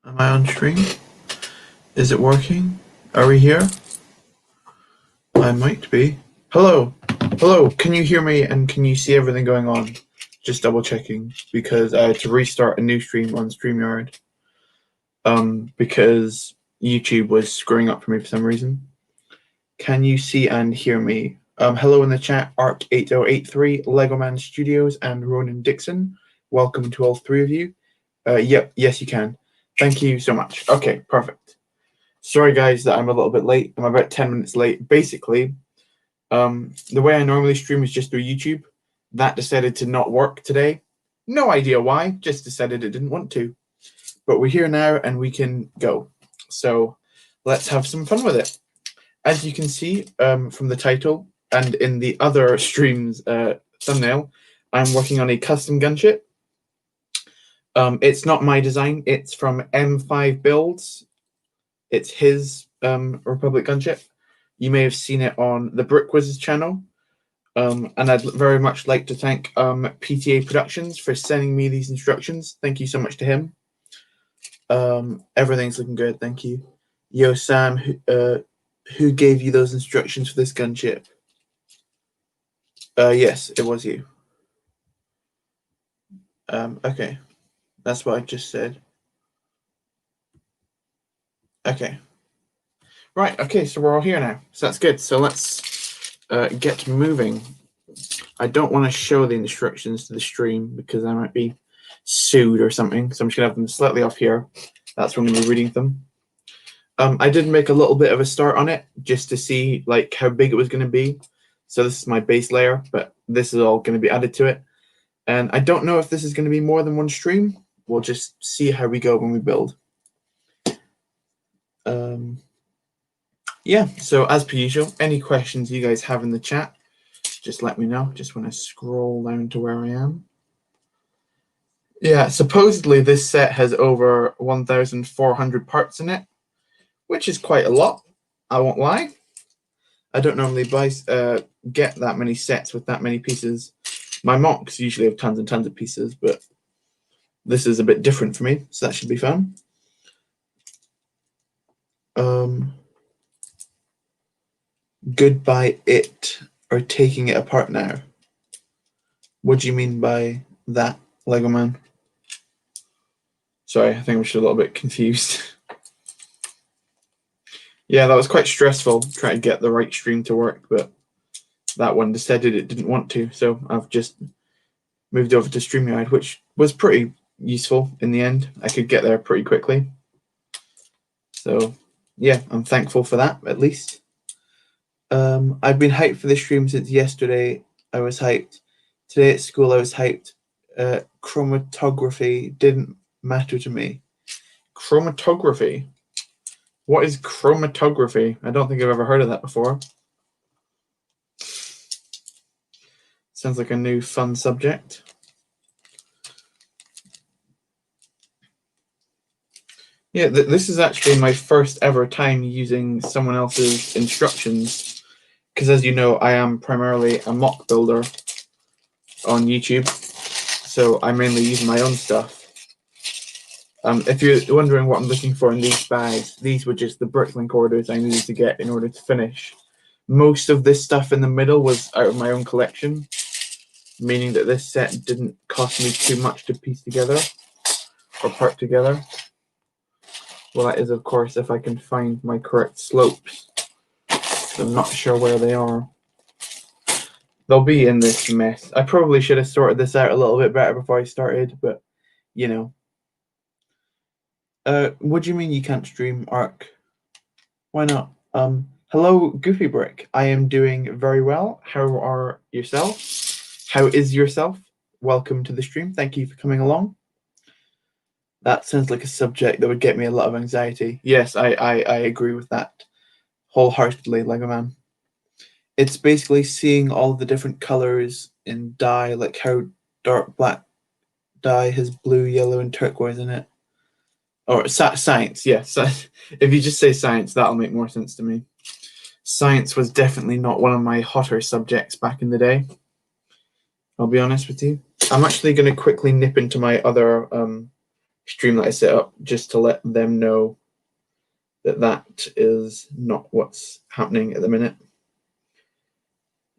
Am I on stream? Is it working? Are we here? I might be. Hello. Hello. Can you hear me and can you see everything going on? Just double checking because I had to restart a new stream on StreamYard. Because YouTube was screwing up for me for some reason. Can you see and hear me? Hello in the chat, Arc8083, Legoman Studios, and Ronan Dixon. Welcome to all three of you. Yep, yes you can. Thank you so much. Okay, perfect. Sorry guys that I'm a little bit late. I'm about 10 minutes late. Basically, the way I normally stream is just through YouTube. That decided to not work today. No idea why, just decided it didn't want to. But we're here now and we can go. So let's have some fun with it. As you can see from the title and in the other stream's thumbnail, I'm working on a custom gunship. It's not my design, it's from M5 Builds. It's his Republic gunship. You may have seen it on the Brick Wizards channel. And I'd very much like to thank PTA Productions for sending me these instructions. Thank you so much to him. Everything's looking good, thank you. Yo, Sam, who gave you those instructions for this gunship? Yes, it was you. Okay, that's what I just said. Okay. Right, okay, so we're all here now. So that's good. So let's get moving. I don't want to show the instructions to the stream because I might be sued or something. So I'm just going to have them slightly off here. That's where I'm going to be reading them. I did make a little bit of a start on it just to see like how big it was going to be. So this is my base layer, but this is all going to be added to it. And I don't know if this is going to be more than one stream. We'll just see how we go when we build. Yeah, so as per usual, any questions you guys have in the chat, just let me know. Just want to scroll down to where I am. Yeah, supposedly this set has over 1,400 parts in it, which is quite a lot. I won't lie. I don't normally get that many sets with that many pieces. My mocks usually have tons and tons of pieces, but this is a bit different for me, so that should be fun. Goodbye it, or taking it apart now. What do you mean by that, Lego Man? Sorry, I think I'm just a little bit confused. Yeah, that was quite stressful trying to get the right stream to work, but that one decided it didn't want to, so I've just moved over to StreamYard, which was pretty useful in the end. I could get there pretty quickly. So yeah, I'm thankful for that, at least. I've been hyped for this stream since yesterday. I was hyped. Today at school, I was hyped. Chromatography didn't matter to me. Chromatography? What is chromatography? I don't think I've ever heard of that before. Sounds like a new fun subject. Yeah, this is actually my first ever time using someone else's instructions, because as you know, I am primarily a mock builder on YouTube, so I mainly use my own stuff. If you're wondering what I'm looking for in these bags, these were just the bricklink orders I needed to get in order to finish. Most of this stuff in the middle was out of my own collection, meaning that this set didn't cost me too much to piece together or part together. Well, that is, of course, if I can find my correct slopes. I'm not sure where they are. They'll be in this mess. I probably should have sorted this out a little bit better before I started, but, you know. What do you mean you can't stream, Arc? Why not? Hello, Goofy Brick. I am doing very well. How are yourself? How is yourself? Welcome to the stream. Thank you for coming along. That sounds like a subject that would get me a lot of anxiety. Yes, I agree with that wholeheartedly, Lego Man. It's basically seeing all the different colors in dye, like how dark black dye has blue, yellow, and turquoise in it. Or science, yes. Yeah. If you just say science, that'll make more sense to me. Science was definitely not one of my hotter subjects back in the day. I'll be honest with you. I'm actually going to quickly nip into my other stream that I set up just to let them know that that is not what's happening at the minute.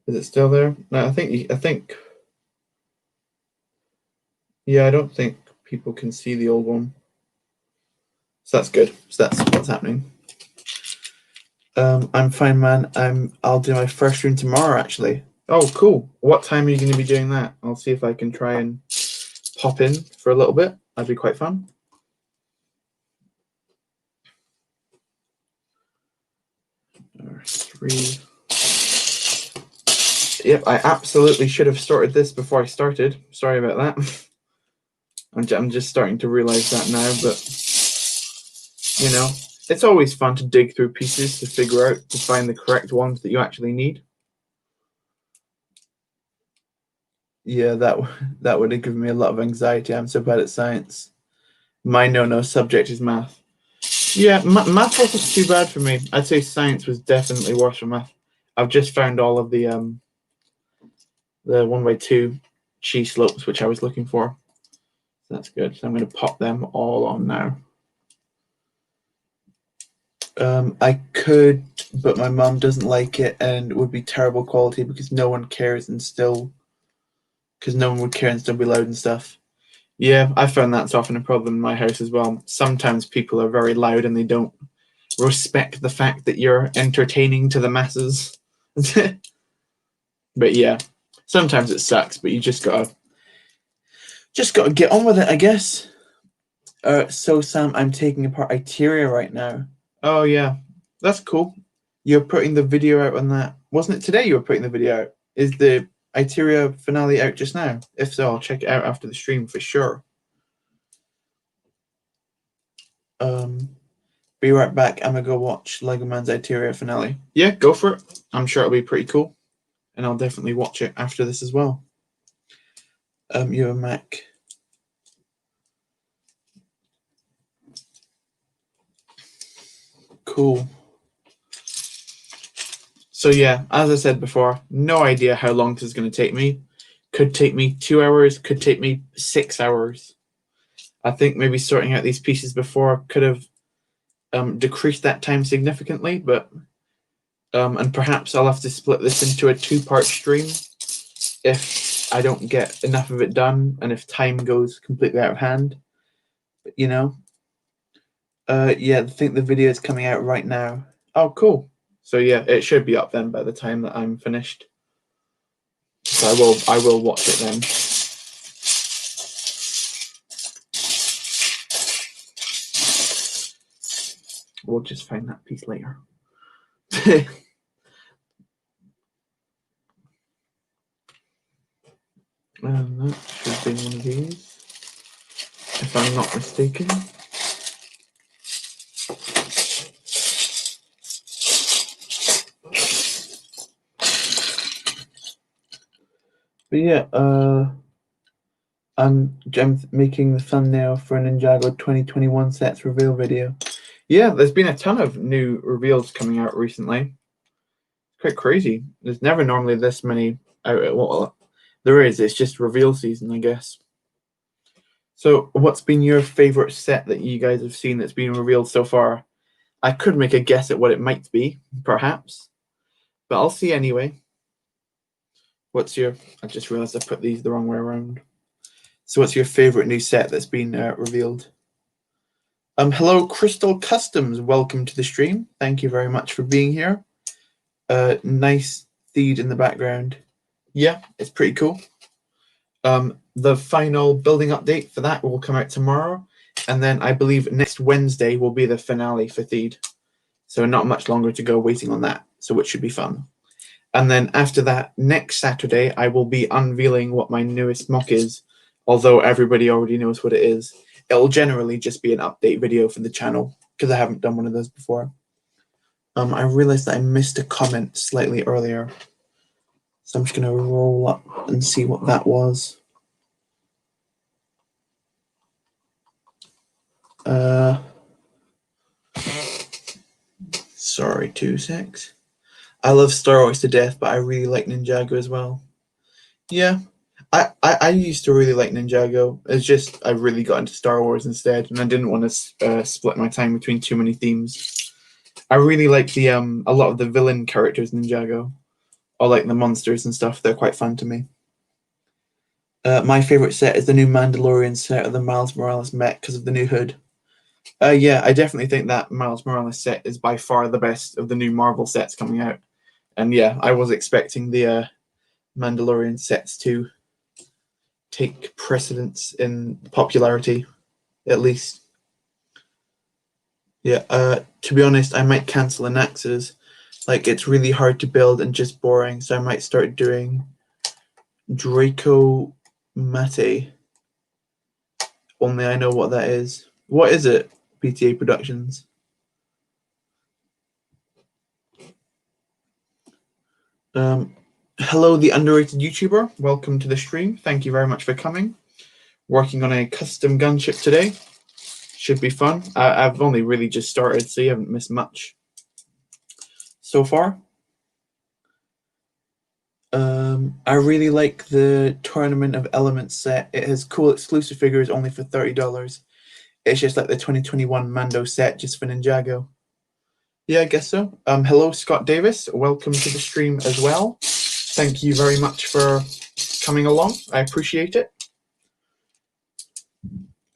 Is it still there? No, I think. Yeah, I don't think people can see the old one. So that's good. So that's what's happening. I'm fine, man. I'll do my first stream tomorrow, actually. Oh, cool. What time are you going to be doing that? I'll see if I can try and pop in for a little bit. That'd be quite fun. R3. Yep, I absolutely should have started this before I started. Sorry about that. I'm just starting to realize that now, but you know, it's always fun to dig through pieces to figure out, to find the correct ones that you actually need. Yeah, that would have given me a lot of anxiety. I'm so bad at science. My no subject is math. Yeah, math wasn't too bad for me. I'd say science was definitely worse for math. I've just found all of the 1x2 chi slopes which I was looking for. That's good. So I'm going to pop them all on now. I could, but my mum doesn't like it, and it would be terrible quality because no one cares and still, because no one would care and still be loud and stuff. Yeah, I found that's often a problem in my house as well. Sometimes people are very loud and they don't respect the fact that you're entertaining to the masses. But yeah, sometimes it sucks, but you just gotta get on with it, I guess. So Sam, I'm taking apart Iteria right now. Oh yeah, that's cool. You're putting the video out on that. Wasn't it today you were putting the video out? Is the Iteria finale out just now? If so, I'll check it out after the stream for sure. Be right back. I'm gonna go watch Lego Man's Iteria finale. Yeah, go for it. I'm sure it'll be pretty cool, and I'll definitely watch it after this as well. You have a Mac. Cool. So yeah, as I said before, no idea how long this is going to take me. Could take me 2 hours, could take me 6 hours. I think maybe sorting out these pieces before could have decreased that time significantly, but and perhaps I'll have to split this into a 2-part stream if I don't get enough of it done and if time goes completely out of hand. But, you know, yeah, I think the video is coming out right now. Oh, cool. So yeah, it should be up then by the time that I'm finished. So I will watch it then. We'll just find that piece later. And that should be one of these, if I'm not mistaken. But yeah, I'm making the thumbnail for a Ninjago 2021 sets reveal video. Yeah, there's been a ton of new reveals coming out recently. Quite crazy. There's never normally this many out. Well, there is. It's just reveal season, I guess. So, what's been your favorite set that you guys have seen that's been revealed so far? I could make a guess at what it might be, perhaps, but I'll see anyway. What's your? I just realized I put these the wrong way around. So, what's your favorite new set that's been revealed? Hello, Crystal Customs. Welcome to the stream. Thank you very much for being here. Nice feed in the background. Yeah, it's pretty cool. The final building update for that will come out tomorrow, and then I believe next Wednesday will be the finale for Theed. So not much longer to go waiting on that, so which should be fun. And then after that, next Saturday, I will be unveiling what my newest mock is, although everybody already knows what it is. It'll generally just be an update video for the channel, because I haven't done one of those before. I realized that I missed a comment slightly earlier, so I'm just going to roll up and see what that was. Sorry, 2 secs. I love Star Wars to death, but I really like Ninjago as well. Yeah, I used to really like Ninjago. It's just I really got into Star Wars instead, and I didn't want to split my time between too many themes. I really like the a lot of the villain characters in Ninjago, or like the monsters and stuff. They're quite fun to me. My favorite set is the new Mandalorian set of the Miles Morales mech because of the new hood. Yeah, I definitely think that Miles Morales set is by far the best of the new Marvel sets coming out. And yeah, I was expecting the Mandalorian sets to take precedence in popularity, at least. Yeah, to be honest, I might cancel Anaxes. Like, it's really hard to build and just boring, so I might start doing Draco Mate. Only I know what that is. What is it, PTA Productions? Hello, the underrated YouTuber. Welcome to the stream. Thank you very much for coming. Working on a custom gunship today. Should be fun. I've only really just started, so you haven't missed much so far. I really like the Tournament of Elements set. It has cool exclusive figures only for $30. It's just like the 2021 Mando set just for Ninjago. Yeah, I guess so. Hello, Scott Davis. Welcome to the stream as well. Thank you very much for coming along. I appreciate it.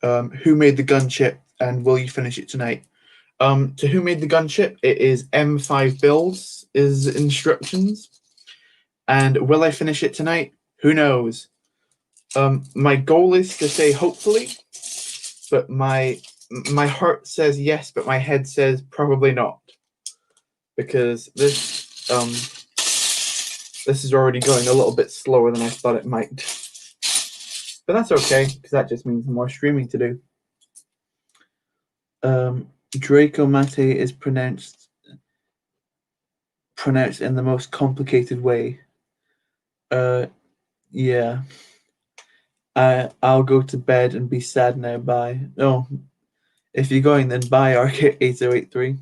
Who made the gunship and will you finish it tonight? To who made the gunship? It is M5 Builds is instructions. And will I finish it tonight? Who knows? My goal is to say hopefully, but my heart says yes, but my head says probably not, because this is already going a little bit slower than I thought it might. But that's okay, because that just means more streaming to do. Draco Mate is pronounced in the most complicated way. Yeah. I'll go to bed and be sad now. Bye. Oh, if you're going, then bye, Arcade8083.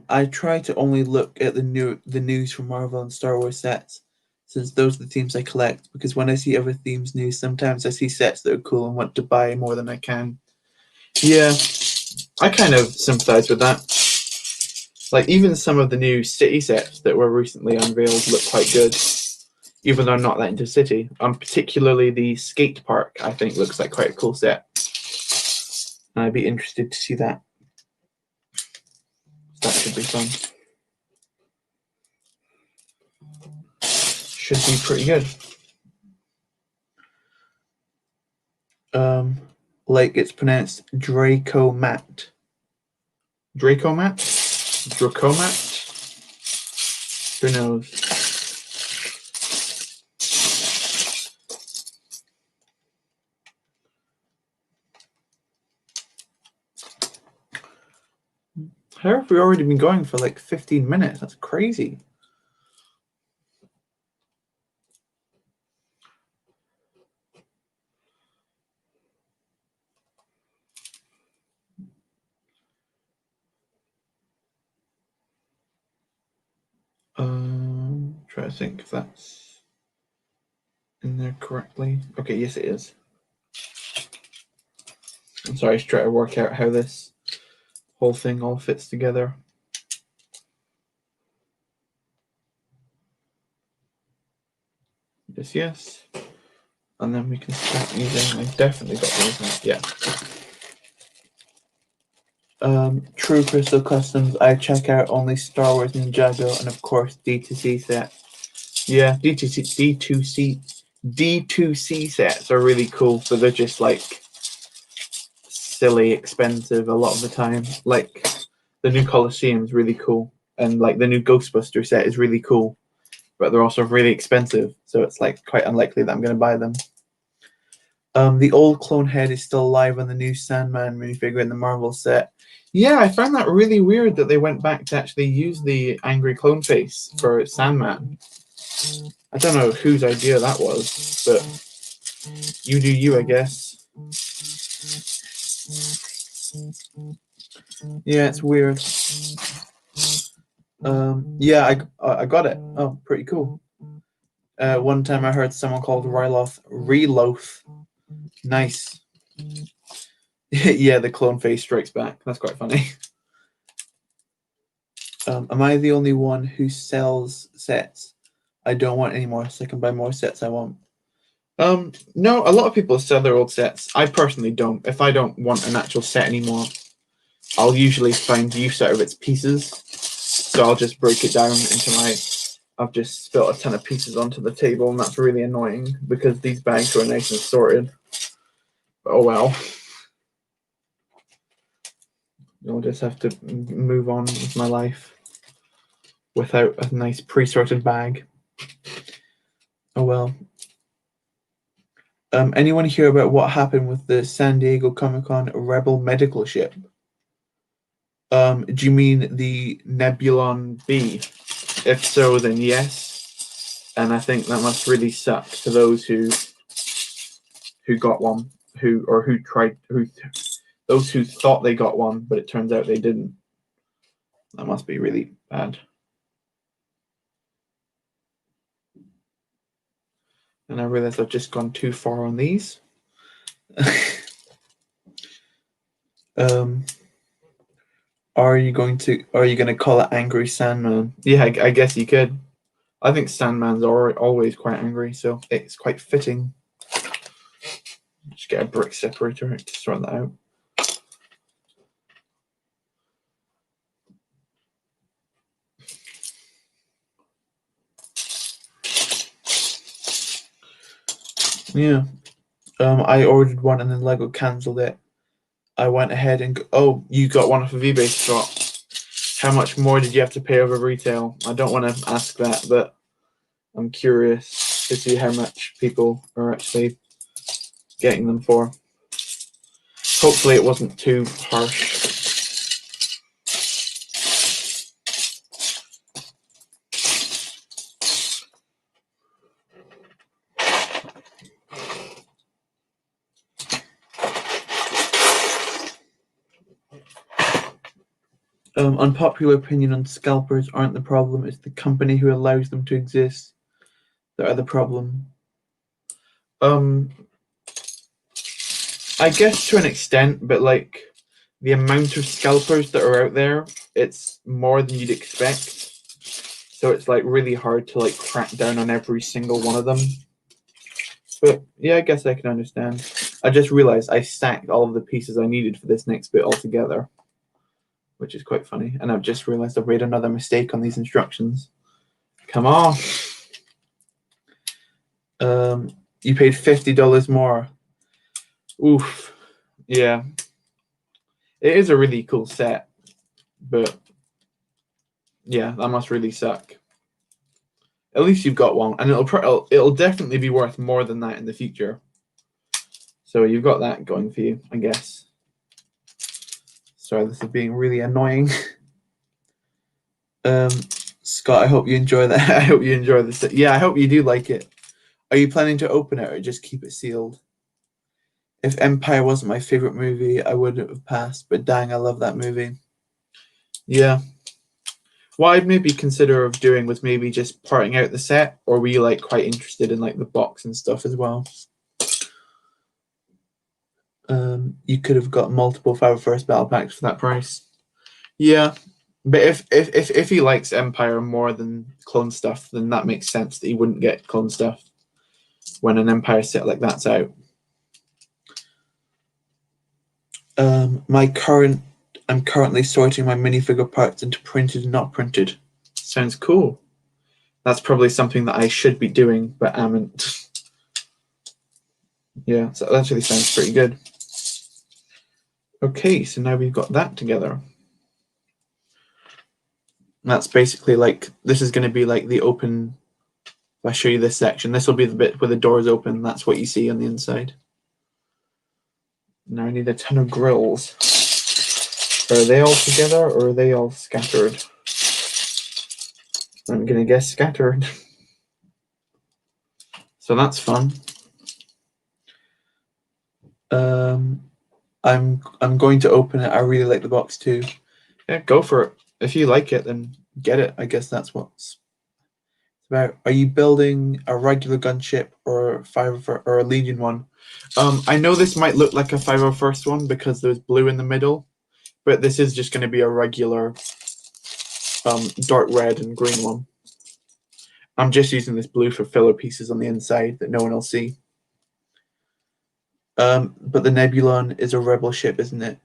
I try to only look at the news from Marvel and Star Wars sets, since those are the themes I collect, because when I see other themes news, sometimes I see sets that are cool and want to buy more than I can. Yeah, I kind of sympathize with that. Like, even some of the new city sets that were recently unveiled look quite good, even though I'm not that into city. Particularly the skate park, I think, looks like quite a cool set. I'd be interested to see that. That should be fun. Should be pretty good. Like it's pronounced Dracomat. Dracomat? Dracomat? Who knows? How have we already been going for like 15 minutes? That's crazy. Try to think if that's in there correctly. Okay, yes it is. I'm sorry, I was trying to work out how this whole thing all fits together. Yes. And then we can start using, I definitely got those. Yeah. True Crystal Customs, I check out only Star Wars Ninjago and of course D2C sets. Yeah, D2C sets are really cool, but they're just like silly expensive a lot of the time. Like the new Colosseum is really cool, and like the new Ghostbuster set is really cool, but they're also really expensive, so it's like quite unlikely that I'm going to buy them. The old clone head is still alive on the new Sandman minifigure in the Marvel set. Yeah, I found that really weird that they went back to actually use the angry clone face for Sandman. I don't know whose idea that was, but you do you, I guess. Yeah, it's weird. Yeah, I got it. Oh, pretty cool. One time I heard someone called Reloth. Nice. Yeah, the clone face strikes back. That's quite funny. Am I the only one who sells sets? I don't want any more, so I can buy more sets I want. No, a lot of people sell their old sets. I personally don't. If I don't want an actual set anymore, I'll usually find use out of its pieces. So I'll just break it down into my... I've just spilt a ton of pieces onto the table, and that's really annoying because these bags are nice and sorted. But oh well. I'll just have to move on with my life without a nice pre-sorted bag. Oh well. Anyone hear about what happened with the San Diego Comic-Con Rebel medical ship? Do you mean the Nebulon B? If so, then yes. And I think that must really suck to those who got one, those who thought they got one, but it turns out they didn't. That must be really bad. And I realize I've just gone too far on these. Are you going to call it Angry Sandman? Yeah, I guess you could. I think Sandman's always quite angry, so it's quite fitting. Just get a brick separator to sort that out. Yeah. I ordered one and then Lego cancelled it. I went ahead and you got one off of eBay, Scott. How much more did you have to pay over retail? I don't want to ask that, but I'm curious to see how much people are actually getting them for. Hopefully it wasn't too harsh. Unpopular opinion on scalpers aren't the problem, it's the company who allows them to exist that are the problem. I guess to an extent, but like the amount of scalpers that are out there, it's more than you'd expect. So it's like really hard to like crack down on every single one of them. But yeah, I guess I can understand. I just realized I stacked all of the pieces I needed for this next bit all together, which is quite funny. And I've just realized I've made another mistake on these instructions. Come on. You paid $50 more. Oof. Yeah. It is a really cool set, but yeah, that must really suck. At least you've got one, and it'll definitely be worth more than that in the future. So you've got that going for you, I guess. Sorry, this is being really annoying. Scott, I hope you enjoy that. I hope you enjoy this. Yeah, I hope you do like it. Are you planning to open it or just keep it sealed? If Empire wasn't my favorite movie, I would have passed, but dang, I love that movie. Yeah. What I'd maybe consider of doing was maybe just parting out the set, or were you like quite interested in like the box and stuff as well? You could have got multiple 501st battle packs for that price. Yeah, but if he likes Empire more than clone stuff, then that makes sense that he wouldn't get clone stuff when an Empire set like that's out. I'm currently sorting my minifigure parts into printed and not printed. Sounds cool. That's probably something that I should be doing, but haven't. Yeah, so that actually sounds pretty good. Okay, so now we've got that together. That's basically like, this is going to be like the open, if I show you this section, this will be the bit where the doors open, that's what you see on the inside. Now I need a ton of grills. Are they all together or are they all scattered? I'm going to guess scattered. So that's fun. I'm going to open it. I really like the box too. Yeah, go for it. If you like it, then get it. I guess that's what's About, are you building a regular gunship or or a Legion one? I know this might look like a 501st one because there's blue in the middle, but this is just going to be a regular dark red and green one. I'm just using this blue for filler pieces on the inside that no one will see. But the Nebulon is a rebel ship, isn't it?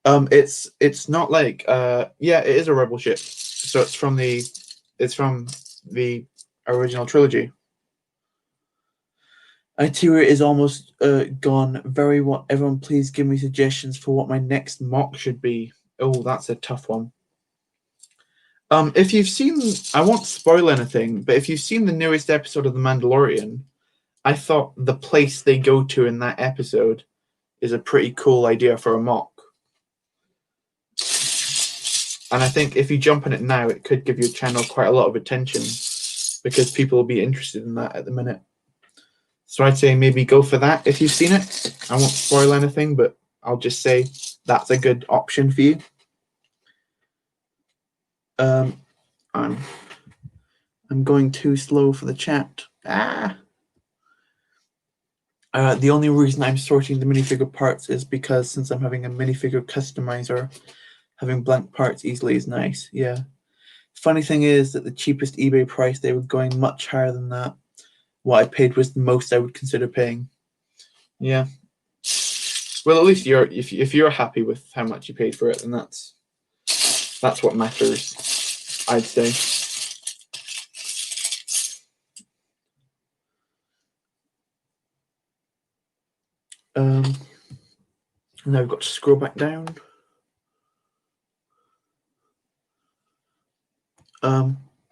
It's not like yeah, it is a rebel ship. So it's from the original trilogy. Itinerary is almost gone. Everyone, please give me suggestions for what my next mock should be. Oh, that's a tough one. If you've seen, I won't spoil anything, but if you've seen the newest episode of The Mandalorian, I thought the place they go to in that episode is a pretty cool idea for a mock. And I think if you jump on it now, it could give your channel quite a lot of attention because people will be interested in that at the minute. So I'd say maybe go for that if you've seen it. I won't spoil anything, but I'll just say that's a good option for you. I'm going too slow for the chat. The only reason I'm sorting the minifigure parts is because since I'm having a minifigure customizer, having blank parts easily is nice. Yeah. Funny thing is that the cheapest eBay price, they were going much higher than that. What I paid was the most I would consider paying. Yeah. Well, at least if you're happy with how much you paid for it, then that's what matters, I'd say. Now we've got to scroll back down.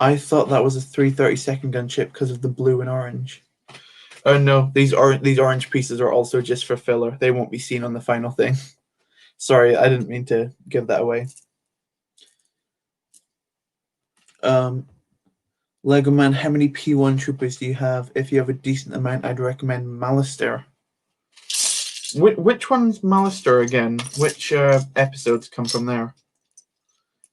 I thought that was a 332nd gunship because of the blue and orange. Oh no, these orange pieces are also just for filler. They won't be seen on the final thing. Sorry, I didn't mean to give that away. Lego Man, how many P1 troopers do you have? If you have a decent amount, I'd recommend Malister. Which one's Malister again? Which episodes come from there?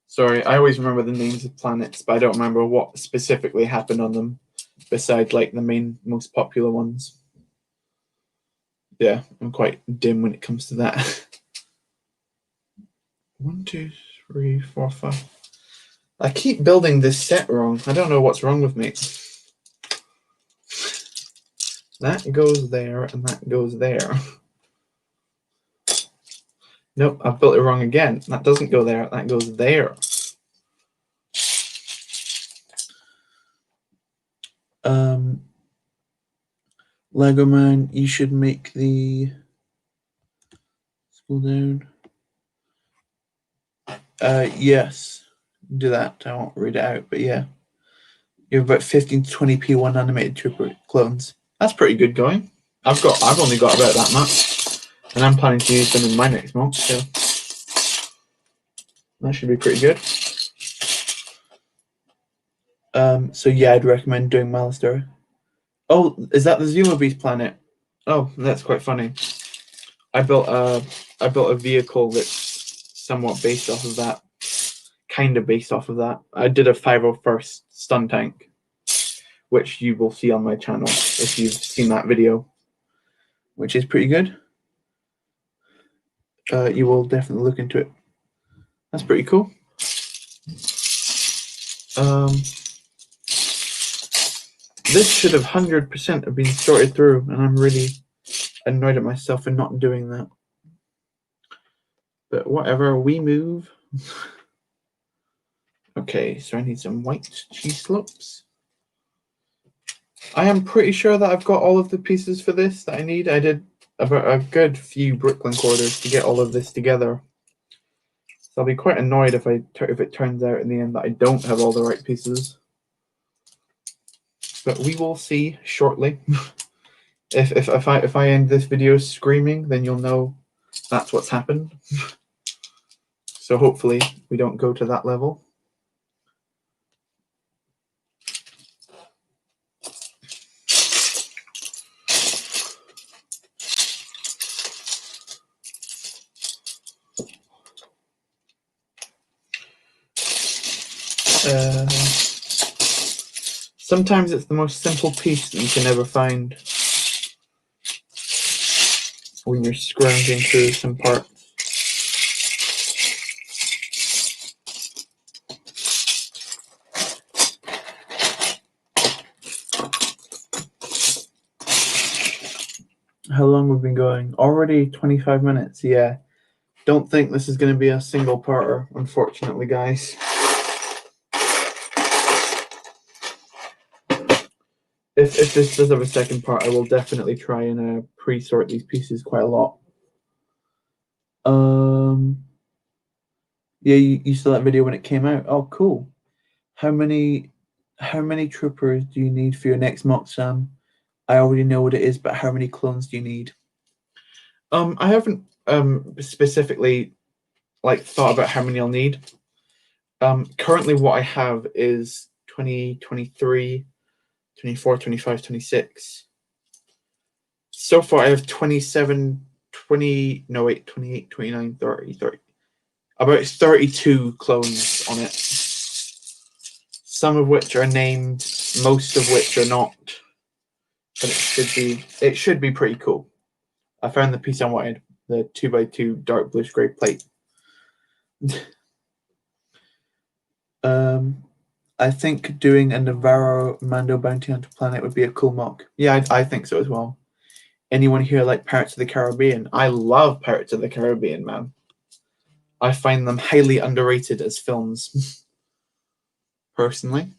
Sorry, I always remember the names of planets, but I don't remember what specifically happened on them, besides like the main, most popular ones. Yeah, I'm quite dim when it comes to that. 1, 2, 3, 4, 5. I keep building this set wrong. I don't know what's wrong with me. That goes there, and that goes there. Nope, I've built it wrong again. That doesn't go there, that goes there. Lego Man, you should make the scroll down. Yes, do that. I won't read it out, but yeah. You have about 15 to 20 P1 animated trooper clones. That's pretty good going. I've only got about that much, and I'm planning to use them in my next month, so that should be pretty good. So yeah, I'd recommend doing Malister. Oh, is that the Zuma Beast planet? Oh, that's quite funny. I built a vehicle that's somewhat based off of that. Kind of based off of that. I did a 501st stun tank, which you will see on my channel if you've seen that video, which is pretty good. You will definitely look into it. That's pretty cool. This should have 100% have been sorted through, and I'm really annoyed at myself for not doing that. But whatever, we move. Okay, so I need some white cheese slopes. I am pretty sure that I've got all of the pieces for this that I need. I did about a good few Brooklyn orders to get all of this together. So I'll be quite annoyed if it turns out in the end that I don't have all the right pieces. But we will see shortly. If I end this video screaming, then you'll know that's what's happened. So hopefully we don't go to that level. Sometimes it's the most simple piece that you can ever find when you're scrounging through some parts. How long we've been going? Already 25 minutes, yeah. Don't think this is going to be a single parter, unfortunately, guys. If this does have a second part, I will definitely try and pre-sort these pieces quite a lot. Yeah, you saw that video when it came out. Oh, cool. How many troopers do you need for your next mock, Sam? I already know what it is, but how many clones do you need? I haven't specifically thought about how many I'll need. Currently what I have is 20, 23, 24, 25, 26. So far I have 27, 20, no wait, 28, 29, 30, 30. About 32 clones on it. Some of which are named, most of which are not. But it should be pretty cool. I found the piece I wanted, the 2x2 dark bluish grey plate. I think doing a Navarro Mando bounty hunter planet would be a cool mock. Yeah, I think so as well. Anyone here like Pirates of the Caribbean? I love Pirates of the Caribbean, man. I find them highly underrated as films, personally.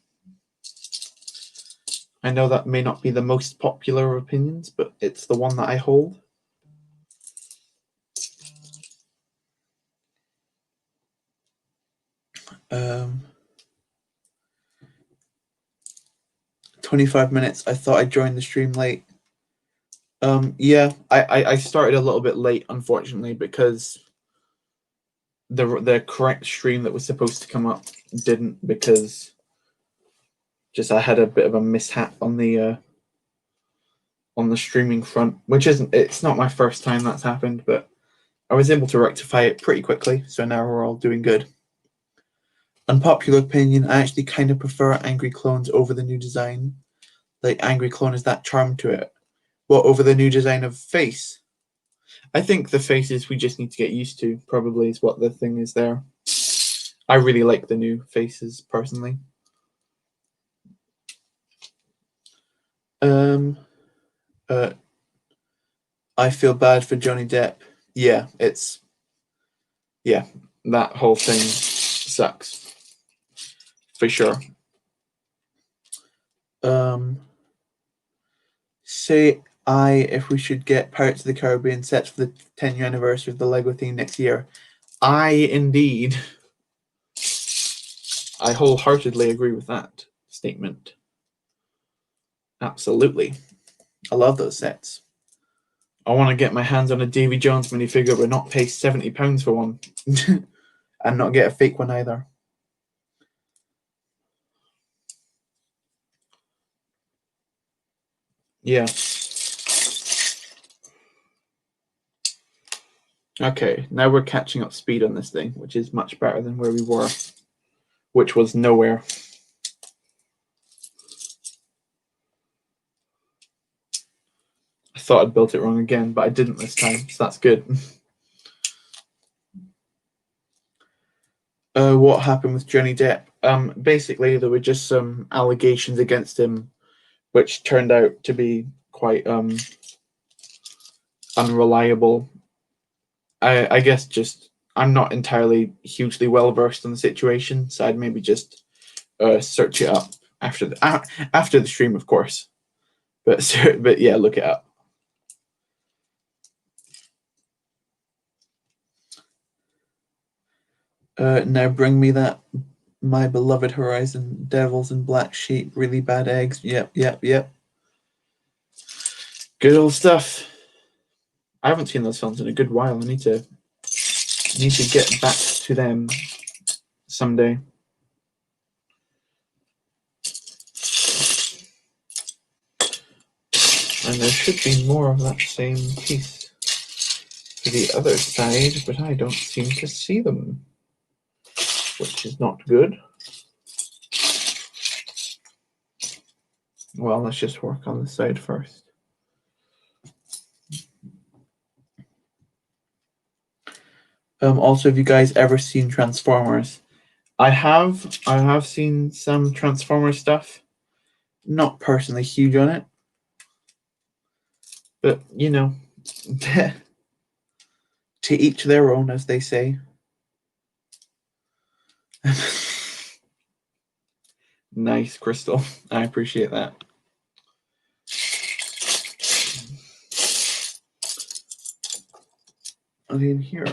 I know that may not be the most popular of opinions, but it's the one that I hold. Um, 25 minutes. I thought I'd join the stream late. Yeah, I started a little bit late, unfortunately, because the correct stream that was supposed to come up didn't, because just I had a bit of a mishap on the streaming front, which it's not my first time that's happened, but I was able to rectify it pretty quickly, so now we're all doing good. Unpopular opinion, I actually kind of prefer Angry Clones over the new design. Like, Angry Clone has that charm to it. What, over the new design of face? I think the faces we just need to get used to, probably, is what the thing is there. I really like the new faces, personally. I feel bad for Johnny Depp. Yeah, that whole thing sucks. For sure. Say if we should get Pirates of the Caribbean sets for the 10-year anniversary of the Lego theme next year. Indeed. I wholeheartedly agree with that statement. Absolutely. I love those sets. I want to get my hands on a Davy Jones minifigure but not pay £70 for one. And not get a fake one either. Yeah. Okay, now we're catching up speed on this thing, which is much better than where we were, which was nowhere. I thought I'd built it wrong again, but I didn't this time, so that's good. What happened with Johnny Depp? Basically, there were just some allegations against him, which turned out to be quite unreliable. I guess just I'm not entirely hugely well versed in the situation, so I'd maybe just search it up after the stream, of course. But yeah, look it up. Now bring me that My Beloved Horizon, Devils and Black Sheep, Really Bad Eggs. Yep. Good old stuff. I haven't seen those films in a good while. I need to get back to them someday. And there should be more of that same piece to the other side, but I don't seem to see them, which is not good. Well, let's just work on the side first. Also, have you guys ever seen Transformers? I have seen some Transformers stuff. Not personally huge on it, but you know, to each their own, as they say. Nice, Crystal. I appreciate that. And in here,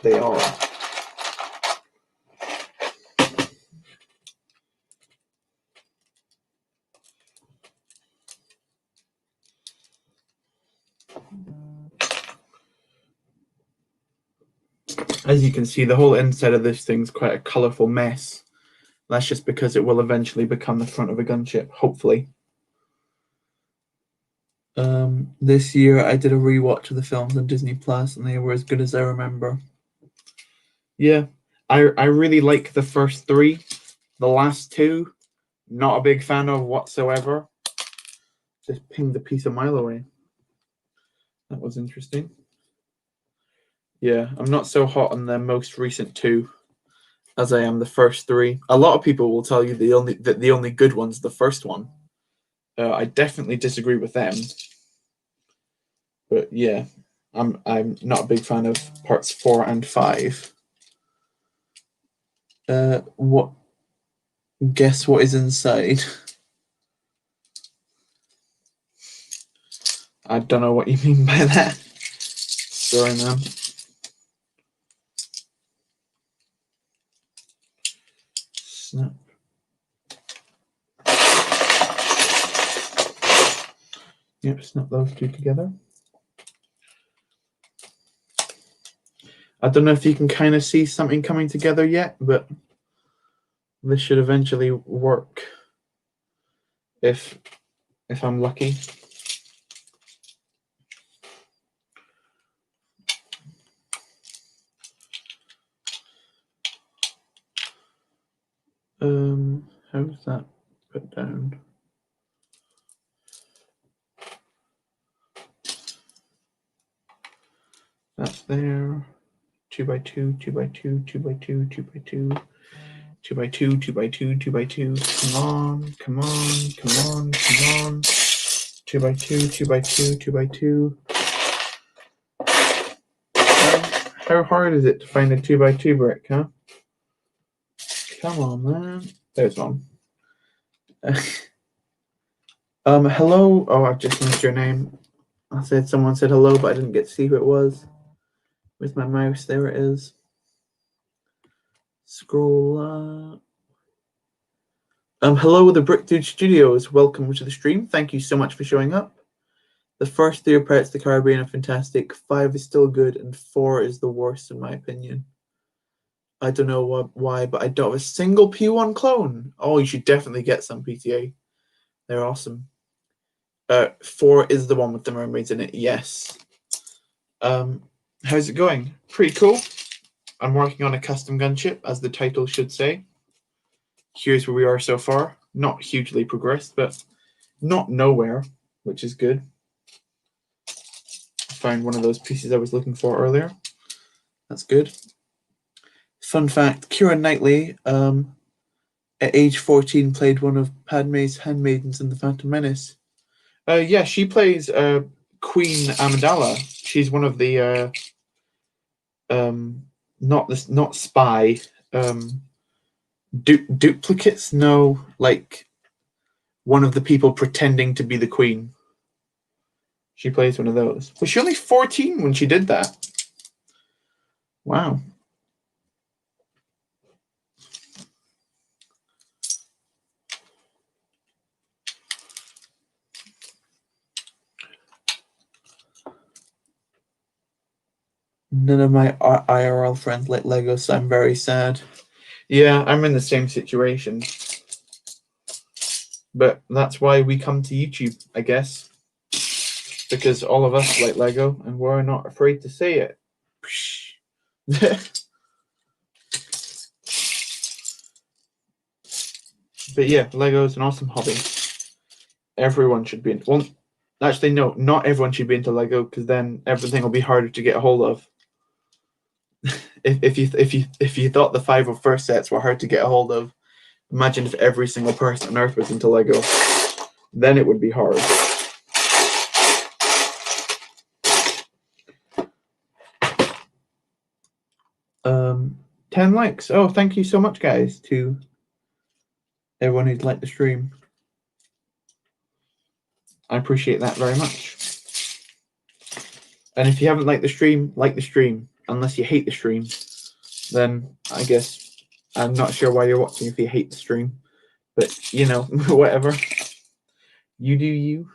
they are. As you can see, the whole inside of this thing's quite a colourful mess. That's just because it will eventually become the front of a gunship, hopefully. This year I did a rewatch of the films on Disney Plus, and they were as good as I remember. Yeah, I really like the first three. The last two, not a big fan of whatsoever. Just pinged a piece a mile away. That was interesting. Yeah, I'm not so hot on the most recent two as I am the first three. A lot of people will tell you the only good one's the first one. I definitely disagree with them. But yeah, I'm not a big fan of parts 4 and 5. What? Guess what is inside? I don't know what you mean by that. Sorry, man. Snap. Yep, snap those two together. I don't know if you can kind of see something coming together yet, but this should eventually work if I'm lucky. How's that put down? That's there. 2x2, 2x2, 2x2, 2x2, 2x2, 2x2, 2x2. Come on, come on, come on, come on. 2x2, 2x2, 2x2. How hard is it to find a 2x2 brick, huh? Come on, man. There's one. Hello. Oh, I've just missed your name. Someone said hello, but I didn't get to see who it was. With my mouse, there it is. Scroll up. Hello, the Brick Dude Studios. Welcome to the stream. Thank you so much for showing up. The first 3 Pirates of the Caribbean are fantastic. 5 is still good, and 4 is the worst in my opinion. I don't know why, but I don't have a single P1 clone. Oh, you should definitely get some, PTA. They're awesome. 4 is the one with the mermaids in it. Yes. How's it going? Pretty cool. I'm working on a custom gunship, as the title should say. Here's where we are so far. Not hugely progressed, but not nowhere, which is good. I found one of those pieces I was looking for earlier. That's good. Fun fact, Keira Knightley, at age 14, played one of Padme's handmaidens in The Phantom Menace. Yeah, she plays Queen Amidala. She's one of the not spy duplicates. No, like one of the people pretending to be the queen. She plays one of those. Was she only 14 when she did that? Wow. None of my IRL friends like Lego, so I'm very sad. Yeah, I'm in the same situation. But that's why we come to YouTube, I guess. Because all of us like Lego, and we're not afraid to say it. But yeah, Lego is an awesome hobby. Everyone should be into. Well, actually, no, not everyone should be into Lego, because then everything will be harder to get a hold of. if you thought the 5 first sets were hard to get a hold of, imagine if every single person on Earth was into Lego. Then it would be hard. Um, 10 likes. Oh, thank you so much, guys, to everyone who's liked the stream. I appreciate that very much. And if you haven't liked the stream, like the stream. Unless you hate the stream, then I guess I'm not sure why you're watching if you hate the stream. But, you know, whatever. You do you.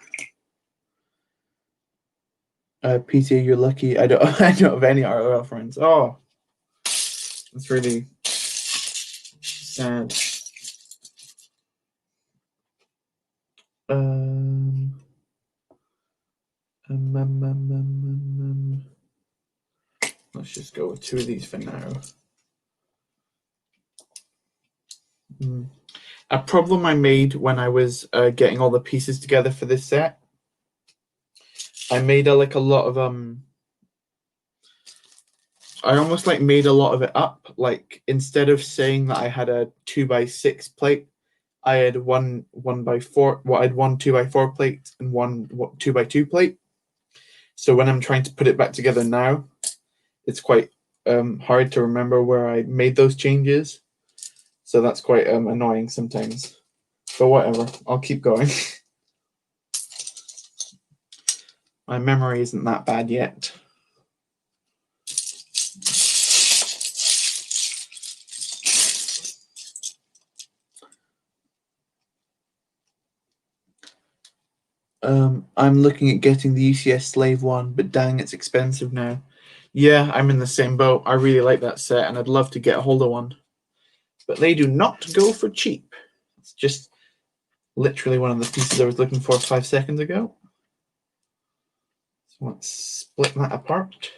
PTA, you're lucky. I don't have any ROL friends. Oh, that's really sad. Let's just go with 2 of these for now. A problem I made when I was getting all the pieces together for this set, I made like a lot of I almost like made a lot of it up. Like instead of saying that I had a 2x6 plate, I had one 1x4. Well, I had one 2x4 plate and one 2x2 plate. So when I'm trying to put it back together now, it's quite hard to remember where I made those changes. So that's quite annoying sometimes. But whatever, I'll keep going. My memory isn't that bad yet. I'm looking at getting the UCS Slave one, but dang, it's expensive now. Yeah, I'm in the same boat. I really like that set, and I'd love to get a hold of one. But they do not go for cheap. It's just literally one of the pieces I was looking for 5 seconds ago. So let's split that apart.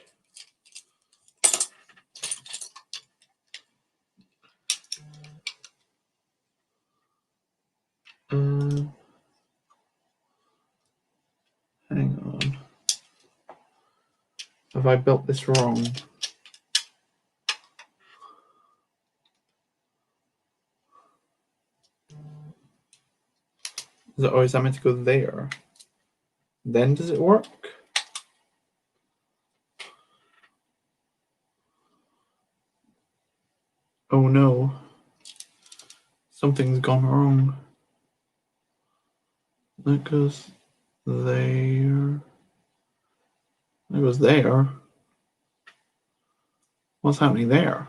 Hang on. Have I built this wrong? Is it always meant to go there? Then does it work? Oh no. Something's gone wrong. That goes there. That goes there. What's happening there?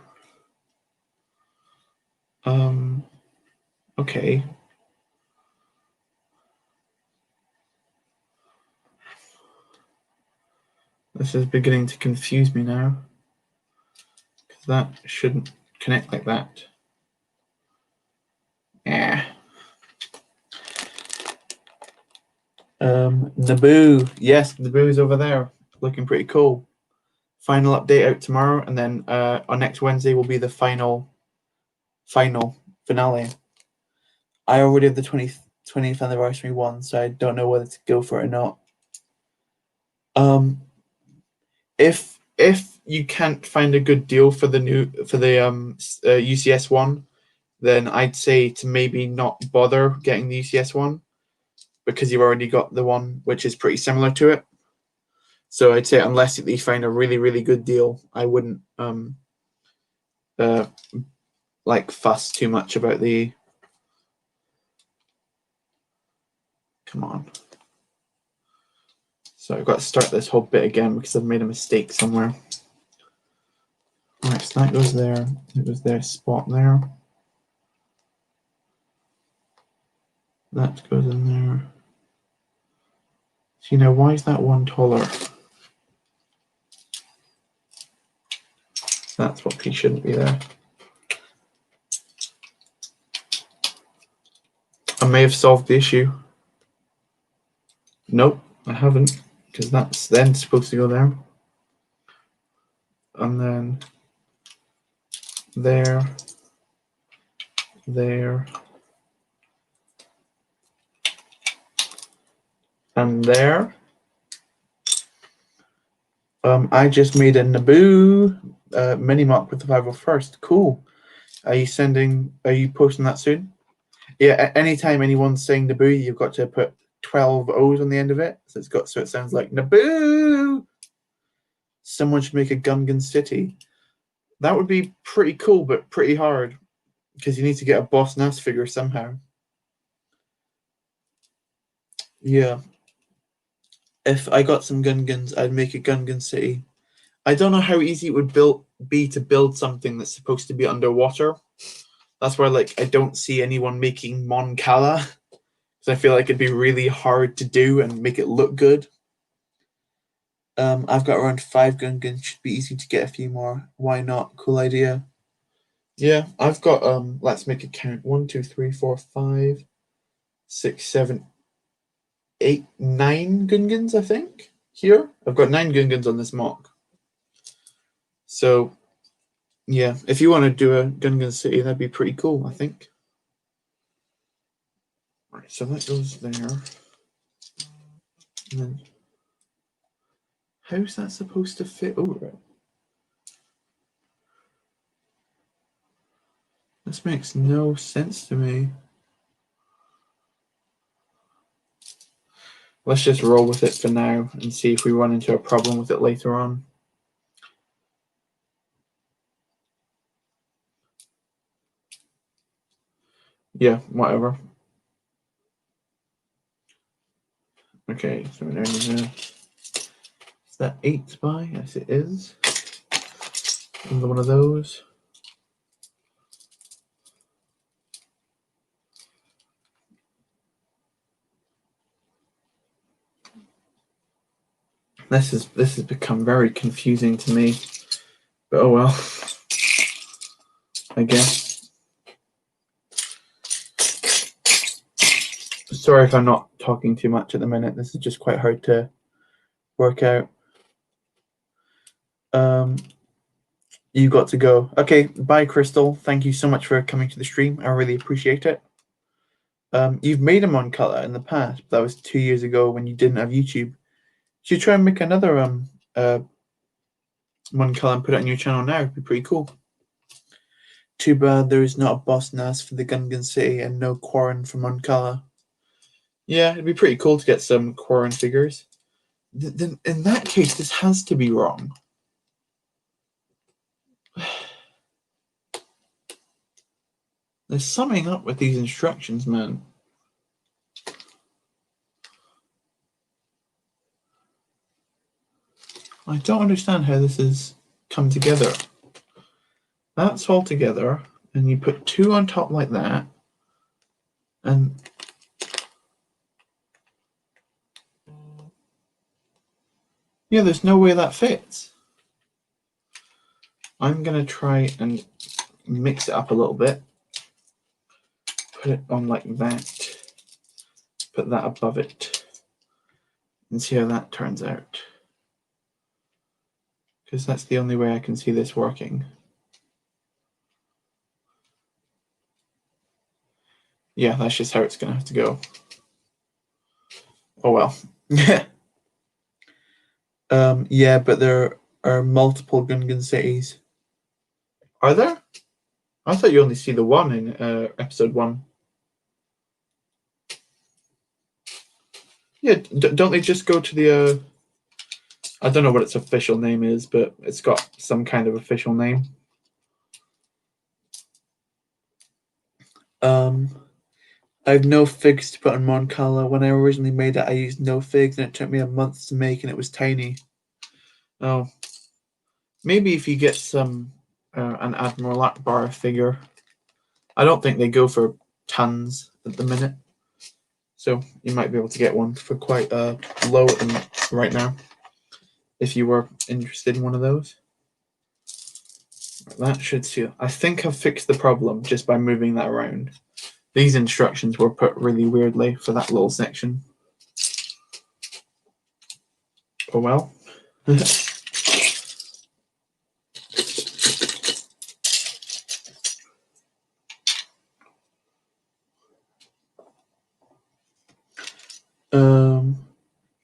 Okay. This is beginning to confuse me now. Because that shouldn't connect like that. Yeah. Naboo. Yes, Naboo's over there. Looking pretty cool. Final update out tomorrow, and then on next Wednesday will be the final finale. I already have the 20th anniversary one, so I don't know whether to go for it or not. If you can't find a good deal for the UCS one, then I'd say to maybe not bother getting the UCS one, because you've already got the one which is pretty similar to it. So I'd say unless you find a really, really good deal, I wouldn't like fuss too much about the. Come on. So I've got to start this whole bit again because I've made a mistake somewhere. Right, so that goes there. It was their spot there. That goes in there. So, why is that one taller? That's what P shouldn't be there. I may have solved the issue. Nope, I haven't, because that's then supposed to go there. And then there, And there. I just made a Naboo mini mock with the 501st. Cool. Are you posting that soon? Yeah, anytime anyone's saying Naboo, you've got to put 12 O's on the end of it. So it sounds like Naboo. Someone should make a Gungan city. That would be pretty cool, but pretty hard. Because you need to get a Boss Nass figure somehow. Yeah. If I got some Gungans, I'd make a Gungan city. I don't know how easy it would be to build something that's supposed to be underwater. That's why, I don't see anyone making Mon Cala. Because I feel like it'd be really hard to do and make it look good. I've got around 5 Gungans. Should be easy to get a few more. Why not? Cool idea. Yeah, I've got, let's make a count. 1, 2, 3, 4, 5, 6, 7, 8, 9 Gungans, I think. Here. I've got 9 Gungans on this mock. So, yeah, if you want to do a Gungan city, that'd be pretty cool, I think. Right, so that goes there. And then, how's that supposed to fit over it? This makes no sense to me. Let's just roll with it for now and see if we run into a problem with it later on. Yeah, whatever. Okay, so we're down here. Is that 8 by? Yes, it is. Another one of those. This has become very confusing to me, but oh well. I guess. Sorry if I'm not talking too much at the minute. This is just quite hard to work out. You got to go. Okay, bye, Crystal. Thank you so much for coming to the stream. I really appreciate it. You've made them on color in the past, but that was 2 years ago when you didn't have YouTube. Should you try and make another one color and put it on your channel now? It'd be pretty cool. Too bad there is not a Boss Nass for the Gungan City and no Quarren for Moncala. Yeah, it'd be pretty cool to get some Quarren figures. Then in that case, this has to be wrong. There's something up with these instructions, man. I don't understand how this has come together. That's all together, and you put 2 on top like that, and yeah, there's no way that fits. I'm gonna try and mix it up a little bit. Put it on like that. Put that above it, and see how that turns out. Because that's the only way I can see this working. Yeah, that's just how it's gonna have to go. Oh well. Yeah, but there are multiple Gungan cities. Are there? I thought you only see the one in episode 1. Yeah, don't they just go to the... I don't know what its official name is, but it's got some kind of official name. I have no figs to put on Moncala. When I originally made it, I used no figs, and it took me a month to make, and it was tiny. Oh. Maybe if you get some an Admiral Akbar figure. I don't think they go for tons at the minute. So you might be able to get one for quite low right now if you were interested in one of those. That should suit. I think I've fixed the problem just by moving that around. These instructions were put really weirdly for that little section. Oh well.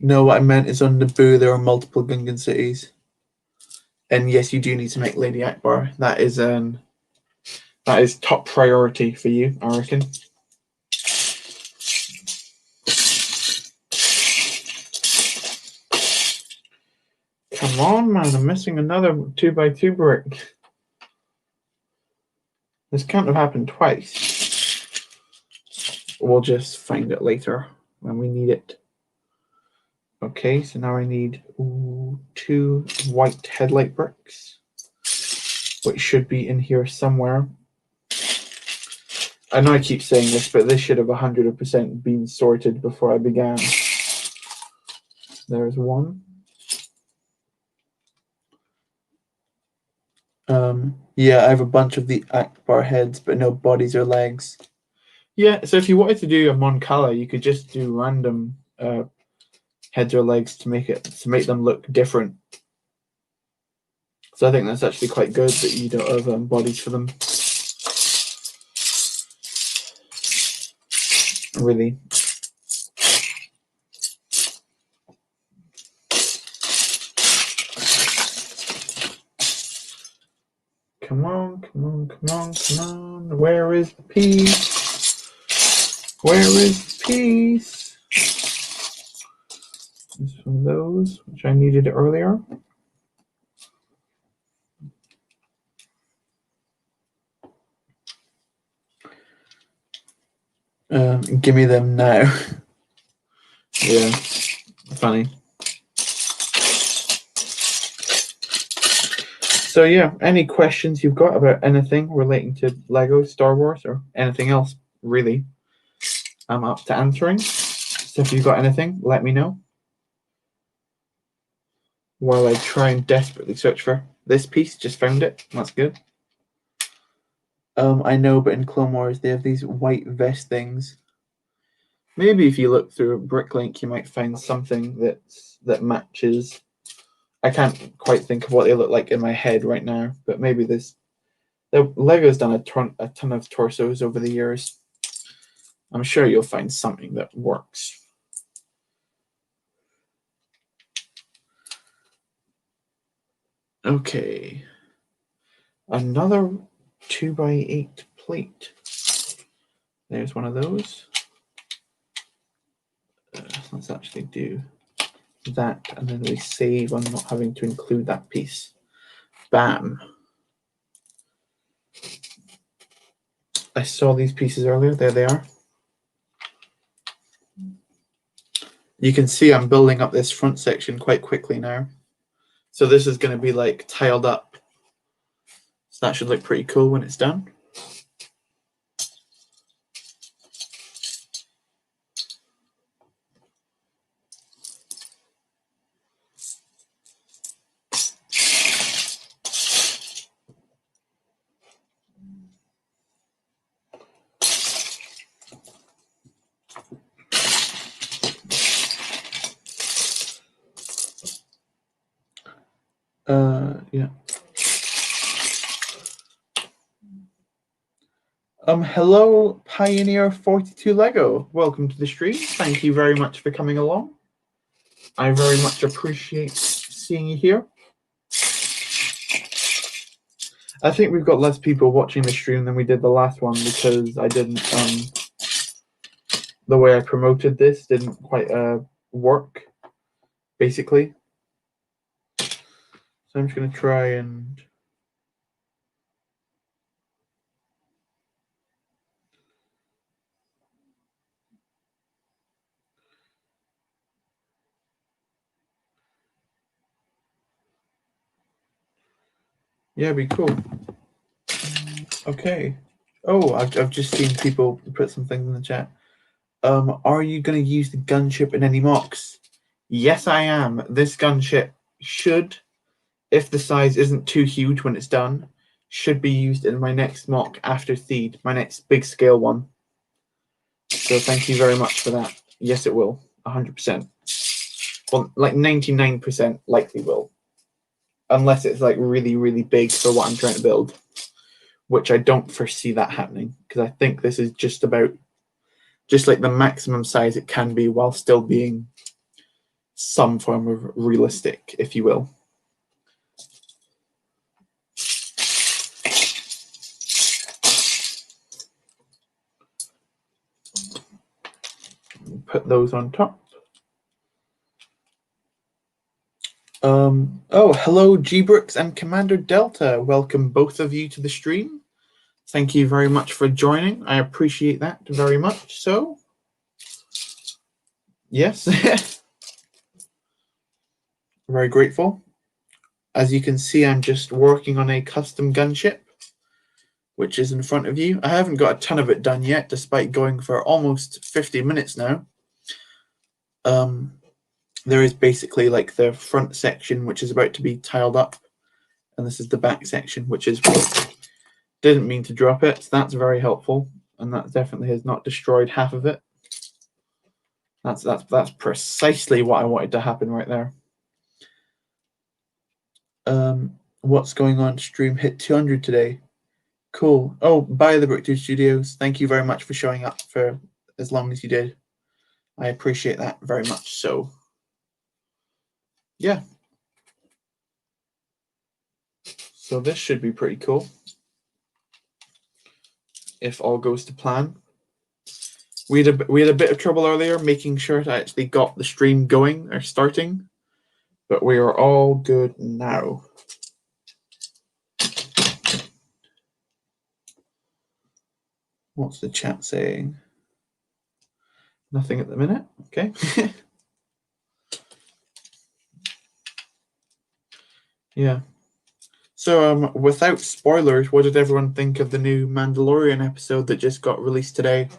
No, what I meant is on Naboo there are multiple Gungan cities. And yes, you do need to make Lady Akbar. That is top priority for you, I reckon. Come on, man, I'm missing another 2x2 brick. This can't have happened twice. We'll just find it later when we need it. Okay, so now I need 2 white headlight bricks, which should be in here somewhere. I know I keep saying this, but this should have 100% been sorted before I began. There's one. Yeah, I have a bunch of the Akbar heads, but no bodies or legs. Yeah, so if you wanted to do a Mon Cala, you could just do random heads or legs to make them look different. So I think that's actually quite good that you don't have bodies for them. Really. Come on, come on, come on, come on. Where is the piece? Where is the piece? This is one of those, which I needed earlier. Give me them now. Yeah, funny. So yeah, any questions you've got about anything relating to Lego, Star Wars, or anything else, really, I'm up to answering. So if you've got anything, let me know. While I try and desperately search for this piece, just found it. That's good. I know, but in Clone Wars they have these white vest things. Maybe if you look through Bricklink, you might find something that matches. I can't quite think of what they look like in my head right now, but maybe this. Lego's done a ton of torsos over the years. I'm sure you'll find something that works. Okay. Another 2x8 plate. There's one of those. Let's actually do that, and then we save on not having to include that piece. Bam. I saw these pieces earlier. There they are. You can see I'm building up this front section quite quickly now. So this is going to be like tiled up. So that should look pretty cool when it's done. Yeah. Hello, Pioneer 42 Lego. Welcome to the stream. Thank you very much for coming along. I very much appreciate seeing you here. I think we've got less people watching the stream than we did the last one because I didn't. The way I promoted this didn't quite work, basically. So I'm just going to try and. Yeah, it'd be cool. Okay. Oh, I've just seen people put some things in the chat. Are you going to use the gunship in any mocks? Yes, I am. This gunship should, if the size isn't too huge when it's done, should be used in my next mock after Theed, my next big scale one. So thank you very much for that. Yes, it will. 100%. Well, like 99% likely will. Unless it's like really, really big for what I'm trying to build, which I don't foresee that happening because I think this is just like the maximum size it can be while still being some form of realistic, if you will. Put those on top. Oh, hello, Gbrix and Commander Delta. Welcome both of you to the stream. Thank you very much for joining. I appreciate that very much. So, yes, very grateful. As you can see, I'm just working on a custom gunship, which is in front of you. I haven't got a ton of it done yet, despite going for almost 50 minutes now. There is basically like the front section, which is about to be tiled up. And this is the back section, which is, didn't mean to drop it. So that's very helpful. And that definitely has not destroyed half of it. That's precisely what I wanted to happen right there. What's going on? Stream hit 200 today. Cool. Oh, by the Brick2 Studios, thank you very much for showing up for as long as you did. I appreciate that very much. So, yeah. So this should be pretty cool if all goes to plan. We had a bit of trouble earlier making sure I actually got the stream going or starting, but we are all good now. What's the chat saying? Nothing at the minute. Okay. Yeah. So, without spoilers, what did everyone think of the new Mandalorian episode that just got released today?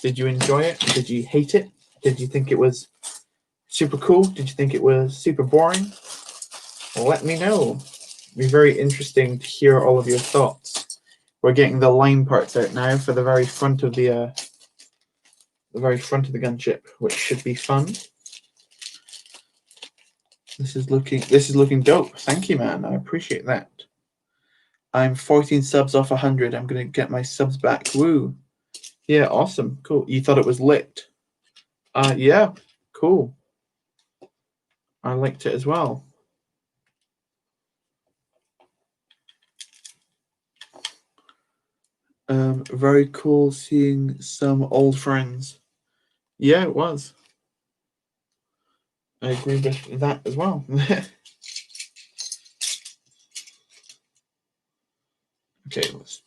Did you enjoy it? Did you hate it? Did you think it was super cool? Did you think it was super boring? Let me know. It'd be very interesting to hear all of your thoughts. We're getting the line parts out now for the very front of the gunship, which should be fun. This is looking dope. Thank you, man. I appreciate that. I'm 14 subs off 100. I'm gonna get my subs back. Woo! Yeah, awesome. Cool. You thought it was lit? Yeah. Cool. I liked it as well. Very cool seeing some old friends. Yeah, it was. I agree with that as well. Okay, let's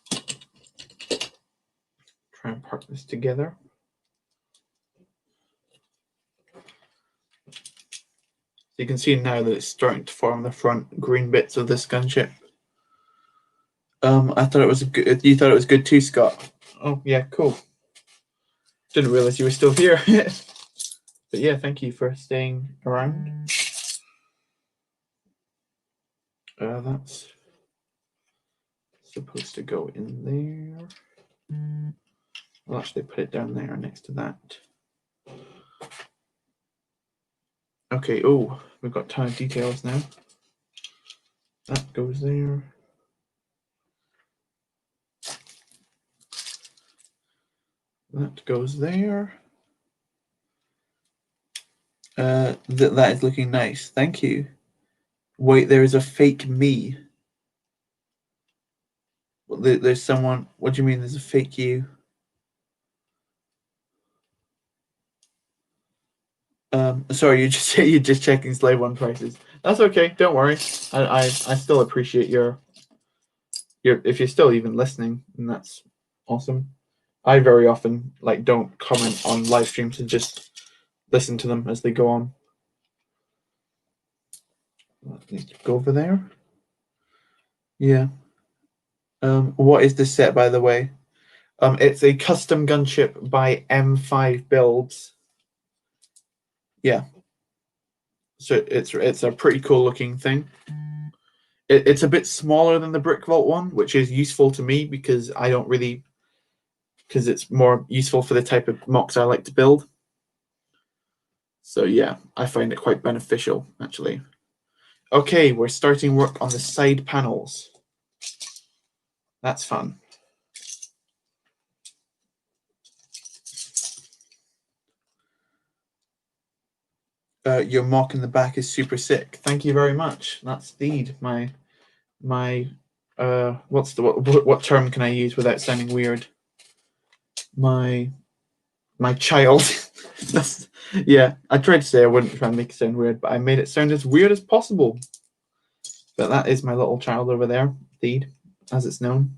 try and park this together. So you can see now that it's starting to form the front green bits of this gunship. I thought it was good. You thought it was good too, Scott. Oh yeah, cool. Didn't realize you were still here. But yeah, thank you for staying around. That's supposed to go in there. I'll actually put it down there next to that. Okay, oh, we've got a ton of details now. That goes there. That goes there. That is looking nice. Thank you. Wait, there is a fake me. There's someone. What do you mean? There's a fake you? Sorry, you're just checking Slave One prices. That's okay. Don't worry. I still appreciate your if you're still even listening, and that's awesome. I very often don't comment on live streams and just listen to them as they go on. Let's go over there. Yeah. What is this set, by the way? It's a custom gunship by M5 Builds. Yeah. So it's a pretty cool looking thing. It's a bit smaller than the Brick Vault one, which is useful to me because it's more useful for the type of mocks I like to build. So yeah, I find it quite beneficial, actually. Okay, we're starting work on the side panels. That's fun. Your mock in the back is super sick. Thank you very much. That's Steed, my what term can I use without sounding weird? My child. That's, yeah, I tried to say I wouldn't try and make it sound weird, but I made it sound as weird as possible. But that is my little child over there, Steed, as it's known.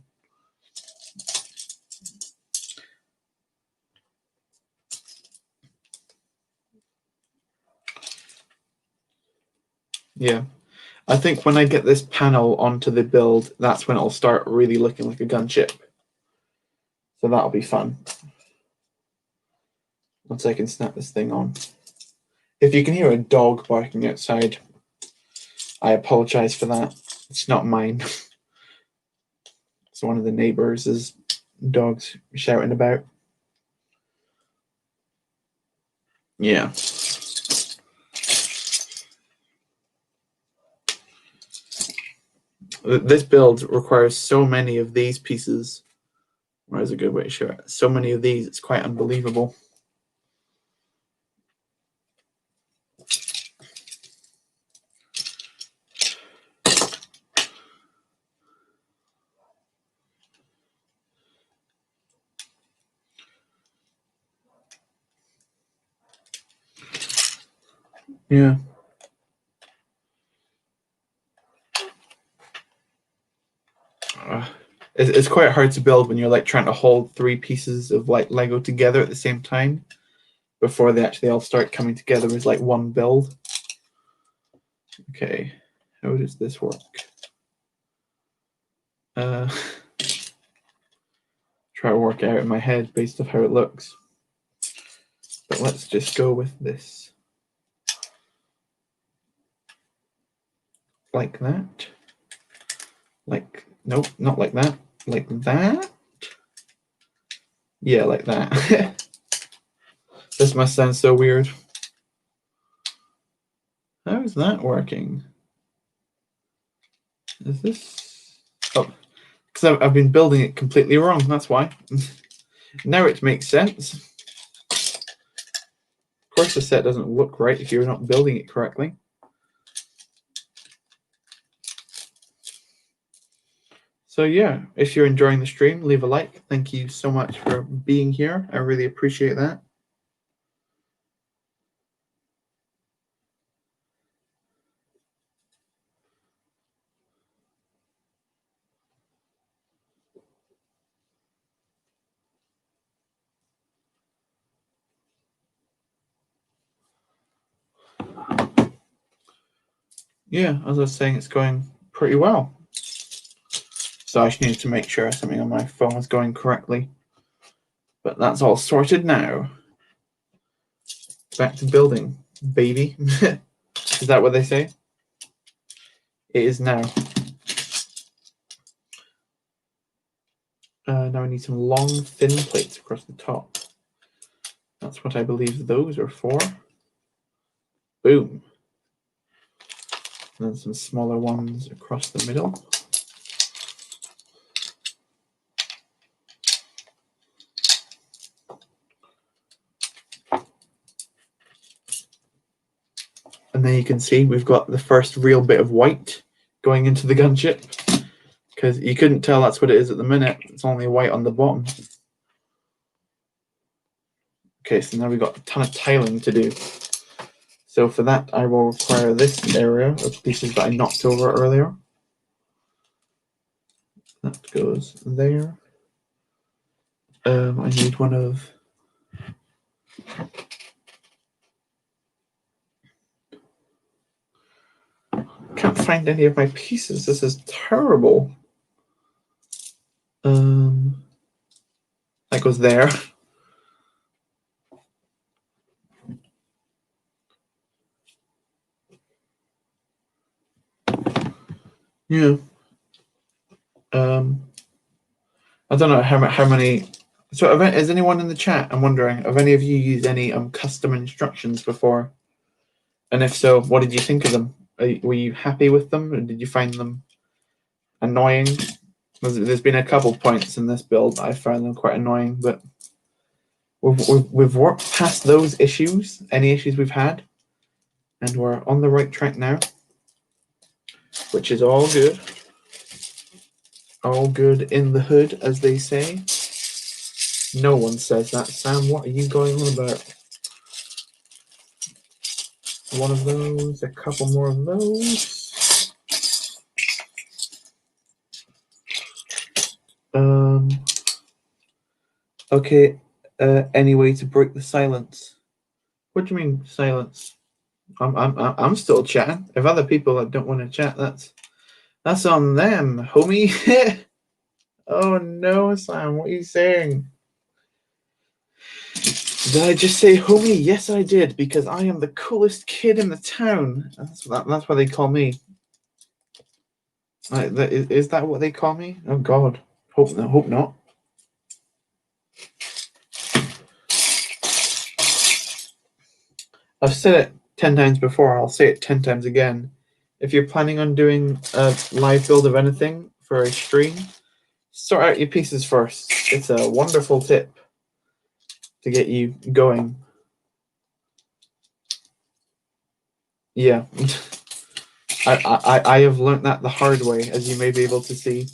Yeah. I think when I get this panel onto the build, that's when it'll start really looking like a gunship. So that'll be fun. Once I can snap this thing on. If you can hear a dog barking outside, I apologize for that. It's not mine. It's one of the neighbors' dogs shouting about. Yeah. This build requires so many of these pieces. Where's a good way to show it? So many of these, it's quite unbelievable. Yeah. It's quite hard to build when you're like trying to hold three pieces of like Lego together at the same time before they actually all start coming together as like one build. Okay, how does this work? Try to work it out in my head based off how it looks. But let's just go with this. Like that. Like, nope, not like that. Like that. Yeah, like that. This must sound so weird. How is that working? Is this... Oh, because I've been building it completely wrong, that's why. Now it makes sense. Of course the set doesn't look right if you're not building it correctly. So yeah, if you're enjoying the stream, leave a like. Thank you so much for being here. I really appreciate that. Yeah, as I was saying, it's going pretty well. So I just needed to make sure something on my phone was going correctly. But that's all sorted now. Back to building, baby. Is that what they say? It is now. Now I need some long, thin plates across the top. That's what I believe those are for. Boom. And then some smaller ones across the middle. And then you can see we've got the first real bit of white going into the gunship, because you couldn't tell that's what it is at the minute. It's only white on the bottom. Okay, so now we've got a ton of tiling to do. So for that, I will require this area of pieces that I knocked over earlier. That goes there. I need one of... Can't find any of my pieces. This is terrible. That goes there. Yeah. I don't know how many. So, is anyone in the chat? I'm wondering, have any of you used any custom instructions before? And if so, what did you think of them? Were you happy with them, or did you find them annoying? There's been a couple points in this build I found them quite annoying, but we've worked past those issues. Any issues we've had, And we're on the right track now, which is all good. All good in the hood, as they say. No one says that, Sam. What are you going on about? One of those, a couple more of those. Okay. Any way to break the silence? What do you mean silence? I'm still chatting. If other people that don't want to chat, that's on them, homie. Oh no, Sam, what are you saying? Did I just say homie? Yes, I did, because I am the coolest kid in the town. That's what they call me. Is that what they call me? Oh God, hope not. I've said it 10 times before. I'll say it 10 times again. If you're planning on doing a live build of anything for a stream, sort out your pieces first. It's a wonderful tip to get you going. Yeah. I have learnt that the hard way, as you may be able to see.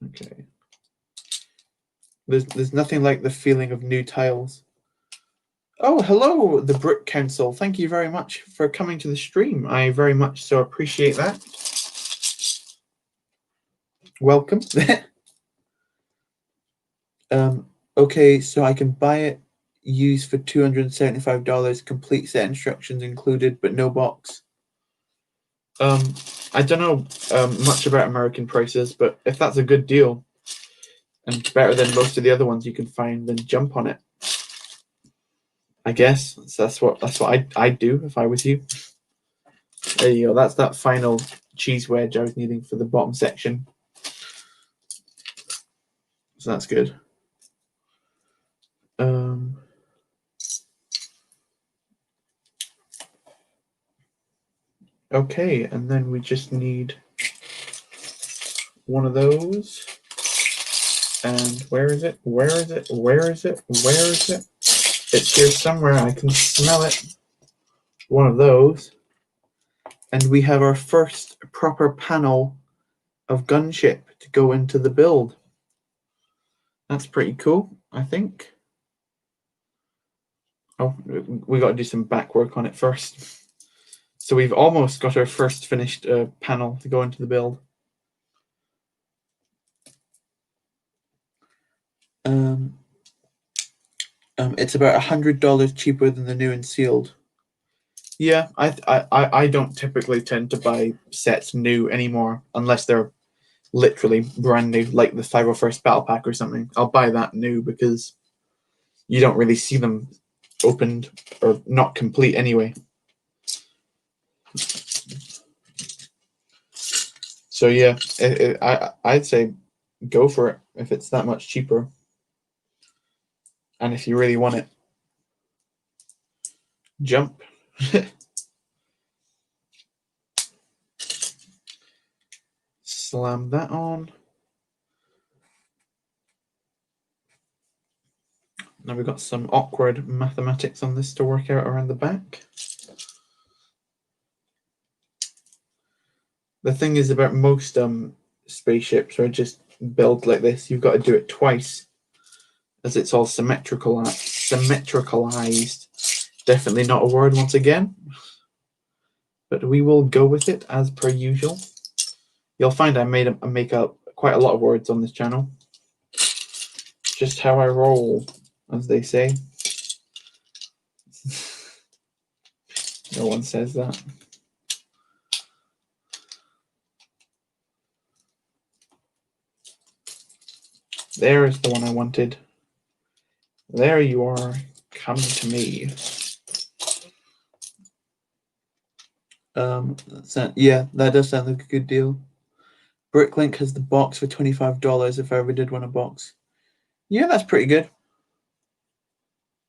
Okay. There's nothing like the feeling of new tiles. Oh, hello, the Brick Council. Thank you very much for coming to the stream. I very much so appreciate that. Welcome. Okay, so I can buy it used for $275, complete set instructions included, but no box. I don't know much about American prices, but if that's a good deal and better than most of the other ones you can find, then jump on it. I guess that's what I'd do if I was you. There you go. That's that final cheese wedge I was needing for the bottom section. So that's good. Okay, and then we just need one of those. And where is it? Where is it? Where is it? Where is it? It's here somewhere. I can smell it. One of those. And we have our first proper panel of gunship to go into the build. That's pretty cool, I think. Oh, we got to do some back work on it first. So we've almost got our first finished panel to go into the build. It's about $100 cheaper than the new and sealed. Yeah, I don't typically tend to buy sets new anymore unless they're literally brand new, like the 501st Battle Pack or something. I'll buy that new because you don't really see them opened or not complete anyway. So yeah, I'd say go for it if it's that much cheaper. And if you really want it, jump. Slam that on. Now we've got some awkward mathematics on this to work out around the back. The thing is about most spaceships are just built like this. You've got to do it twice, as it's all symmetricalized. Definitely not a word once again, but we will go with it as per usual. You'll find I make up quite a lot of words on this channel. Just how I roll, as they say. No one says that. There's the one I wanted. There you are. Come to me. Yeah, that does sound like a good deal. Bricklink has the box for $25 if I ever did want a box. Yeah, that's pretty good.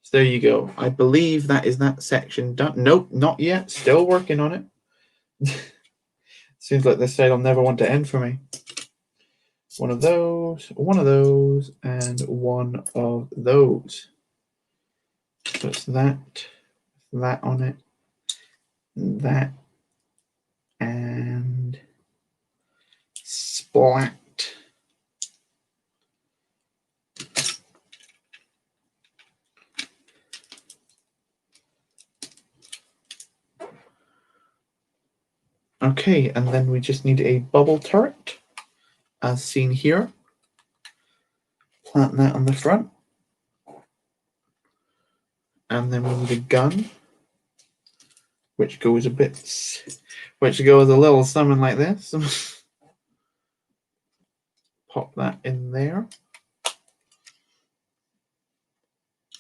So there you go. I believe that is that section done. Nope, not yet. Still working on it. Seems like this side will never want to end for me. one of those, and one of those. So it's that on it, that, and splat. Okay, and then we just need a bubble turret, as seen here. Plant that on the front. And then we need a gun, which goes a little something like this. Pop that in there.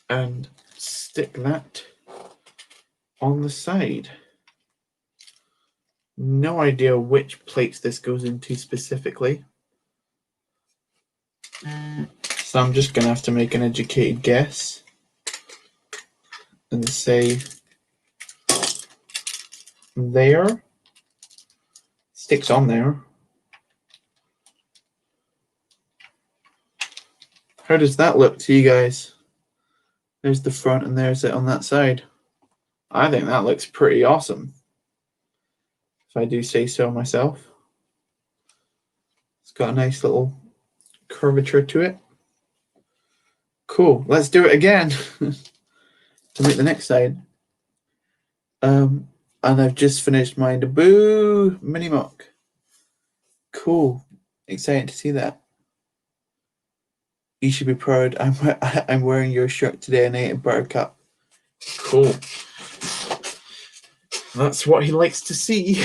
And stick that on the side. No idea which plates this goes into specifically. So I'm just going to have to make an educated guess and say there. Sticks on there. How does that look to you guys? There's the front and there's it on that side. I think that looks pretty awesome, if I do say so myself. It's got a nice little curvature to it. Cool. Let's do it again to make the next side. And I've just finished my Naboo mini mock. Cool. Excited to see that. You should be proud. I'm wearing your shirt today and ate a buttercup. Cool. That's what he likes to see.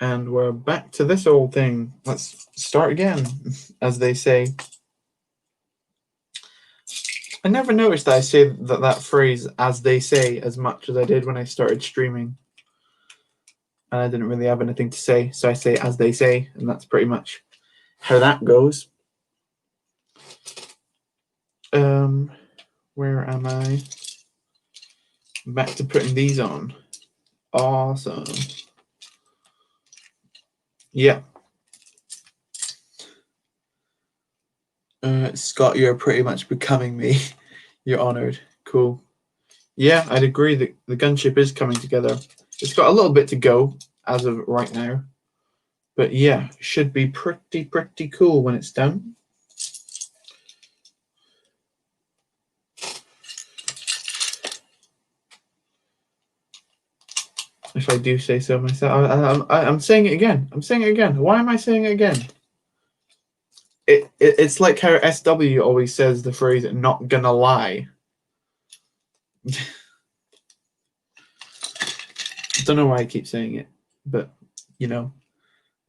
And we're back to this old thing. Let's start again, as they say. I never noticed that I say that phrase, as they say, as much as I did when I started streaming. And I didn't really have anything to say, so I say as they say, and that's pretty much how that goes. Where am I? Back to putting these on. Awesome. Yeah. Scott, you're pretty much becoming me. You're honored. Cool. Yeah, I'd agree that the gunship is coming together. It's got a little bit to go as of right now. But yeah, should be pretty cool when it's done. If I do say so myself. I'm saying it again. Why am I saying it again? It's like how SW always says the phrase "not gonna lie." I don't know why I keep saying it, but you know,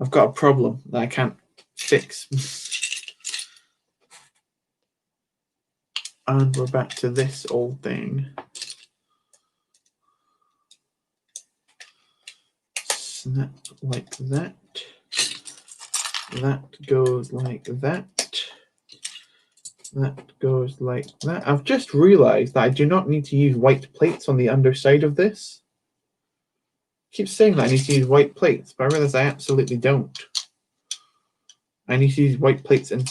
I've got a problem that I can't fix. And we're back to this old thing. Snap like that. That goes like that. That goes like that. I've just realized that I do not need to use white plates on the underside of this. I keep saying that I need to use white plates, but I realize I absolutely don't. I need to use white plates in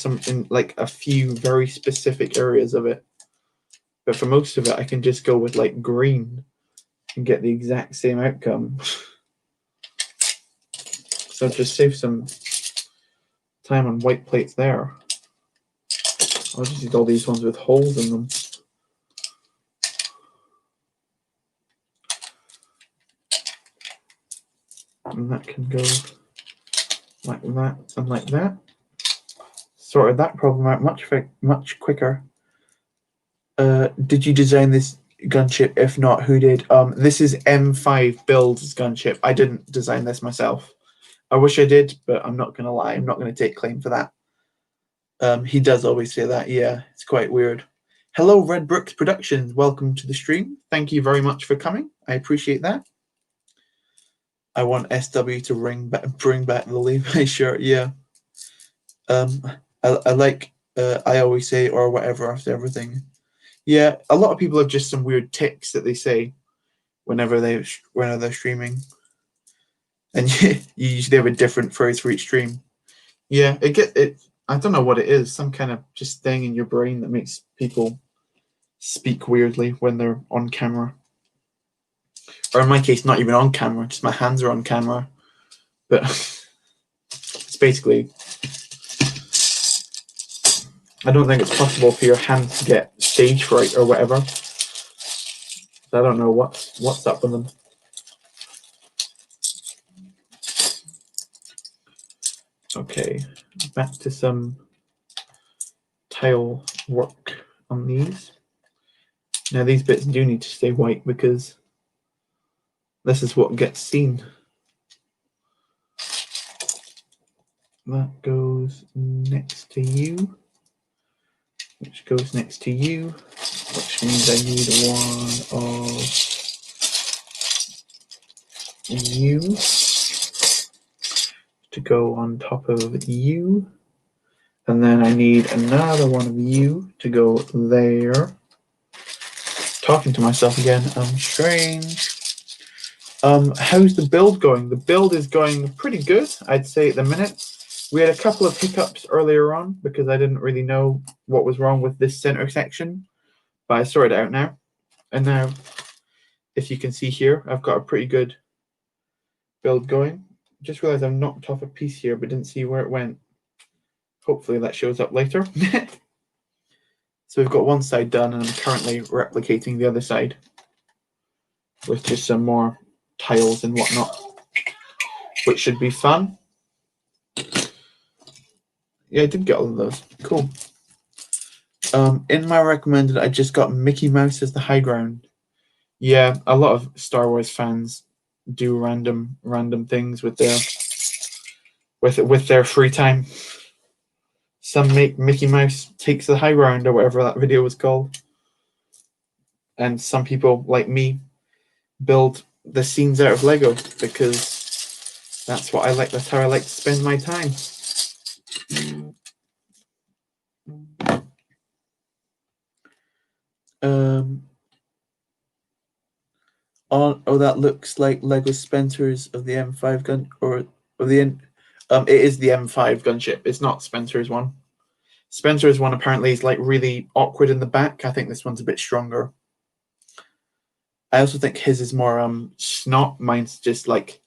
like a few very specific areas of it. But for most of it, I can just go with like green and get the exact same outcome. So just save some time on white plates there. I'll just use all these ones with holes in them. And that can go like that and like that. Sorted that problem out much quicker. Did you design this gunship? If not, who did? This is M5 Build's gunship. I didn't design this myself. I wish I did, but I'm not going to lie. I'm not going to take claim for that. He does always say that. Yeah, it's quite weird. Hello, Red Brooks Productions. Welcome to the stream. Thank you very much for coming. I appreciate that. I want SW to bring back the Levi shirt. Yeah. I like I always say or whatever after everything. Yeah, a lot of people have just some weird tics that they say whenever they're streaming, and you usually have a different phrase for each stream. Yeah, it. I don't know what it is. Some kind of just thing in your brain that makes people speak weirdly when they're on camera, or in my case, not even on camera. Just my hands are on camera, but it's basically. I don't think it's possible for your hands to get stage fright or whatever. I don't know what's up with them. Okay, back to some tile work on these. Now these bits do need to stay white because this is what gets seen. That goes next to you, which goes next to you, which means I need one of you to go on top of you. And then I need another one of you to go there. Talking to myself again, I'm strange. How's the build going? The build is going pretty good, I'd say at the minute. We had a couple of hiccups earlier on because I didn't really know what was wrong with this center section, but I sorted it out now. And now, if you can see here, I've got a pretty good build going. Just realized I've knocked off a piece here, but didn't see where it went. Hopefully that shows up later. So we've got one side done, and I'm currently replicating the other side with just some more tiles and whatnot, which should be fun. Yeah, I did get all of those. Cool. In my recommended, I just got Mickey Mouse as the high ground. Yeah, a lot of Star Wars fans do random things with their free time. Some make Mickey Mouse takes the high ground or whatever that video was called, and some people like me build the scenes out of Lego because that's what I like. That's how I like to spend my time. Oh, that looks like Lego Spencer's of the M5 gun or of the it is the M5 gunship. It's not Spencer's one. Spencer's one apparently is like really awkward in the back. I think this one's a bit stronger. I also think his is more snot. Mine's just like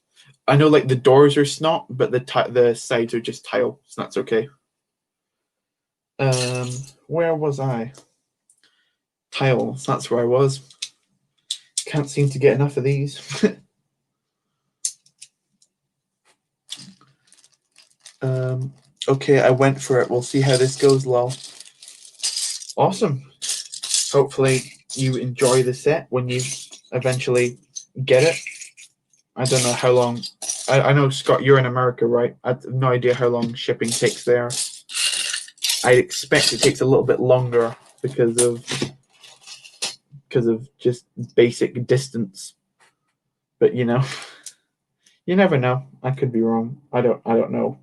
I know like the doors are snot, but the sides are just tile, so that's okay. Where was I? Tiles. That's where I was. Can't seem to get enough of these. Okay, I went for it. We'll see how this goes, lol. Awesome. Hopefully you enjoy the set when you eventually get it. I don't know how long. I know, Scott, you're in America, right? I have no idea how long shipping takes there. I expect it takes a little bit longer because of just basic distance. But you never know. I could be wrong. I don't know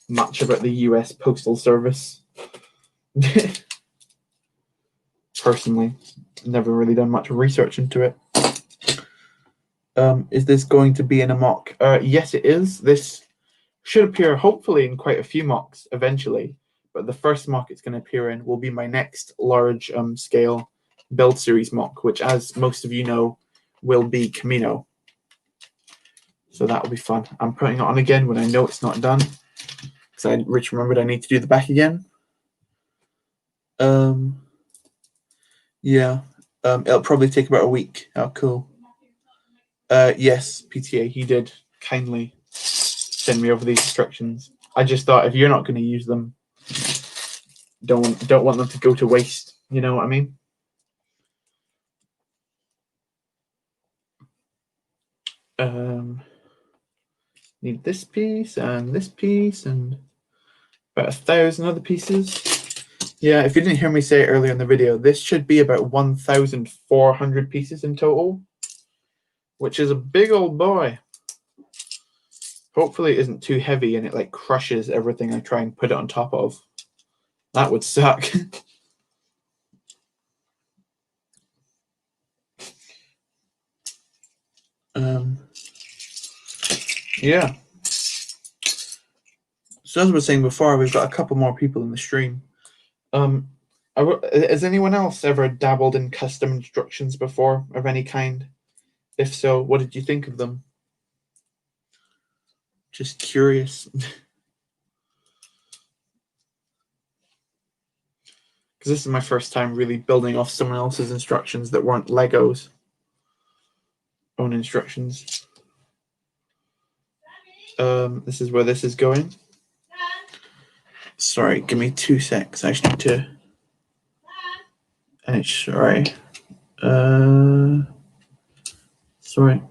much about the US Postal Service. Personally, never really done much research into it. Is this going to be in a mock? Yes, it is. This should appear hopefully in quite a few mocks eventually, but the first mock it's going to appear in will be my next large scale build series mock, which, as most of you know, will be Camino. So that will be fun. I'm putting it on again when I know it's not done, because I remembered I need to do the back again. Yeah. It'll probably take about a week. Oh, cool. Yes, PTA, he did kindly send me over these instructions. I just thought if you're not going to use them, don't want them to go to waste. You know what I mean? Need this piece and about 1,000 other pieces. Yeah, if you didn't hear me say it earlier in the video, this should be about 1,400 pieces in total, which is a big old boy. Hopefully it isn't too heavy and it like crushes everything I try and put it on top of. That would suck. Yeah. So as I was saying before, we've got a couple more people in the stream. Has anyone else ever dabbled in custom instructions before of any kind? If so, what did you think of them? Just curious. Because this is my first time really building off someone else's instructions that weren't Lego's own instructions. This is where this is going. Sorry, give me 2 secs. I just need to. Sorry. Sorry.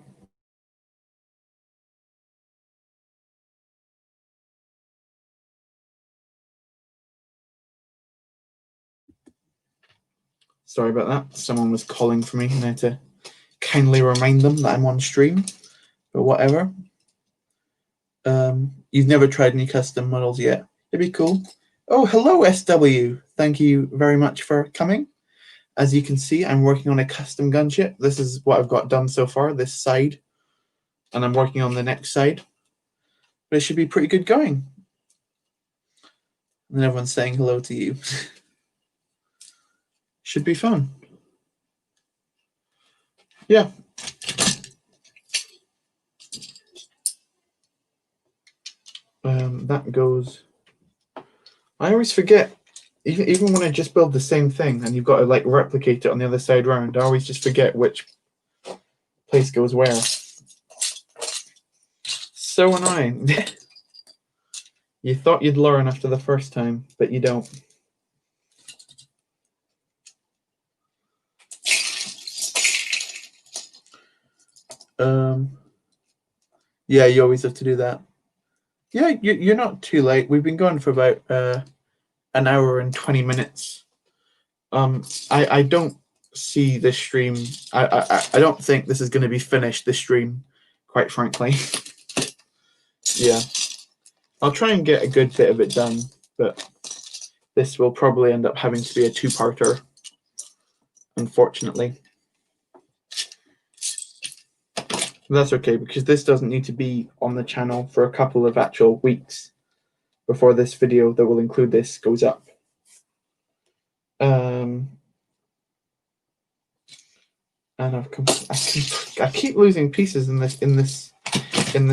Sorry about that. Someone was calling for me and I had to kindly remind them that I'm on stream, but whatever. You've never tried any custom models yet. It'd be cool. Oh, hello, SW. Thank you very much for coming. As you can see, I'm working on a custom gunship. This is what I've got done so far, this side. And I'm working on the next side. But it should be pretty good going. And everyone's saying hello to you. Should be fun. Yeah. That goes. I always forget, even when I just build the same thing and you've got to like replicate it on the other side round, I always just forget which place goes where. So annoying. You thought you'd learn after the first time, but you don't. Yeah, you always have to do that. Yeah, you're not too late. We've been going for about an hour and 20 minutes. I don't see this stream. I don't think this is going to be finished, this stream, quite frankly. Yeah. I'll try and get a good bit of it done, but this will probably end up having to be a two-parter, unfortunately. That's okay, because this doesn't need to be on the channel for a couple of actual weeks before this video that will include this goes up. And I keep losing pieces in this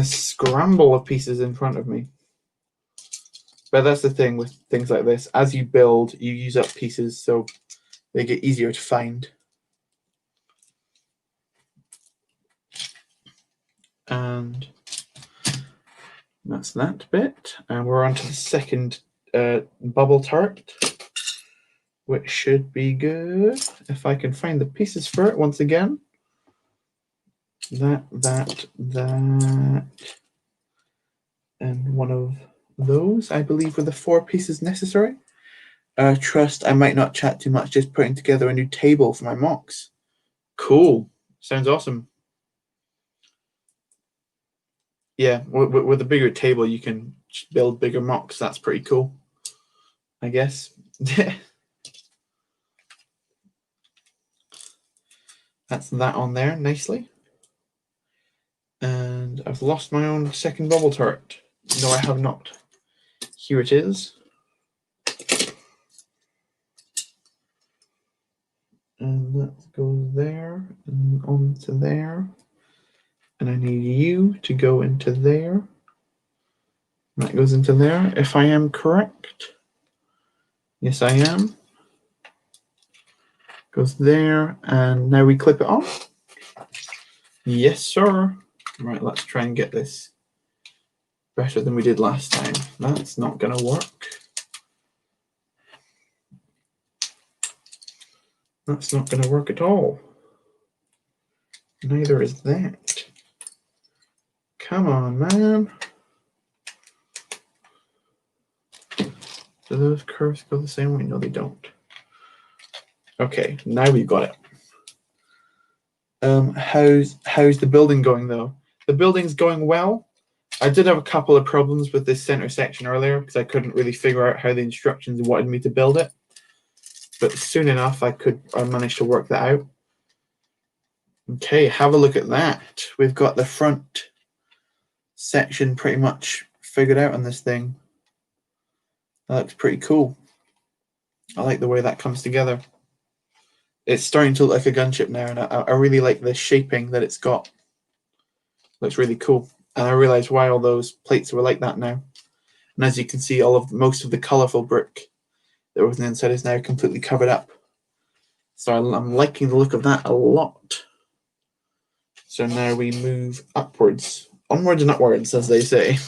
scramble of pieces in front of me. But that's the thing with things like this. As you build, you use up pieces, so they get easier to find. And that's that bit. And we're on to the second bubble turret, which should be good. If I can find the pieces for it once again. That, and one of those, I believe, were the 4 pieces necessary. Trust, I might not chat too much, just putting together a new table for my mocks. Cool. Sounds awesome. Yeah, with a bigger table, you can build bigger mocks. That's pretty cool, I guess. That's that on there nicely. And I've lost my own second bubble turret. No, I have not. Here it is. And that goes there and onto there. And I need you to go into there. That goes into there, if I am correct. Yes, I am. Goes there, and now we clip it on. Yes, sir. Right, let's try and get this better than we did last time. That's not going to work. That's not going to work at all. Neither is that. Come on, man. Do those curves go the same way? No, they don't. Okay, now we've got it. How's the building going, though? The building's going well. I did have a couple of problems with this center section earlier because I couldn't really figure out how the instructions wanted me to build it. But soon enough, I managed to work that out. Okay, have a look at that. We've got the front section pretty much figured out on this thing. That looks pretty cool. I like the way that comes together. It's starting to look like a gunship now, and I really like the shaping that it's got. Looks really cool. And I realize why all those plates were like that now. And as you can see, most of the colorful brick that was on the inside is now completely covered up. So I'm liking the look of that a lot. So now we move upwards, onwards and upwards, as they say.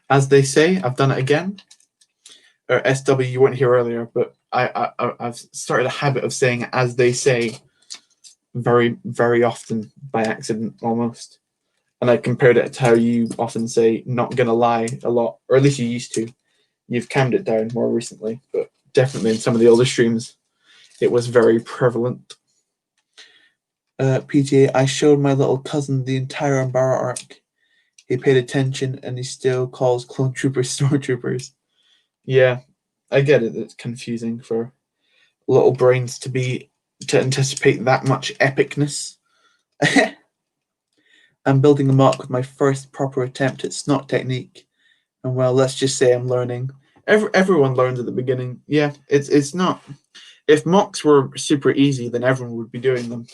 As they say, I've done it again. Or SW, you weren't here earlier, but I've started a habit of saying as they say very, very often by accident almost. And I compared it to how you often say not gonna lie a lot, or at least you used to. You've calmed it down more recently, but definitely in some of the older streams, it was very prevalent. PTA, I showed my little cousin the entire Umbara arc. He paid attention and he still calls clone troopers stormtroopers. Yeah, I get it. It's confusing for little brains to anticipate that much epicness. I'm building a mock with my first proper attempt at snot technique. And well, let's just say I'm learning. Everyone learns at the beginning. Yeah, it's not. If mocks were super easy, then everyone would be doing them.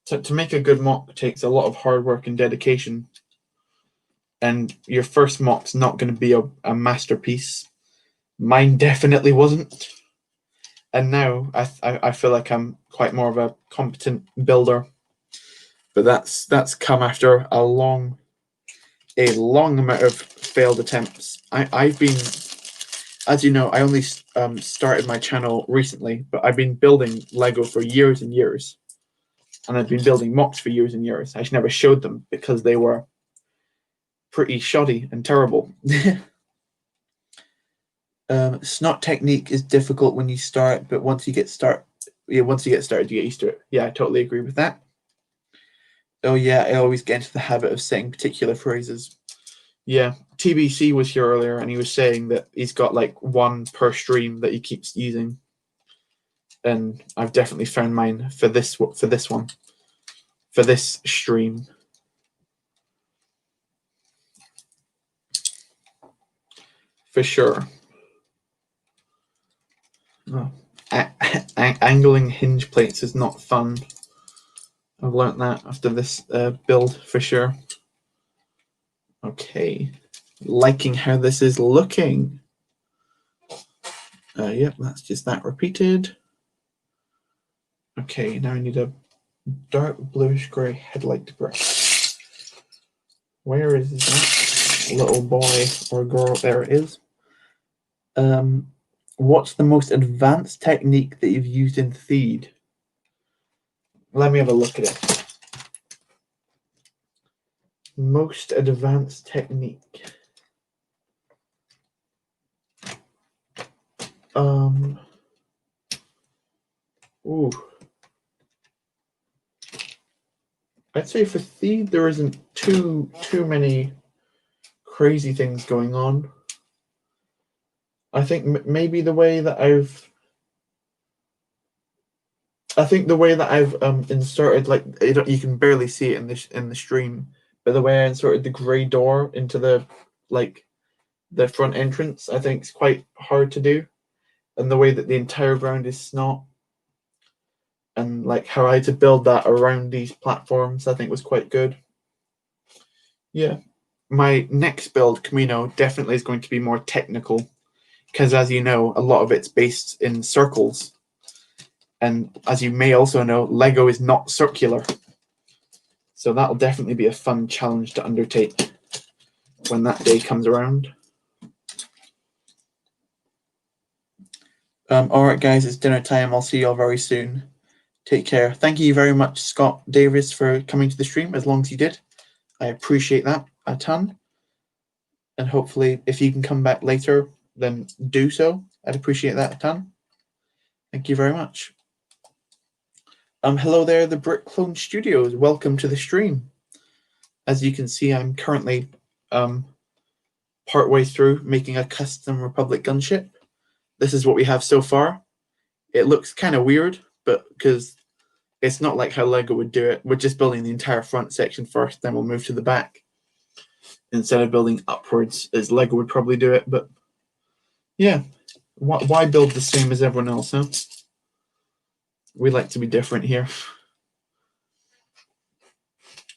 To make a good mock takes a lot of hard work and dedication. And your first mock's not going to be a masterpiece. Mine definitely wasn't. And now I feel like I'm quite more of a competent builder. But that's come after a long amount of failed attempts. I've been, as you know, I only started my channel recently, but I've been building Lego for years and years. And I've been building mocks for years and years. I just never showed them because they were pretty shoddy and terrible. Snot technique is difficult when you start, but once you get started, you get used to it. Yeah, I totally agree with that. Oh yeah, I always get into the habit of saying particular phrases. Yeah, TBC was here earlier, and he was saying that he's got like one per stream that he keeps using, and I've definitely found mine for this stream. For sure. Oh. Angling hinge plates is not fun. I've learnt that after this build for sure. Okay, liking how this is looking. Yep, that's just that repeated. Okay, now I need a dark bluish grey headlight brush. Where is that little boy or girl? There it is. What's the most advanced technique that you've used in Theed? Let me have a look at it. Most advanced technique. Ooh. I'd say for Theed there isn't too many crazy things going on. I think maybe the way that I've inserted, like, you can barely see it in the stream, but the way I inserted the grey door into the front entrance, I think is quite hard to do, and the way that the entire ground is snot, and like how I had to build that around these platforms, I think was quite good. Yeah, my next build, Camino, definitely is going to be more technical, because as you know, a lot of it's based in circles. And as you may also know, Lego is not circular. So that'll definitely be a fun challenge to undertake when that day comes around. All right, guys, it's dinner time. I'll see you all very soon. Take care. Thank you very much, Scott Davis, for coming to the stream as long as you did. I appreciate that a ton. And hopefully, if you can come back later, then do so. I'd appreciate that a ton. Thank you very much. Hello there, the Brick Clone Studios. Welcome to the stream. As you can see, I'm currently partway through making a custom Republic gunship. This is what we have so far. It looks kind of weird, but because it's not like how Lego would do it. We're just building the entire front section first, then we'll move to the back instead of building upwards as Lego would probably do it. But Yeah. Why build the same as everyone else, huh? We like to be different here.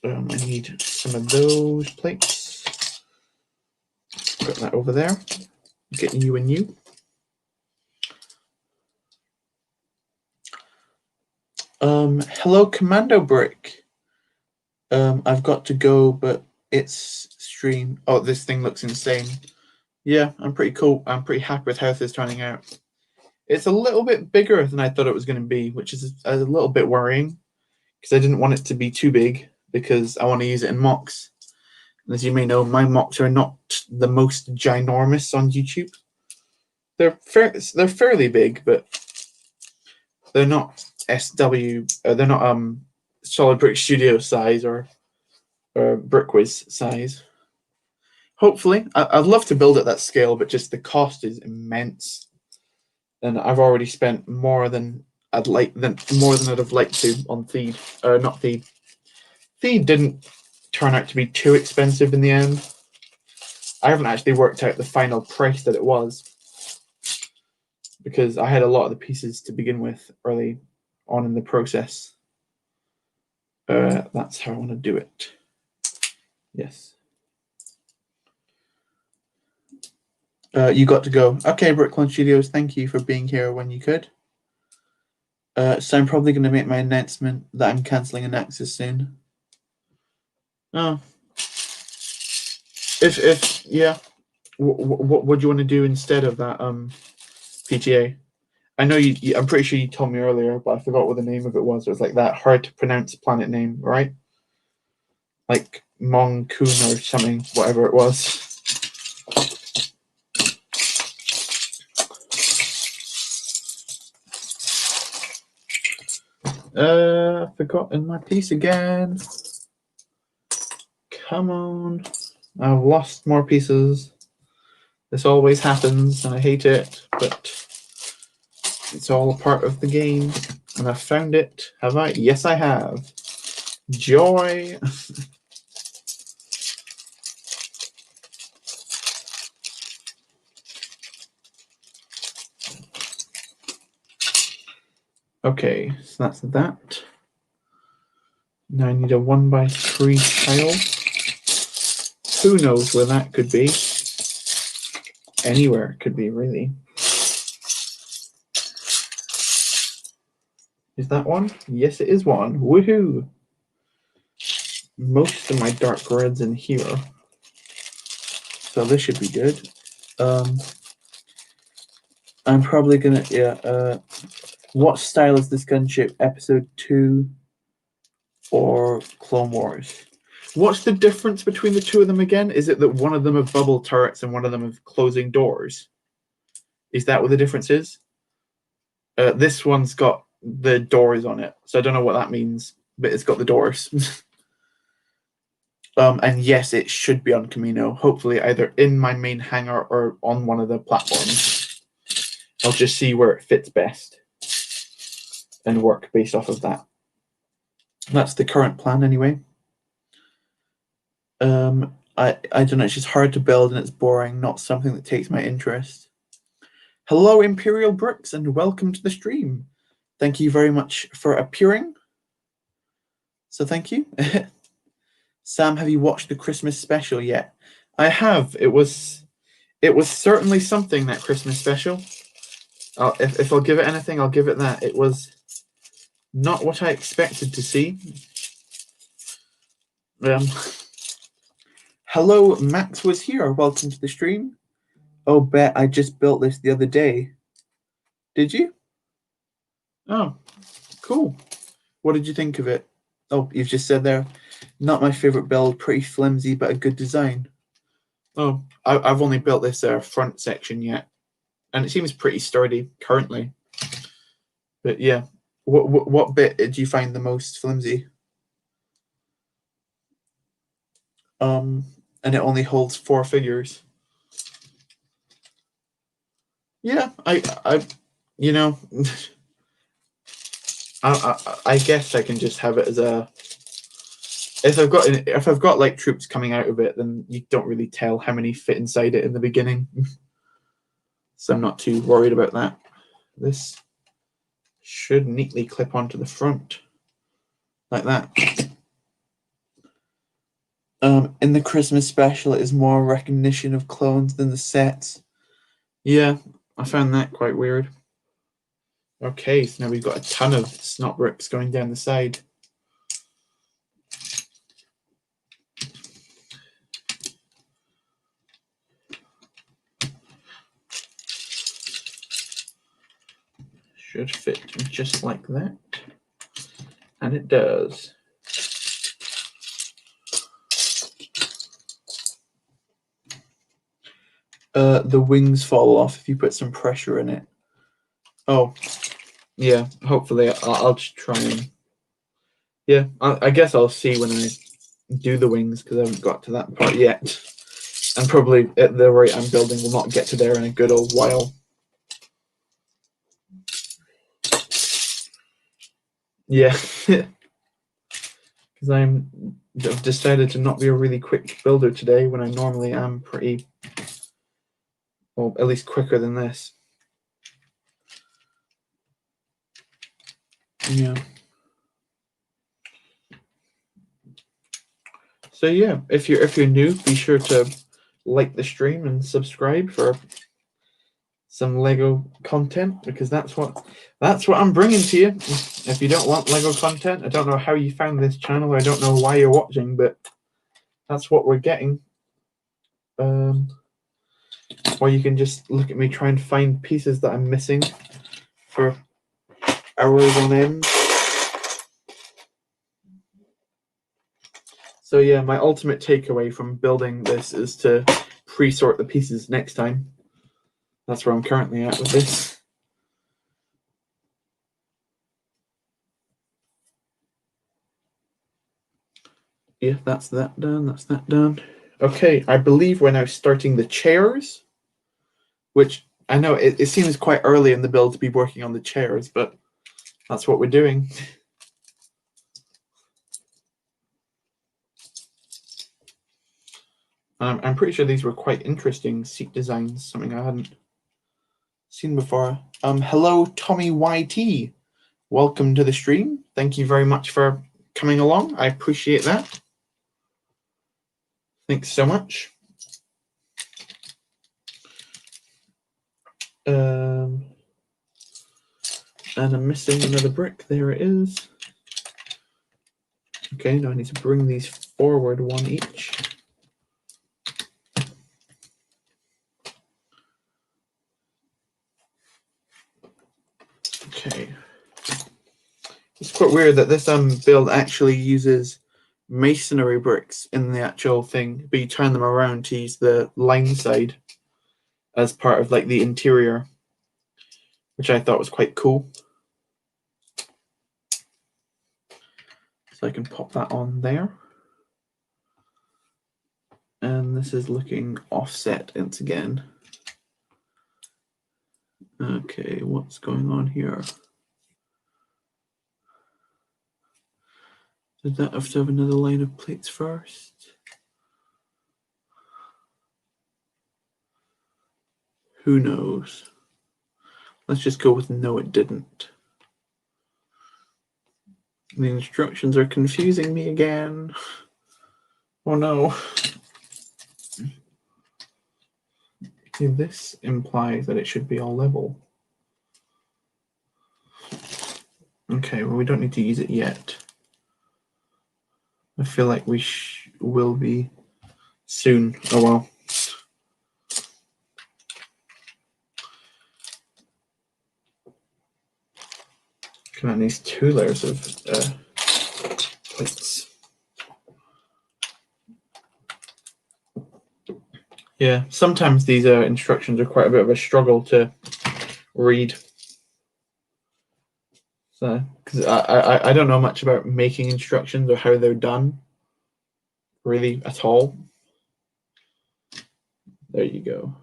I need some of those plates. Put that over there. Get you and you. Hello, Commando Brick. I've got to go, but it's stream. Oh, this thing looks insane. Yeah, I'm pretty cool. I'm pretty happy with how this is turning out. It's a little bit bigger than I thought it was going to be, which is a little bit worrying because I didn't want it to be too big because I want to use it in mocks. And as you may know, my mocks are not the most ginormous on YouTube. They're fairly big, but they're not SW. They're not Solid Brick Studio size or Brickwiz size. Hopefully, I'd love to build at that scale, but just the cost is immense, and I've already spent more than I'd have liked to on Theed. Not Theed. Theed didn't turn out to be too expensive in the end. I haven't actually worked out the final price that it was because I had a lot of the pieces to begin with early on in the process. That's how I want to do it. Yes. You got to go. Okay, Brooklyn Studios, thank you for being here when you could. So I'm probably going to make my announcement that I'm cancelling an Axis soon. Oh. Yeah. What would you want to do instead of that PTA? I know you. I'm pretty sure you told me earlier, but I forgot what the name of it was. It was like that hard to pronounce planet name, right? Like Mon Kun or something, whatever it was. Forgotten my piece again. Come on. I've lost more pieces. This always happens, and I hate it, but it's all a part of the game. And I've found it. Have I? Yes, I have. Joy. Okay, so that's that. Now I need a 1x3 tile. Who knows where that could be? Anywhere it could be, really. Is that one? Yes, it is one. Woohoo! Most of my dark red's in here. So this should be good. I'm probably gonna, what style is this gunship? Episode 2 or Clone Wars? What's the difference between the two of them again? Is it that one of them have bubble turrets and one of them have closing doors? Is that what the difference is? This one's got the doors on it, so I don't know what that means, but it's got the doors. And yes, it should be on Camino, hopefully either in my main hangar or on one of the platforms. I'll just see where it fits best and work based off of that. That's the current plan anyway. I don't know, it's just hard to build and it's boring, not something that takes my interest. Hello, Imperial Brooks, and welcome to the stream. Thank you very much for appearing. So thank you. Sam, have you watched the Christmas special yet? I have. It was certainly something, that Christmas special. If I'll give it anything, I'll give it that. It was not what I expected to see. Hello, Max was here. Welcome to the stream. Oh, bet I just built this the other day. Did you? Oh, cool. What did you think of it? Oh, you've just said there, not my favorite build, pretty flimsy, but a good design. Oh, I've only built this front section yet, and it seems pretty sturdy currently. But yeah, what bit did you find the most flimsy? And it only holds 4 figures. Yeah, I you know, I guess I can just have it as a. If I've got like troops coming out of it, then you don't really tell how many fit inside it in the beginning. so I'm not too worried about that. This should neatly clip onto the front like that. In the Christmas special, it is more recognition of clones than the sets. Yeah, I found that quite weird. Okay, so now we've got a ton of snot rips going down the side. Should fit just like that. And it does. The wings fall off if you put some pressure in it. Oh, yeah, hopefully I'll just try and... Yeah, I guess I'll see when I do the wings, because I haven't got to that part yet. And probably at the rate I'm building, we'll not get to there in a good old while. Yeah, because I've decided to not be a really quick builder today when I normally am pretty, well, at least quicker than this. Yeah. So yeah, if you're new, be sure to like the stream and subscribe for some Lego content, because that's what I'm bringing to you. If you don't want Lego content, I don't know how you found this channel. I don't know why you're watching, but that's what we're getting. Or you can just look at me try and find pieces that I'm missing for hours on end. So yeah, my ultimate takeaway from building this is to pre-sort the pieces next time. That's where I'm currently at with this. Yeah, that's that done. That's that done. Okay, I believe we're now starting the chairs, which I know it seems quite early in the build to be working on the chairs, but that's what we're doing. I'm pretty sure these were quite interesting seat designs, something I hadn't seen before. Hello, Tommy YT. Welcome to the stream. Thank you very much for coming along. I appreciate that. Thanks so much. And I'm missing another brick. There it is. Okay, now I need to bring these forward one each. Okay. It's quite weird that this build actually uses masonry bricks in the actual thing, but you turn them around to use the line side as part of like the interior, which I thought was quite cool. So I can pop that on there. And this is looking offset once again. Okay, what's going on here? Did that have to have another line of plates first? Who knows? Let's just go with no, it didn't. The instructions are confusing me again. Oh no. See, this implies that it should be all level. Okay, well, we don't need to use it yet. I feel like we will be soon. Oh well. That needs 2 layers of plates. Yeah, sometimes these instructions are quite a bit of a struggle to read. So, because I don't know much about making instructions or how they're done, really, at all. There you go.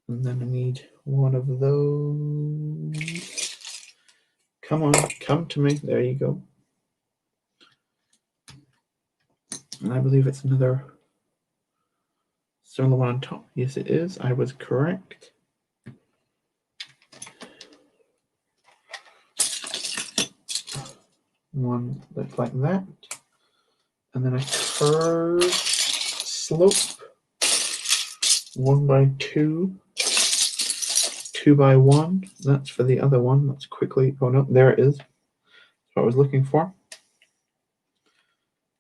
And then I need one of those. Come on, come to me. There you go. And I believe it's another Similar one on top. Yes, it is. I was correct. One looks like that. And then a curved slope. 1 by 2. 2 by 1. That's for the other one. Let's quickly. Oh no, there it is. That's what I was looking for.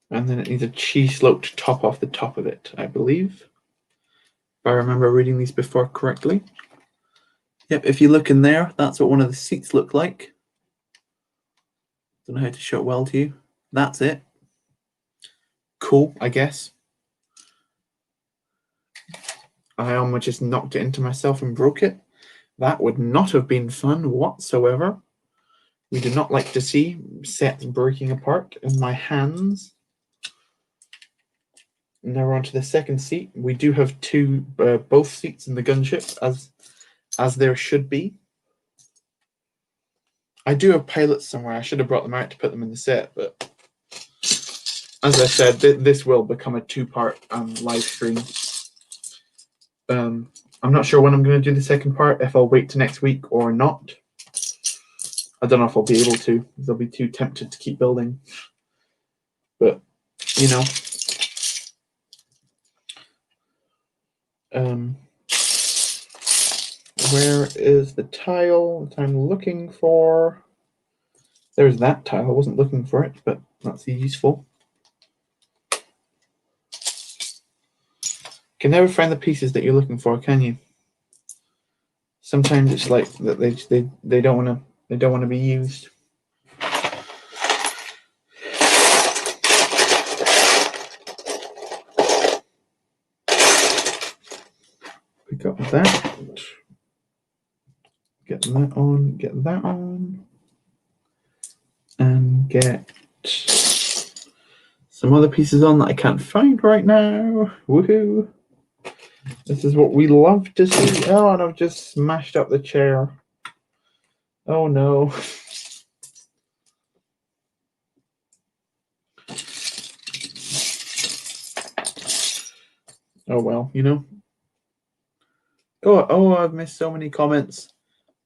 And then it needs a chi-sloped top off the top of it, I believe. If I remember reading these before correctly. Yep, if you look in there, that's what one of the seats look like. Don't know how to show it well to you. That's it. Cool, I guess. I almost just knocked it into myself and broke it. That would not have been fun whatsoever. We do not like to see sets breaking apart in my hands. Now we're on to the second seat. We do have both seats in the gunship, as there should be. I do have pilots somewhere. I should have brought them out to put them in the set, but as I said, this will become a two-part live stream. I'm not sure when I'm going to do the second part, if I'll wait to next week or not. I don't know if I'll be able to, because I'll be too tempted to keep building. But, you know. Where is the tile that I'm looking for? There's that tile. I wasn't looking for it, but that's useful. Can never find the pieces that you're looking for, can you? Sometimes it's like that they don't want to be used. Pick up that. Get that on. Get that on. And get some other pieces on that I can't find right now. Woohoo! This is what we love to see. Oh, and I've just smashed up the chair. Oh no. Oh well, you know. Oh, I've missed so many comments.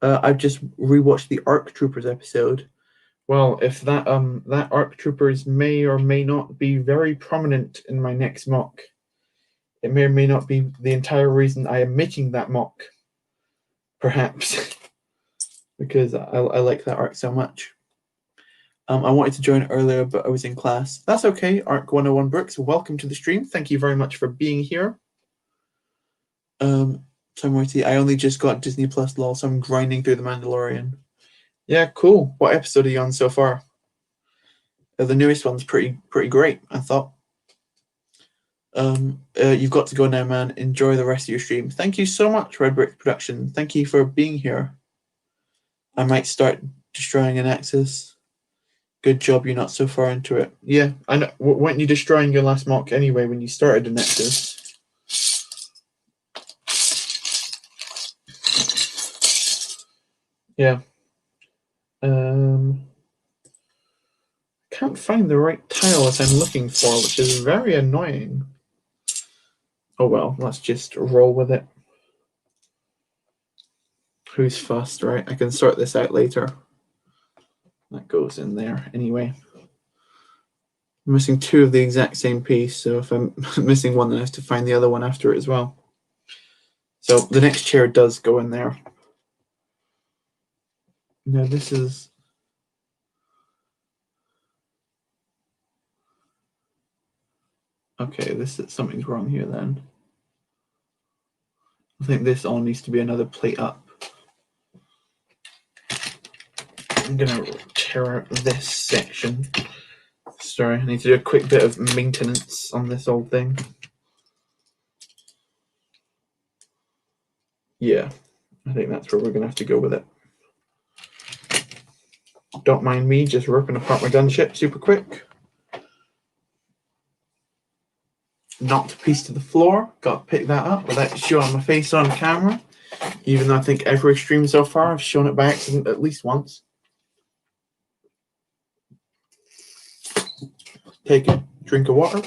I've just rewatched the ARC Troopers episode. Well, if that ARC Troopers may or may not be very prominent in my next mock. It may or may not be the entire reason I am making that mock. Perhaps. Because I like that ARC so much. I wanted to join earlier, but I was in class. That's okay, ARC 101 Brooks. Welcome to the stream. Thank you very much for being here. I only just got Disney Plus lol, so I'm grinding through The Mandalorian. Yeah, cool. What episode are you on so far? The newest one's pretty great, I thought. You've got to go now, man. Enjoy the rest of your stream. Thank you so much, Red Brick Production. Thank you for being here. I might start destroying an Axis. Good job, you're not so far into it. Yeah, I know. Weren't you destroying your last mock anyway when you started an Axis? Yeah. Can't find the right tile that I'm looking for, which is very annoying. Oh well, let's just roll with it. Who's first, right? I can sort this out later. That goes in there anyway. I'm missing two of the exact same piece, so if I'm missing one, then I have to find the other one after it as well. So the next chair does go in there. Now this is... Okay, something's wrong here then. I think this all needs to be another plate up. I'm gonna tear out this section. Sorry, I need to do a quick bit of maintenance on this old thing. Yeah, I think that's where we're gonna have to go with it. Don't mind me just ripping apart my gunship super quick. Knocked a piece to the floor. Got to pick that up without showing my face on camera. Even though I think every stream so far I've shown it by accident at least once. Take a drink of water.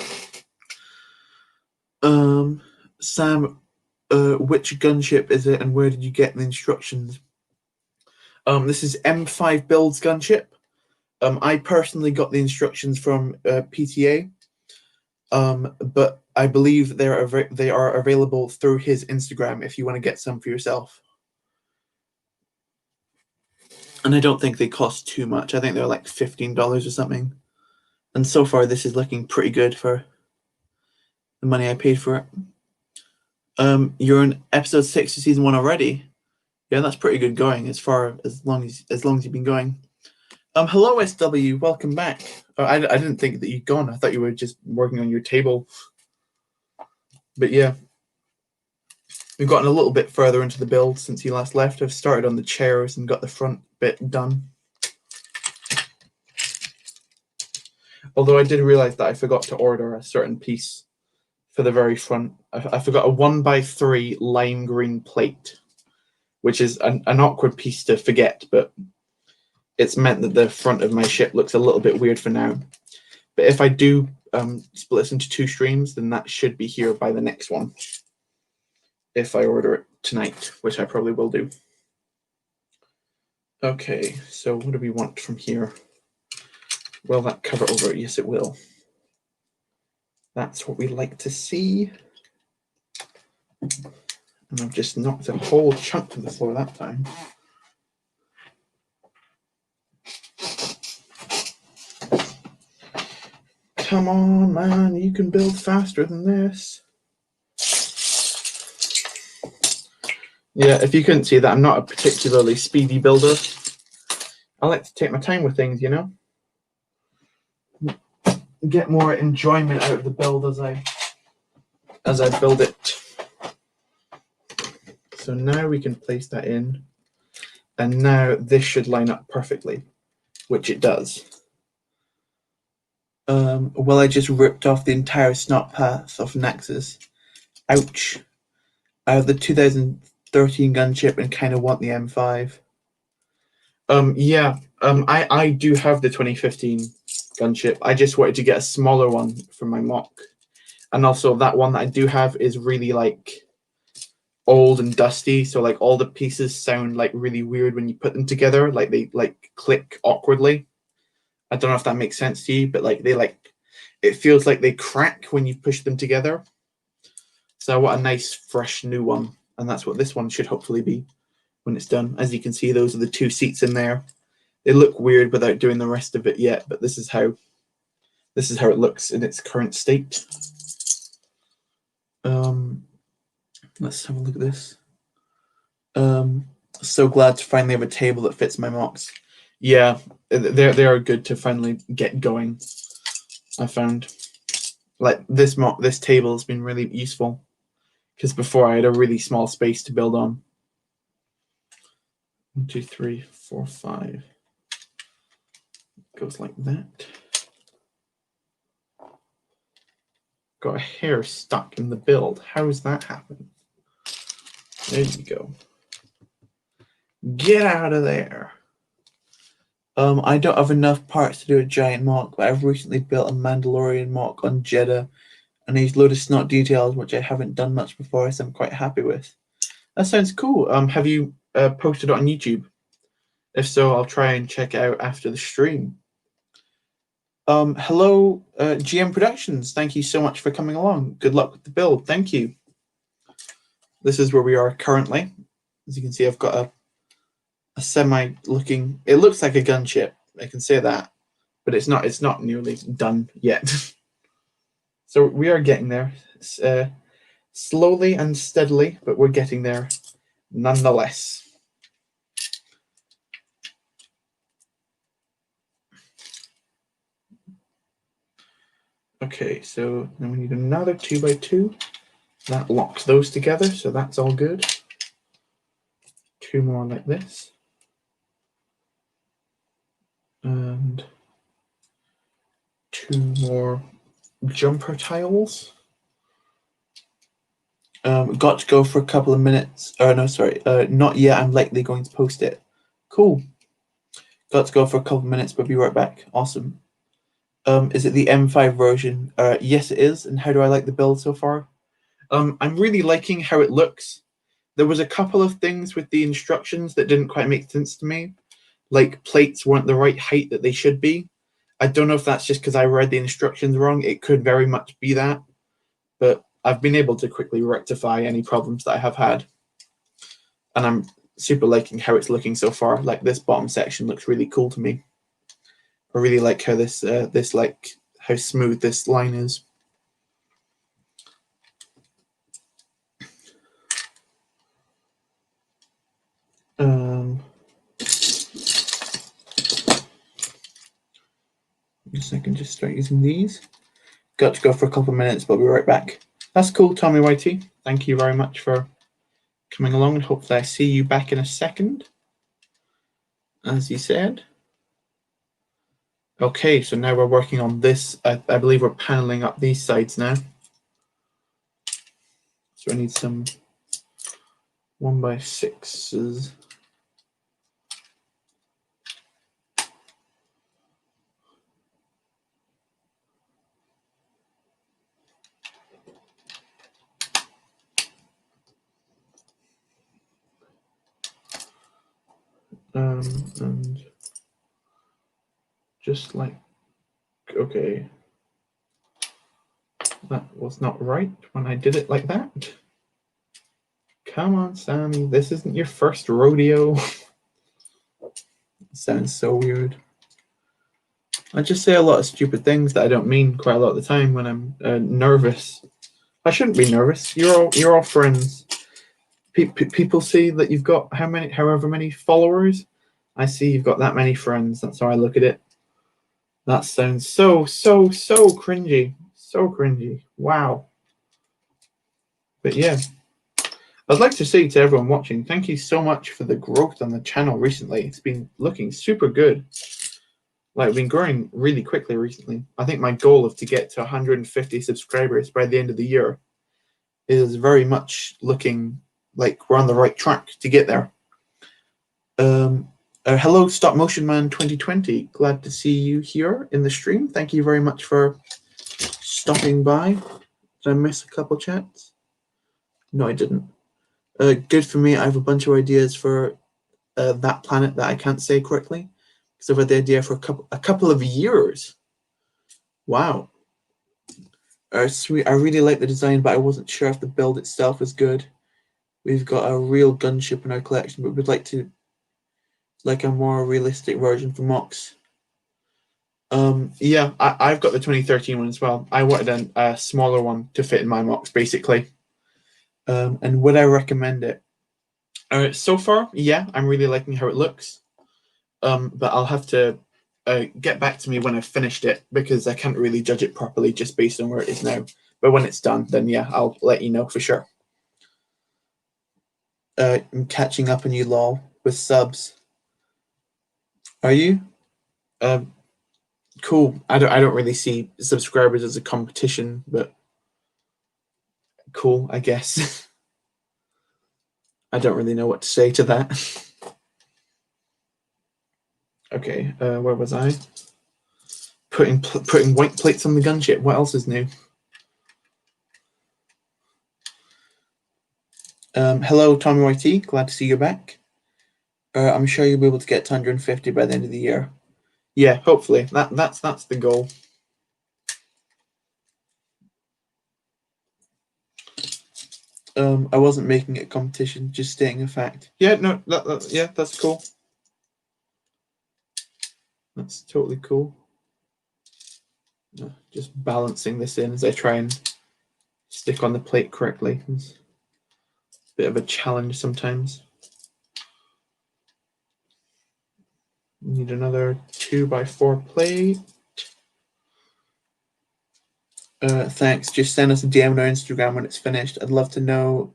Sam, which gunship is it and where did you get the instructions? This is M5 Builds gunship. I personally got the instructions from PTA, but I believe they are available through his Instagram if you want to get some for yourself. And I don't think they cost too much. I think they're like $15 or something. And so far, this is looking pretty good for the money I paid for it. You're in episode 6 of season 1 already. Yeah, that's pretty good going as long as you've been going. Hello SW, welcome back. I didn't think that you'd gone. I thought you were just working on your table. But yeah, we've gotten a little bit further into the build since you last left. I've started on the chairs and got the front bit done. Although I did realize that I forgot to order a certain piece for the very front. I forgot a 1x3 lime green plate, which is an awkward piece to forget, but it's meant that the front of my ship looks a little bit weird for now. But if I do split this into 2 streams, then that should be here by the next one. If I order it tonight, which I probably will do. Okay, so what do we want from here? Will that cover over it? Yes, it will. That's what we like to see. And I've just knocked a whole chunk to the floor that time. Come on, man, you can build faster than this. Yeah, if you couldn't see that, I'm not a particularly speedy builder. I like to take my time with things, you know? Get more enjoyment out of the build as I build it. So now we can place that in. And now this should line up perfectly, which it does. Well, I just ripped off the entire snot path of Naxxus. Ouch. I have the 2013 gunship and kind of want the M5. Yeah, I do have the 2015 gunship. I just wanted to get a smaller one for my mock. And also that one that I do have is really like old and dusty, so like all the pieces sound like really weird when you put them together, like they like click awkwardly. I don't know if that makes sense to you, but like it feels like they crack when you push them together. So I want a nice fresh new one, and that's what this one should hopefully be when it's done. As you can see, those are the 2 seats in there. They look weird without doing the rest of it yet, but this is how it looks in its current state. Let's have a look at this. So glad to finally have a table that fits my mocks. Yeah, they are good to finally get going. I found like this table has been really useful because before I had a really small space to build on. 1, 2, 3, 4, 5. Goes like that. Got a hair stuck in the build. How does that happen? There you go. Get out of there. I don't have enough parts to do a giant mock, but I've recently built a Mandalorian mock on Jeddah, and he's load of snot details, which I haven't done much before, so I'm quite happy with. That sounds cool. Have you posted it on YouTube? If so, I'll try and check it out after the stream. Hello, GM Productions. Thank you so much for coming along. Good luck with the build. Thank you. This is where we are currently. As you can see, I've got a semi-looking. It looks like a gunship. I can say that, but it's not. It's not nearly done yet. So we are getting there, slowly and steadily, but we're getting there, nonetheless. Okay, so now we need another 2x2. That locks those together, so that's all good. 2 more like this. And 2 more jumper tiles. Got to go for a couple of minutes. Oh, no, sorry. Not yet. I'm likely going to post it. Cool. Got to go for a couple of minutes, but be right back. Awesome. Is it the M5 version? Yes, it is. And how do I like the build so far? I'm really liking how it looks. There was a couple of things with the instructions that didn't quite make sense to me, like plates weren't the right height that they should be. I don't know if that's just because I read the instructions wrong. It could very much be that, but I've been able to quickly rectify any problems that I have had. And I'm super liking how it's looking so far. Like this bottom section looks really cool to me. I really like how this how smooth this line is. Just I can just start using these. Got to go for a couple of minutes, but we'll be right back. That's cool, Tommy Whitey. Thank you very much for coming along, and hopefully I see you back in a second, as you said. Okay, so now we're working on this. I believe we're paneling up these sides now. So I need some 1x6s. And just like, okay, that was not right when I did it like that. Come on, Sammy, this isn't your first rodeo. Sounds so weird. I just say a lot of stupid things that I don't mean quite a lot of the time when I'm nervous. I shouldn't be nervous. You're all friends. People see that you've got however many followers. I see you've got that many friends. That's how I look at it. That sounds so cringy. So cringy. Wow. But yeah. I'd like to say to everyone watching, thank you so much for the growth on the channel recently. It's been looking super good. Like, been growing really quickly recently. I think my goal of to get to 150 subscribers by the end of the year is very much looking like we're on the right track to get there. Hello, Stop Motion Man 2020. Glad to see you here in the stream. Thank you very much for stopping by. Did I miss a couple chats? No, I didn't. Good for me. I have a bunch of ideas for that planet that I can't say correctly because I've had the idea for a couple of years. Wow. Sweet. I really like the design, but I wasn't sure if the build itself was good. We've got a real gunship in our collection, but we'd like to a more realistic version for MOCs. Yeah, I've got the 2013 one as well. I wanted a smaller one to fit in my MOCs, basically. And would I recommend it? So far, yeah, I'm really liking how it looks. But I'll have to get back to me when I've finished it because I can't really judge it properly just based on where it is now. But when it's done, then yeah, I'll let you know for sure. I'm catching up on you, lol, with subs. Are you? Cool. I don't really see subscribers as a competition, but cool, I guess. I don't really know what to say to that. Okay, where was I? Putting white plates on the gunship. What else is new? Hello, Tommy YT. Glad to see you back. I'm sure you'll be able to get to 150 by the end of the year. Yeah, hopefully. That's the goal. I wasn't making it a competition, just stating a fact. Yeah, no, yeah, that's cool. That's totally cool. Just balancing this in as I try and stick on the plate correctly. It's a bit of a challenge sometimes. Need another 2x4 plate. Thanks. Just send us a DM on our Instagram when it's finished. I'd love to know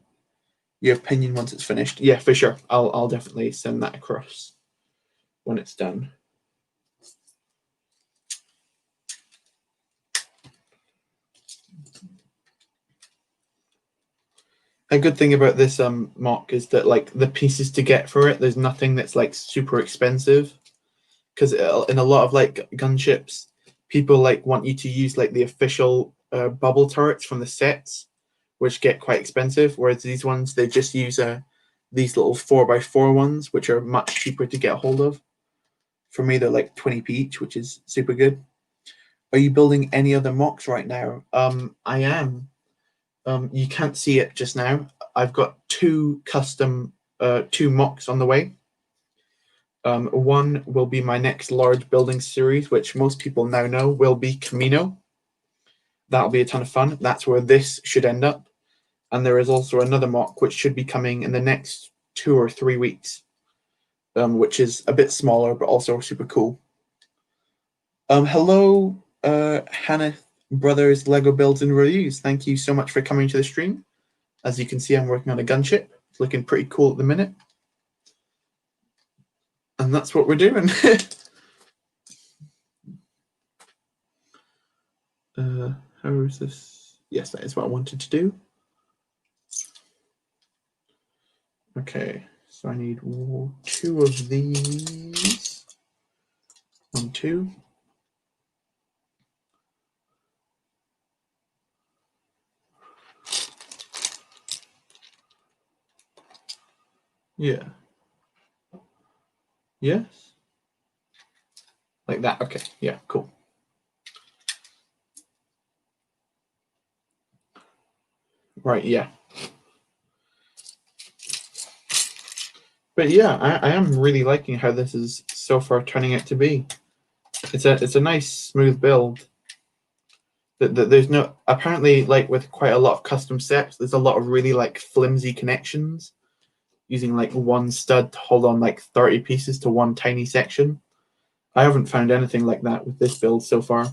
your opinion once it's finished. Yeah, for sure. I'll definitely send that across when it's done. A good thing about this MOC is that like the pieces to get for it, there's nothing that's like super expensive. Because in a lot of like gunships, people like want you to use like the official bubble turrets from the sets, which get quite expensive. Whereas these ones, they just use these little 4x4 ones, which are much cheaper to get a hold of. For me, they're like 20p each, which is super good. Are you building any other mocks right now? I am. You can't see it just now. I've got two mocks on the way. One will be my next large building series, which most people now know will be Camino. That'll be a ton of fun. That's where this should end up. And there is also another mock which should be coming in the next 2 or 3 weeks, which is a bit smaller but also super cool. Hello, Hannah Brothers Lego Builds and Reviews. Thank you so much for coming to the stream. As you can see, I'm working on a gunship. It's looking pretty cool at the minute. And that's what we're doing. How is this? Yes, that is what I wanted to do. Okay, so I need 2 of these. 1, 2. Yeah. Yes. Like that. Okay. Yeah, cool. Right, yeah. But yeah, I am really liking how this is so far turning out to be. It's a nice smooth build. There's no, apparently, like with quite a lot of custom sets, there's a lot of really like flimsy connections using like one stud to hold on like 30 pieces to one tiny section. I haven't found anything like that with this build so far,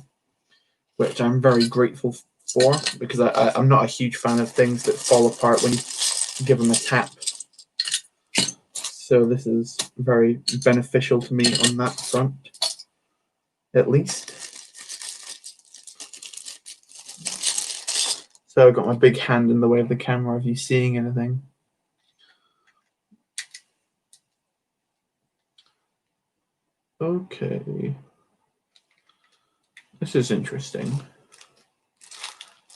which I'm very grateful for, because I'm not a huge fan of things that fall apart when you give them a tap. So this is very beneficial to me on that front, at least. So I've got my big hand in the way of the camera of you seeing anything. Okay. This is interesting.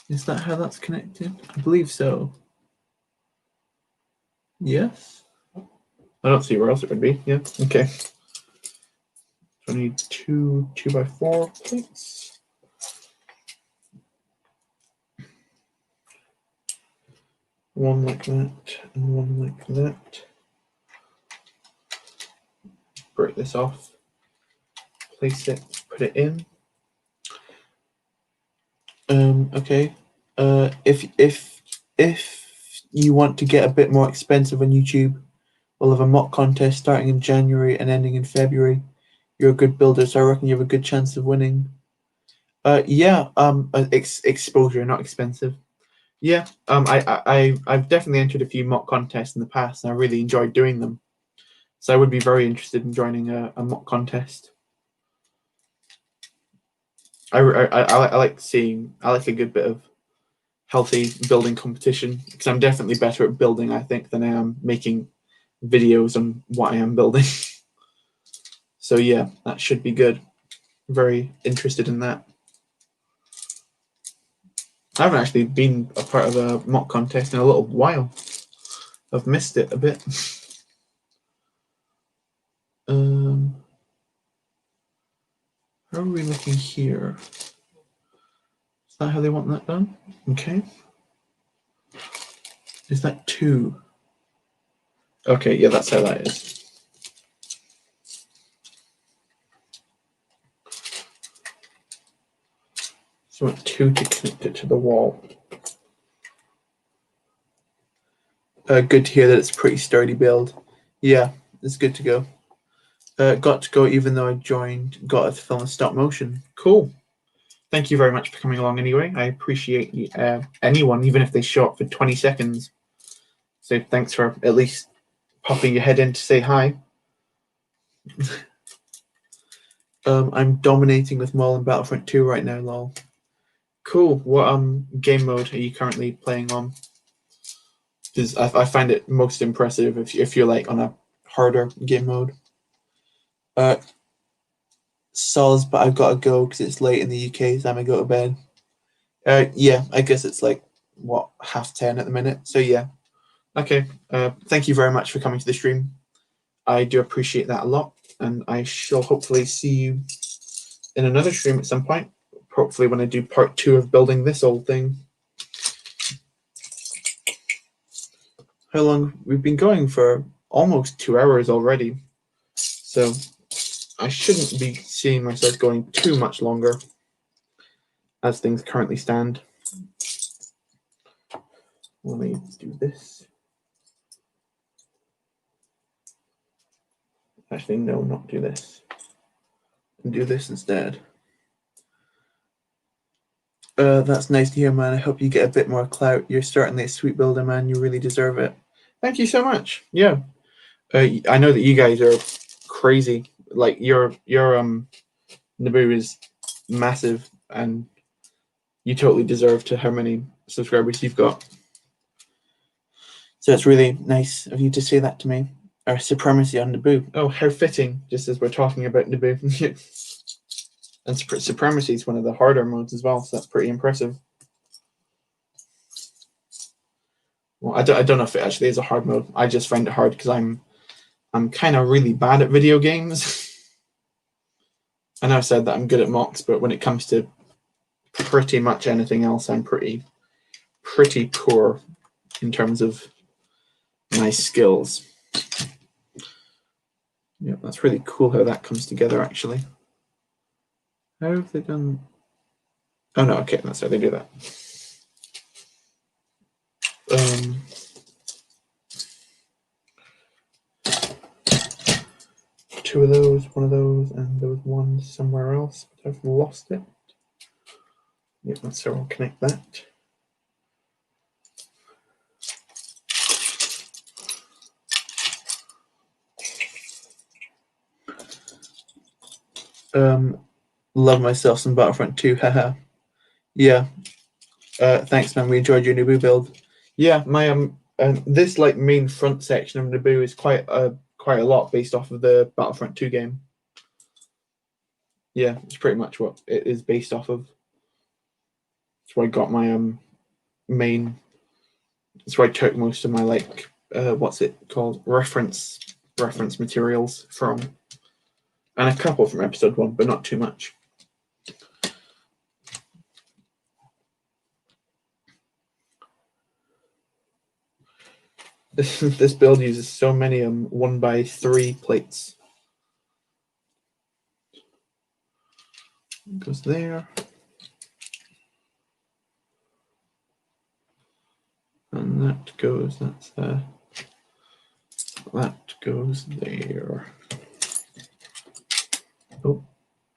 Is that how that's connected? I believe so. Yes. I don't see where else it would be. Yeah. Okay. So I need 2 2x4 plates. One like that and one like that. Break this off. Place it. Put it in. Okay. If you want to get a bit more expensive on YouTube, we'll have a mock contest starting in January and ending in February. You're a good builder, so I reckon you have a good chance of winning. Yeah. Exposure, not expensive. Yeah. I've definitely entered a few mock contests in the past, and I really enjoyed doing them. So I would be very interested in joining a mock contest. I like a good bit of healthy building competition, because I'm definitely better at building, I think, than I am making videos on what I am building. So yeah, that should be good. Very interested in that. I haven't actually been a part of a mock contest in a little while. I've missed it a bit. How are we looking here? Is that how they want that done? Okay. Is that 2? Okay, yeah, that's how that is. So I want 2 to connect it to the wall. Good to hear that it's a pretty sturdy build. Yeah, it's good to go. Got to go even though I got to film a stop motion. Cool. Thank you very much for coming along anyway. I appreciate anyone, even if they show up for 20 seconds. So thanks for at least popping your head in to say hi. I'm dominating with Maul and Battlefront 2 right now, lol. Cool. What game mode are you currently playing on? Because I find it most impressive if you're like on a harder game mode. Soz, but I've got to go because it's late in the UK, so I'm gonna go to bed. Yeah, I guess it's like what, 10:30 at the minute. So yeah. Okay. Thank you very much for coming to the stream. I do appreciate that a lot, and I shall hopefully see you in another stream at some point. Hopefully when I do part 2 of building this old thing. How long? We've been going for almost 2 hours already. So I shouldn't be seeing myself going too much longer as things currently stand. Let me do this. Actually, no, not do this. And do this instead. That's nice to hear, man. I hope you get a bit more clout. You're certainly a sweet builder, man. You really deserve it. Thank you so much. Yeah. I know that you guys are crazy. Like your Naboo is massive, and you totally deserve to how many subscribers you've got. So it's really nice of you to say that to me. Our supremacy on Naboo. Oh, how fitting, just as we're talking about Naboo. And supremacy is one of the harder modes as well, so that's pretty impressive. Well, I don't know if it actually is a hard mode. I just find it hard because I'm kind of really bad at video games. I know I said that I'm good at mocks, but when it comes to pretty much anything else, I'm pretty poor in terms of my skills. Yeah, that's really cool how that comes together, actually. How have they done? Oh no, okay, that's how they do that. Two of those, one of those, and there was one somewhere else, but I've lost it. Yep, that's how I'll connect that. Love myself some Battlefront 2, haha. Yeah. Thanks, man. We enjoyed your Naboo build. Yeah, my this like main front section of Naboo is quite a lot based off of the Battlefront 2 game. Yeah, it's pretty much what it is based off of. That's where I got my main. That's where I took most of my like what's it called, reference materials from, and a couple from episode 1, but not too much. This build uses so many 1x3 plates. Goes there. And that goes, that goes there. Oh,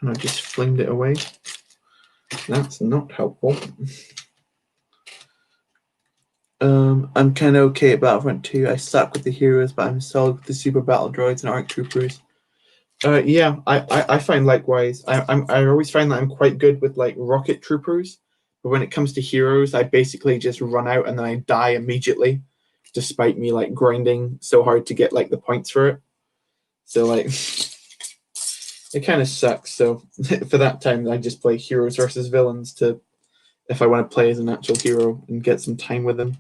and I just flinged it away. That's not helpful. I'm kind of okay at Battlefront 2. I suck with the heroes, but I'm solid with the super battle droids and ARC troopers. Yeah, I find likewise. I always find that I'm quite good with like rocket troopers, but when it comes to heroes, I basically just run out and then I die immediately, despite me like grinding so hard to get like the points for it. So like, it kind of sucks. So for that time, I just play heroes versus villains to, if I want to play as an actual hero and get some time with them.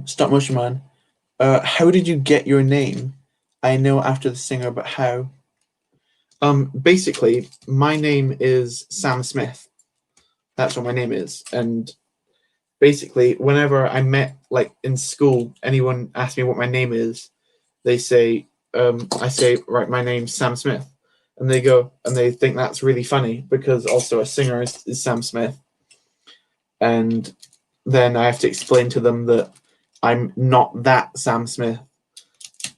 Stop motion man. How did you get your name? I know after the singer, but how? Basically, my name is Sam Smith. That's what my name is. And basically, whenever I met, like in school, anyone asked me what my name is, they say, I say, right, my name's Sam Smith. And they go, and they think that's really funny because also a singer is Sam Smith. And then I have to explain to them that I'm not that Sam Smith.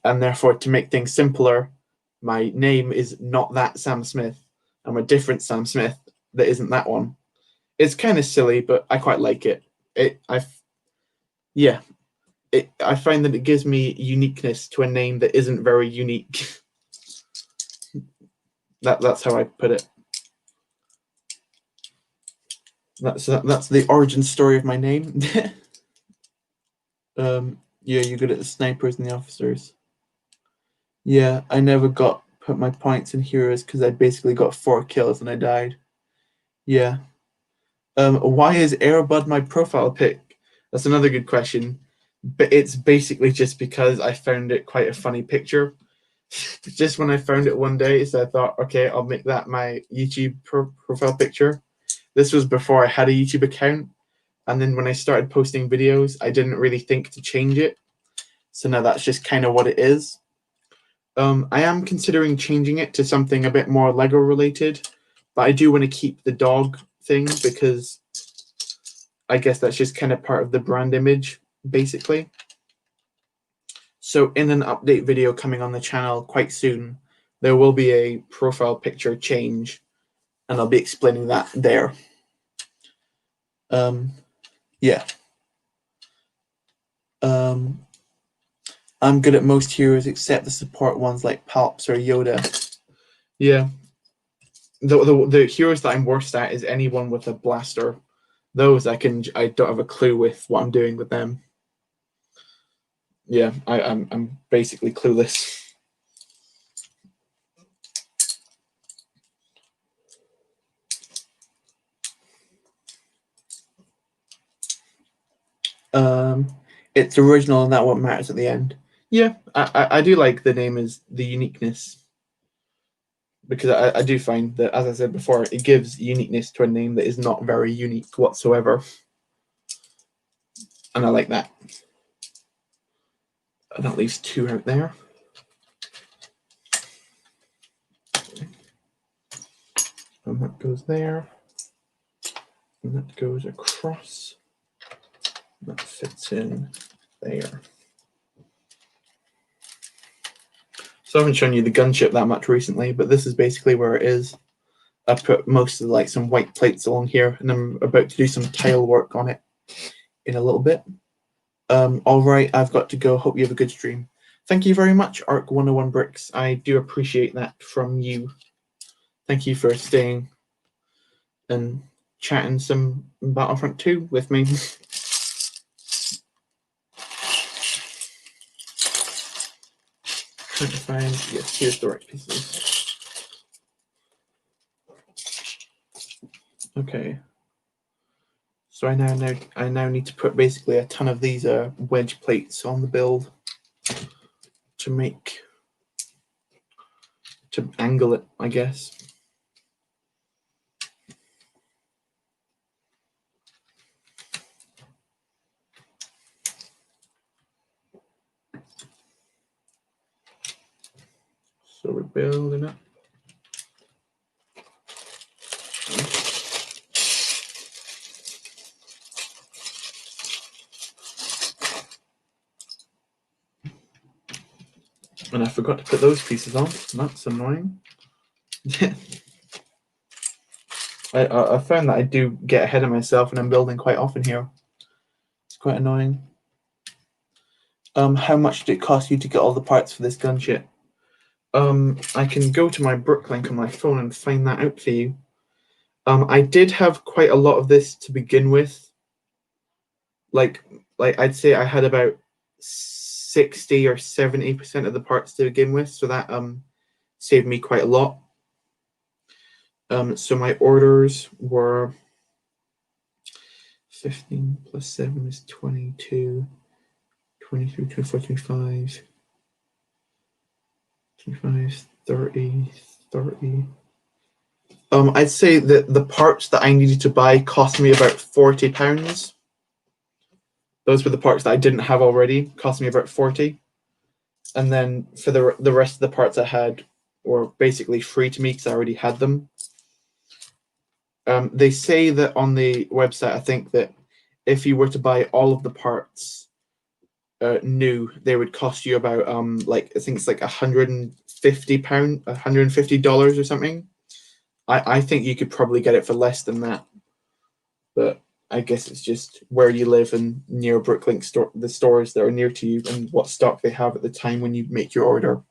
And therefore, to make things simpler, my name is not that Sam Smith. I'm a different Sam Smith that isn't that one. It's kind of silly, but I quite like it. I find that it gives me uniqueness to a name that isn't very unique. That's how I put it. That's the origin story of my name. Yeah, you're good at the snipers and the officers. Yeah, I never put my points in heroes because I basically got 4 kills and I died. Yeah. Why is Airbud my profile pic? That's another good question. But it's basically just because I found it quite a funny picture. Just when I found it one day, so I thought, okay, I'll make that my YouTube profile picture. This was before I had a YouTube account. And then when I started posting videos, I didn't really think to change it. So now that's just kind of what it is. I am considering changing it to something a bit more Lego related, but I do want to keep the dog thing because I guess that's just kind of part of the brand image, basically. So in an update video coming on the channel quite soon, there will be a profile picture change, and I'll be explaining that there. Yeah. I'm good at most heroes except the support ones like Palps or Yoda. Yeah. The heroes that I'm worst at is anyone with a blaster. Those I don't have a clue with what I'm doing with them. Yeah, I'm basically clueless. It's original and that what matters at the end. Yeah, I do like the name as the uniqueness, because I do find that, as I said before, it gives uniqueness to a name that is not very unique whatsoever. And I like that. And that leaves 2 out there. And that goes there. And that goes across. That fits in there. So I haven't shown you the gunship that much recently, but this is basically where it is. I put most of some white plates along here, and I'm about to do some tile work on it in a little bit. All right, I've got to go. Hope you have a good stream. Thank you very much, Arc 101 Bricks. I do appreciate that from you. Thank you for staying and chatting some Battlefront 2 with me. Trying to find, yes, here's the right pieces. Okay. So I now need to put basically a ton of these wedge plates on the build to angle it, I guess. So we're building it. And I forgot to put those pieces on. That's annoying. I found that I do get ahead of myself and I'm building quite often here. It's quite annoying. How much did it cost you to get all the parts for this gunship? I can go to my Brooklink on my phone and find that out for you. I did have quite a lot of this to begin with. Like I'd say I had about 60 or 70% of the parts to begin with, so that saved me quite a lot. So my orders were 15 plus 7 is 22, 23, 24, 25, 25, 30, 30. I'd say that the parts that I needed to buy cost me about £40. Those were the parts that I didn't have already, cost me about 40. And then for the rest of the parts I had were basically free to me because I already had them. They say that on the website, I think that if you were to buy all of the parts new, they would cost you about I think it's like £150, $150 or something. I think you could probably get it for less than that, but I guess it's just where you live and near Brooklink store, the stores that are near to you, and what stock they have at the time when you make your order.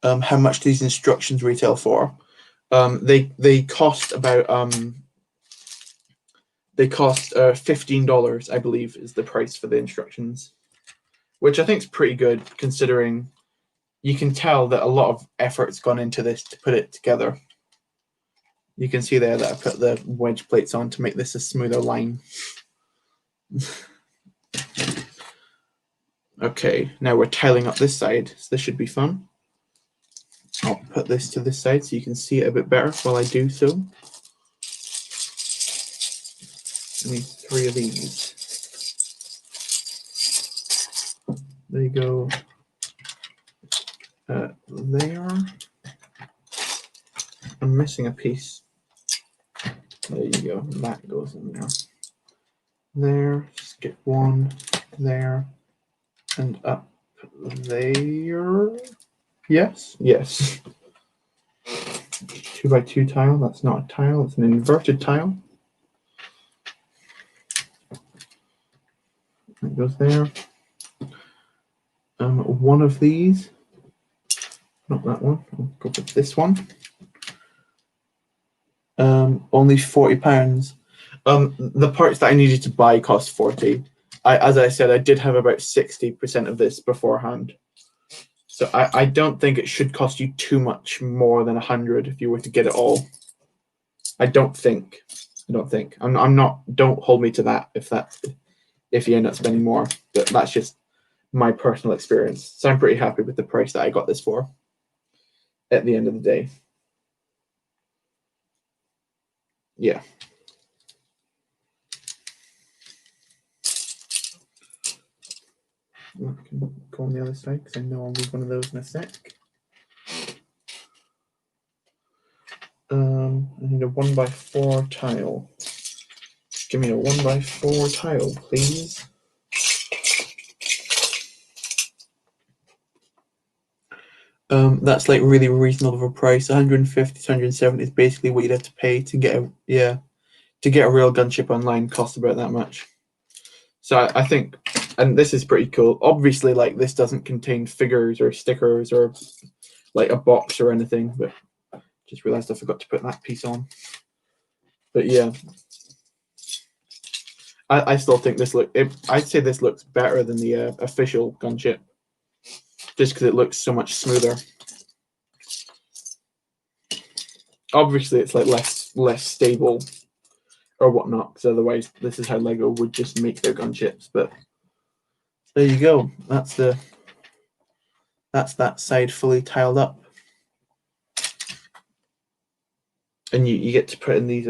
How much do these instructions retail for? They cost about $15, I believe, is the price for the instructions, which I think is pretty good considering you can tell that a lot of effort's gone into this to put it together. You can see there that I put the wedge plates on to make this a smoother line. Okay, now we're tiling up this side, so this should be fun. I'll put this to this side so you can see it a bit better while I do so. I need 3 of these. There you go. There. I'm missing a piece. There you go. That goes in there. There. Skip 1. There. And up there. Yes. Yes. 2x2 tile. That's not a tile. It's an inverted tile. That goes there. One of these. Not that one. I'll go with this one. Only £40. The parts that I needed to buy cost 40. As I said, I did have about 60% of this beforehand. So I don't think it should cost you too much more than 100 if you were to get it all. I don't think. I'm not. Don't hold me to that if you end up spending more. But that's just my personal experience. So I'm pretty happy with the price that I got this for. At the end of the day. Yeah. I can go on the other side because I know I'll need one of those in a sec. I need a 1x4 tile. Give me a 1x4 tile, please. That's like really reasonable of a price. 150 to 170 is basically what you'd have to pay to get a real gunship online. Costs about that much. So I think, and this is pretty cool. Obviously, like this doesn't contain figures or stickers or like a box or anything, but just realized I forgot to put that piece on. But yeah, I still think this I'd say this looks better than the official gunship, just because it looks so much smoother. Obviously, it's like less stable or whatnot, because otherwise, this is how Lego would just make their gunships. But there you go. That's that side fully tiled up, and you get to put in these.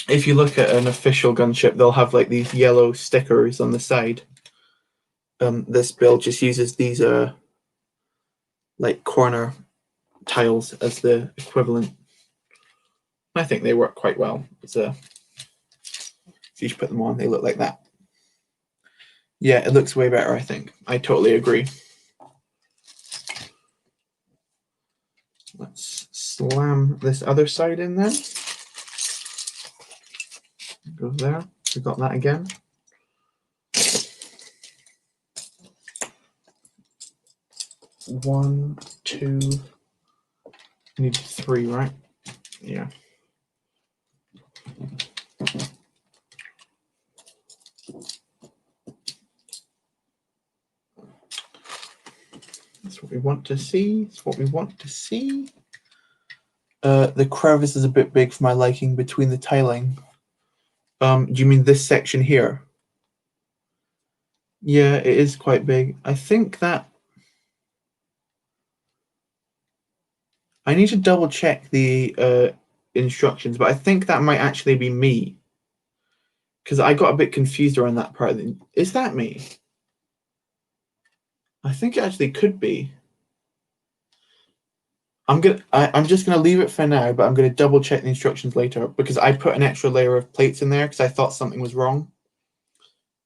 If you look at an official gunship, they'll have like these yellow stickers on the side. This build just uses these like corner tiles as the equivalent. I think they work quite well. It's if you put them on, they look like that. Yeah, it looks way better, I think. I totally agree. Let's slam this other side in then. Go there. We got that again. One, two. I need 3, right? Yeah. That's what we want to see. That's what we want to see. The crevice is a bit big for my liking between the tiling. Do you mean this section here? Yeah, it is quite big. I think that I need to double check the instructions, but I think that might actually be me, because I got a bit confused around that part. Is that me? I think it actually could be. I'm just gonna leave it for now, but I'm gonna double check the instructions later because I put an extra layer of plates in there because I thought something was wrong,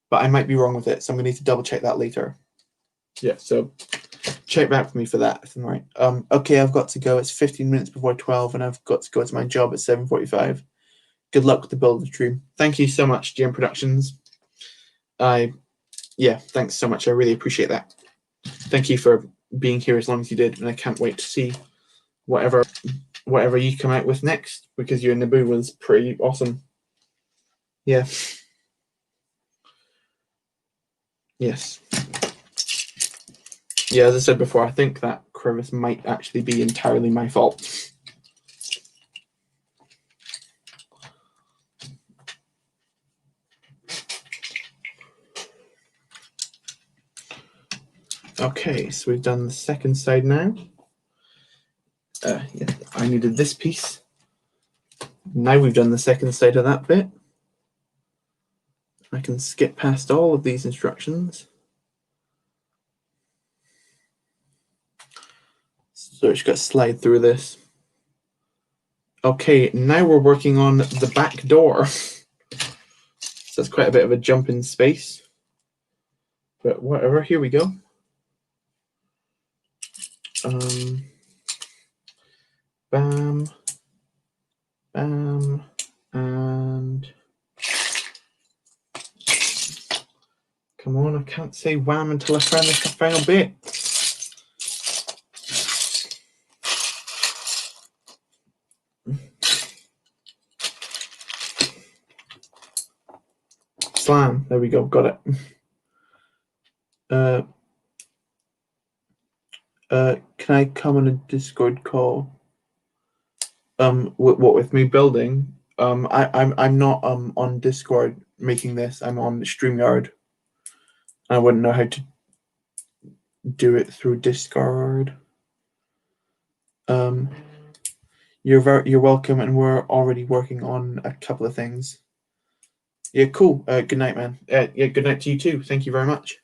but I might be wrong with it, so I'm gonna need to double check that later. Yeah, so check back with me for that. If I'm right. Okay, I've got to go. It's 15 minutes before 12, and I've got to go to my job at 7:45. Good luck with the build of the stream. Thank you so much, GM Productions. Yeah, thanks so much. I really appreciate that. Thank you for being here as long as you did, and I can't wait to see whatever you come out with next, because your Naboo was pretty awesome. Yeah. Yes. Yeah, as I said before, I think that crevice might actually be entirely my fault. Okay, so we've done the second side now. Yeah, I needed this piece. Now we've done the second side of that bit. I can skip past all of these instructions. So just got to slide through this. Okay, now we're working on the back door. So that's quite a bit of a jump in space. But whatever, here we go. Bam, bam, and come on, I can't say wham until I find the final bit. Slam, there we go, got it. Can I come on a Discord call? What with me building? I'm not on Discord making this. I'm on StreamYard. I wouldn't know how to do it through Discord. You're welcome, and we're already working on a couple of things. Yeah, cool. Good night, man. Yeah, good night to you too. Thank you very much.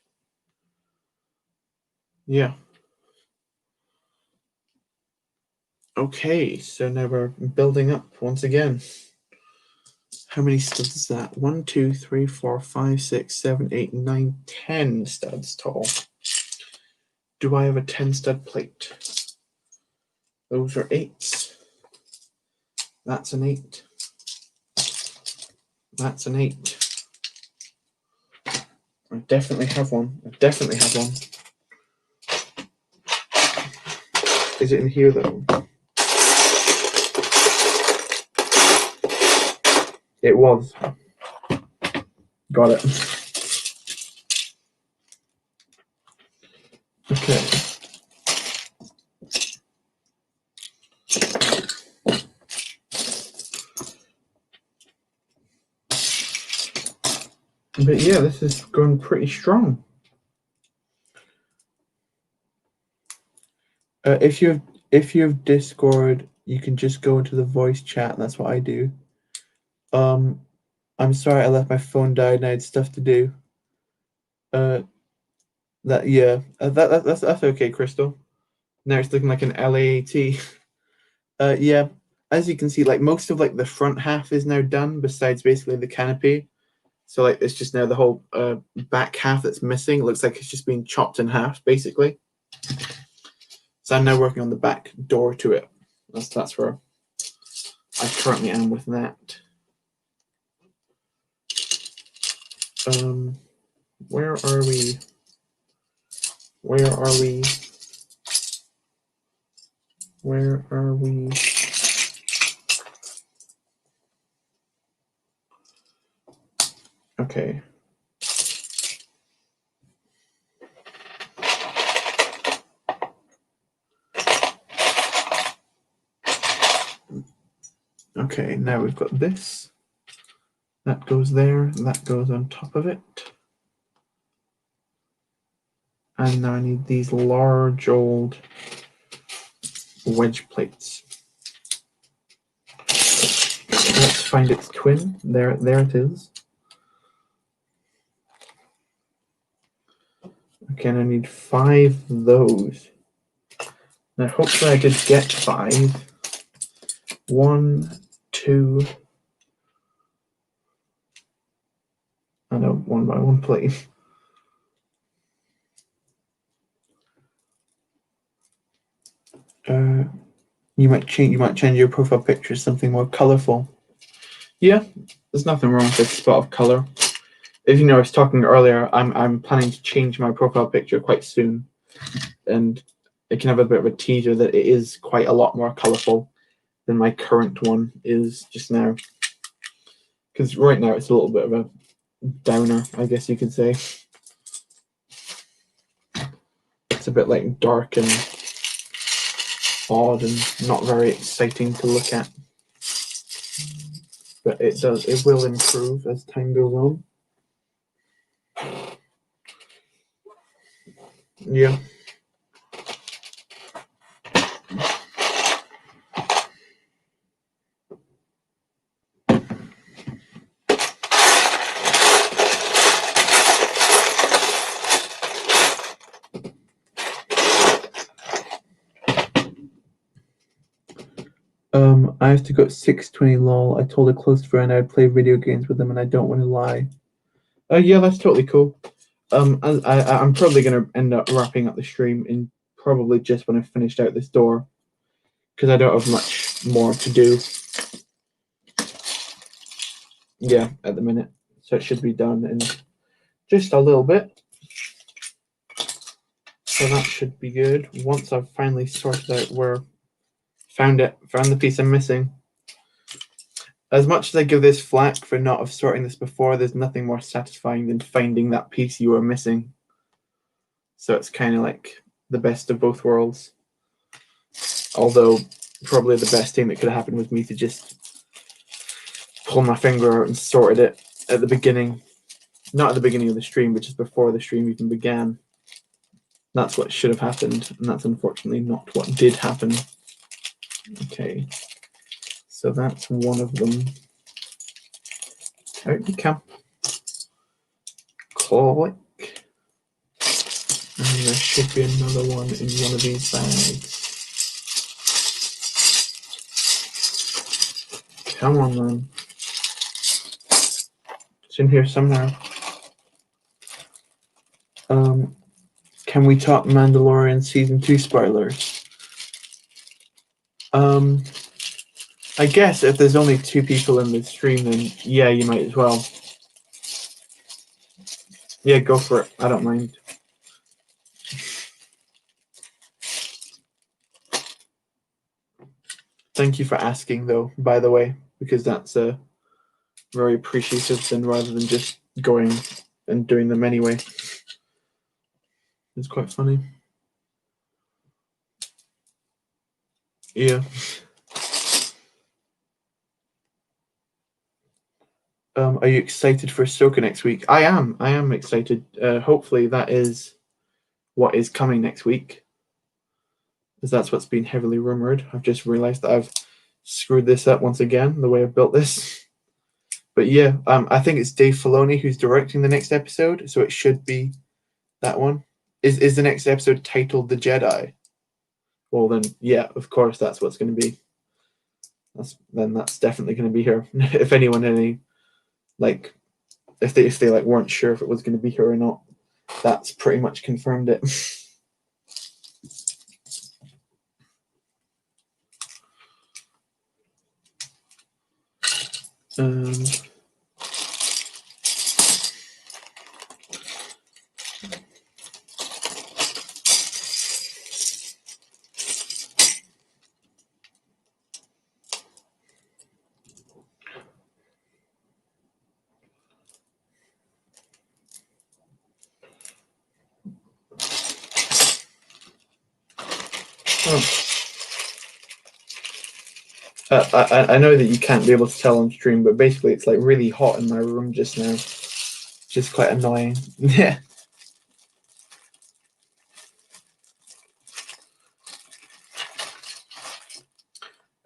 Yeah. Okay, so now we're building up once again. How many studs is that? 1, 2, 3, 4, 5, 6, 7, 8, 9, 10 studs tall. Do I have a 10 stud plate? Those are 8s. That's an 8. That's an 8. I definitely have one. I definitely have one. Is it in here though? It was. Got it. Okay. But yeah, this is going pretty strong. If you have Discord, you can just go into the voice chat. That's what I do. I'm sorry I left my phone die and I had stuff to do. That's okay, Crystal. Now it's looking like an LAAT. Yeah, as you can see, like most of like the front half is now done, besides basically the canopy. So like it's just now the whole back half that's missing. It looks like it's just been chopped in half, basically. So I'm now working on the back door to it. That's where I currently am with that. Where are we? Where are we? Where are we? Okay. Okay, now we've got this. That goes there, and that goes on top of it. And now I need these large old wedge plates. Let's find its twin. There it is. Okay, and I need 5 of those. Now hopefully I could get 5. 1, 2. I know, 1 by 1 plate. You might change your profile picture to something more colorful. Yeah, there's nothing wrong with this spot of color. As you know, I was talking earlier, I'm planning to change my profile picture quite soon, and it can have a bit of a teaser that it is quite a lot more colorful than my current one is just now. Because right now it's a little bit of a downer, I guess you could say. It's a bit like dark and odd and not very exciting to look at. But it will improve as time goes on. Yeah. I have to go at 6:20 lol. I told a close friend I'd play video games with them and I don't want to lie. Yeah, that's totally cool. I'm probably gonna end up wrapping up the stream in probably just when I've finished out this door. Because I don't have much more to do. Yeah, at the minute. So it should be done in just a little bit. So that should be good. Once I've finally sorted out where found the piece I'm missing. As much as I give this flack for not have sorting this before, there's nothing more satisfying than finding that piece you were missing. So it's kind of like the best of both worlds. Although probably the best thing that could have happened was me to just pull my finger out and sorted it at the beginning. Not at the beginning of the stream, but just before the stream even began. That's what should have happened, and that's unfortunately not what did happen. Okay, so that's one of them. Out you come. Click. And there should be another one in one of these bags. Come on, then. It's in here somewhere. Can we talk Mandalorian Season 2 spoilers? I guess if there's only 2 people in the stream, then yeah, you might as well. Yeah, go for it. I don't mind. Thank you for asking, though, by the way, because that's very appreciative, and rather than just going and doing them anyway. It's quite funny. Yeah. Are you excited for Ahsoka next week? I am excited. Hopefully that is what is coming next week, because that's what's been heavily rumored. I've just realized that I've screwed this up once again, the way I've built this. But yeah, I think it's Dave Filoni who's directing the next episode, so it should be that one. Is the next episode titled The Jedi? Well then, yeah, of course that's what's going to be. That's definitely going to be here. If anyone if they weren't sure if it was going to be here or not, that's pretty much confirmed it. I know that you can't be able to tell on stream, but basically it's like really hot in my room just now. Which is quite annoying. Yeah.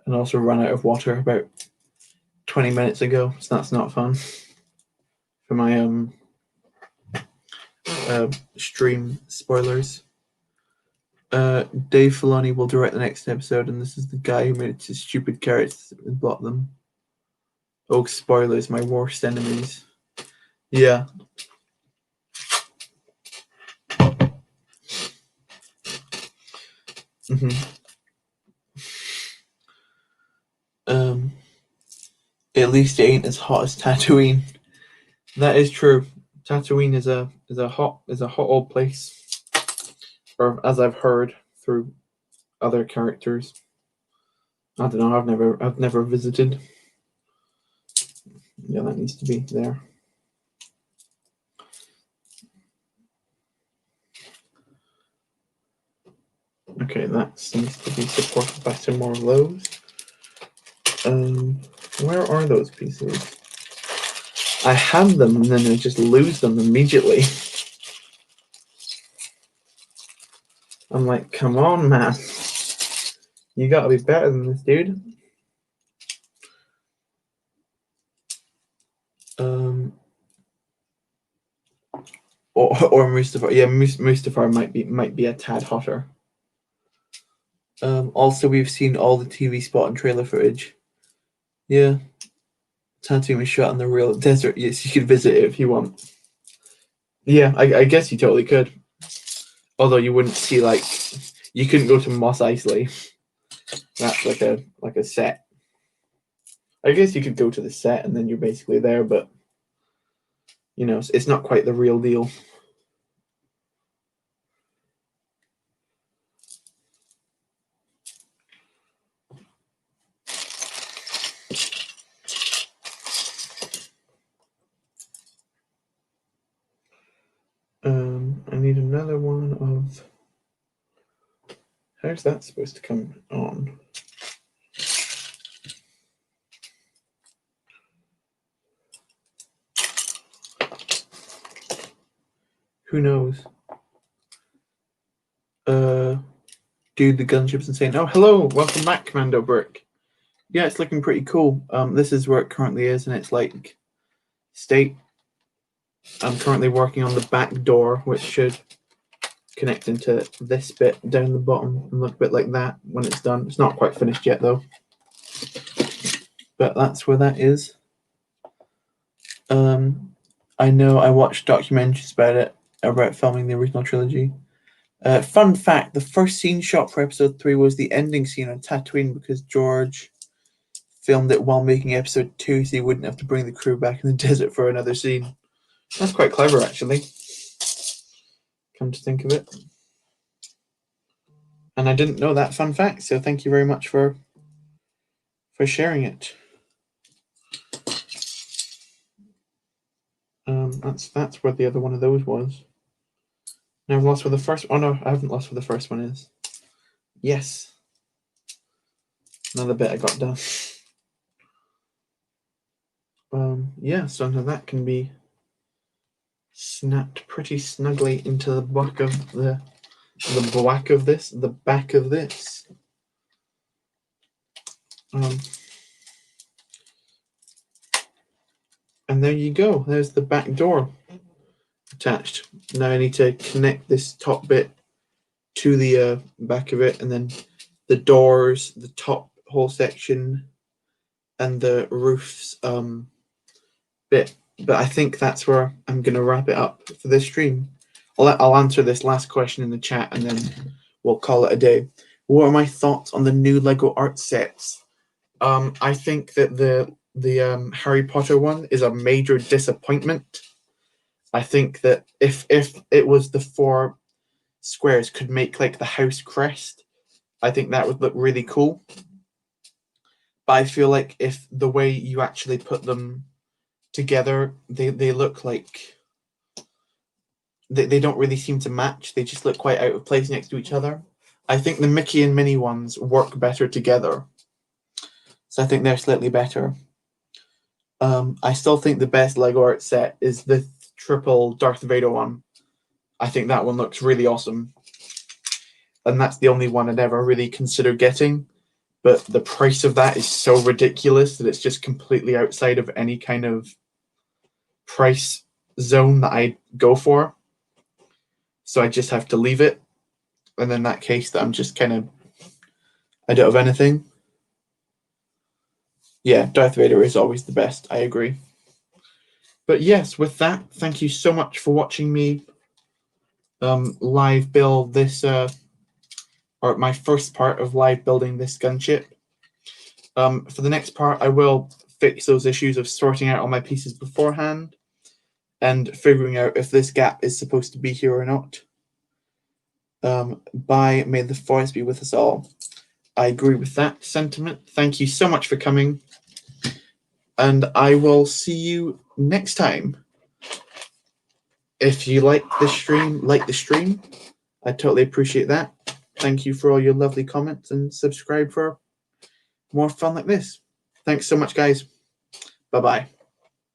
And also ran out of water about 20 minutes ago, so that's not fun for my stream spoilers. Dave Filoni will direct the next episode, and this is the guy who made it to stupid carrots and blocked them. Oh, spoilers, my worst enemies. Yeah. At least it ain't as hot as Tatooine. That is true. Tatooine is a hot old place, or as I've heard through other characters. I don't know. I've never visited. Yeah, that needs to be there. Okay, that seems to be supported by some more of those. Where are those pieces? I have them and then I just lose them immediately. I'm like, come on, man. You gotta be better than this, dude. Or Mustafar. Yeah, Mustafar might be a tad hotter. Also, we've seen all the TV spot and trailer footage. Yeah. Tatooine was shot in the real desert. Yes, you could visit it if you want. Yeah, I guess you totally could. Although you wouldn't see, like, you couldn't go to Mos Eisley. That's like a set. I guess you could go to the set and then you're basically there, but you know, it's not quite the real deal. I need another one of. How's that supposed to come on? Who knows? Dude, the gunship's insane. Oh, hello, welcome back, Commando Brick. Yeah, it's looking pretty cool. This is where it currently is, and it's like state. I'm currently working on the back door, which should connect into this bit down the bottom and look a bit like that when it's done. It's not quite finished yet though, but that's where that is. I know I watched documentaries about it, about filming the original trilogy. Fun fact, the first scene shot for episode 3 was the ending scene on Tatooine because George filmed it while making episode 2 so he wouldn't have to bring the crew back in the desert for another scene. That's quite clever, actually. Come to think of it. And I didn't know that fun fact, so thank you very much for sharing it. That's where the other one of those was. Now I've lost where the first. Oh no, I haven't lost where the first one is. Yes. Another bit I got done. Yeah, so now that can be snapped pretty snugly into the back of the back of this. And there you go. There's the back door attached. Now I need to connect this top bit to the back of it, and then the doors, the top whole section, and the roofs bit. But I think that's where I'm going to wrap it up for this stream. I'll answer this last question in the chat, and then we'll call it a day. What are my thoughts on the new Lego art sets? I think that the Harry Potter one is a major disappointment. I think that if it was the 4 squares could make like the house crest, I think that would look really cool. But I feel like if the way you actually put them together, they look like they don't really seem to match. They just look quite out of place next to each other. I think the Mickey and Minnie ones work better together. So I think they're slightly better. I still think the best Lego art set is the triple Darth Vader one. I think that one looks really awesome. And that's the only one I'd ever really consider getting. But the price of that is so ridiculous that it's just completely outside of any kind of price zone that I'd go for. So I just have to leave it. And in that case, that I'm just kind of, I don't have anything. Yeah, Darth Vader is always the best. I agree. But yes, with that, thank you so much for watching me live build this, or my first part of live building this gunship. For the next part, I will fix those issues of sorting out all my pieces beforehand and figuring out if this gap is supposed to be here or not. Bye, may the force be with us all. I agree with that sentiment. Thank you so much for coming. And I will see you next time. If you like the stream, I totally appreciate that. Thank you for all your lovely comments, and subscribe for more fun like this. Thanks so much, guys. Bye-bye.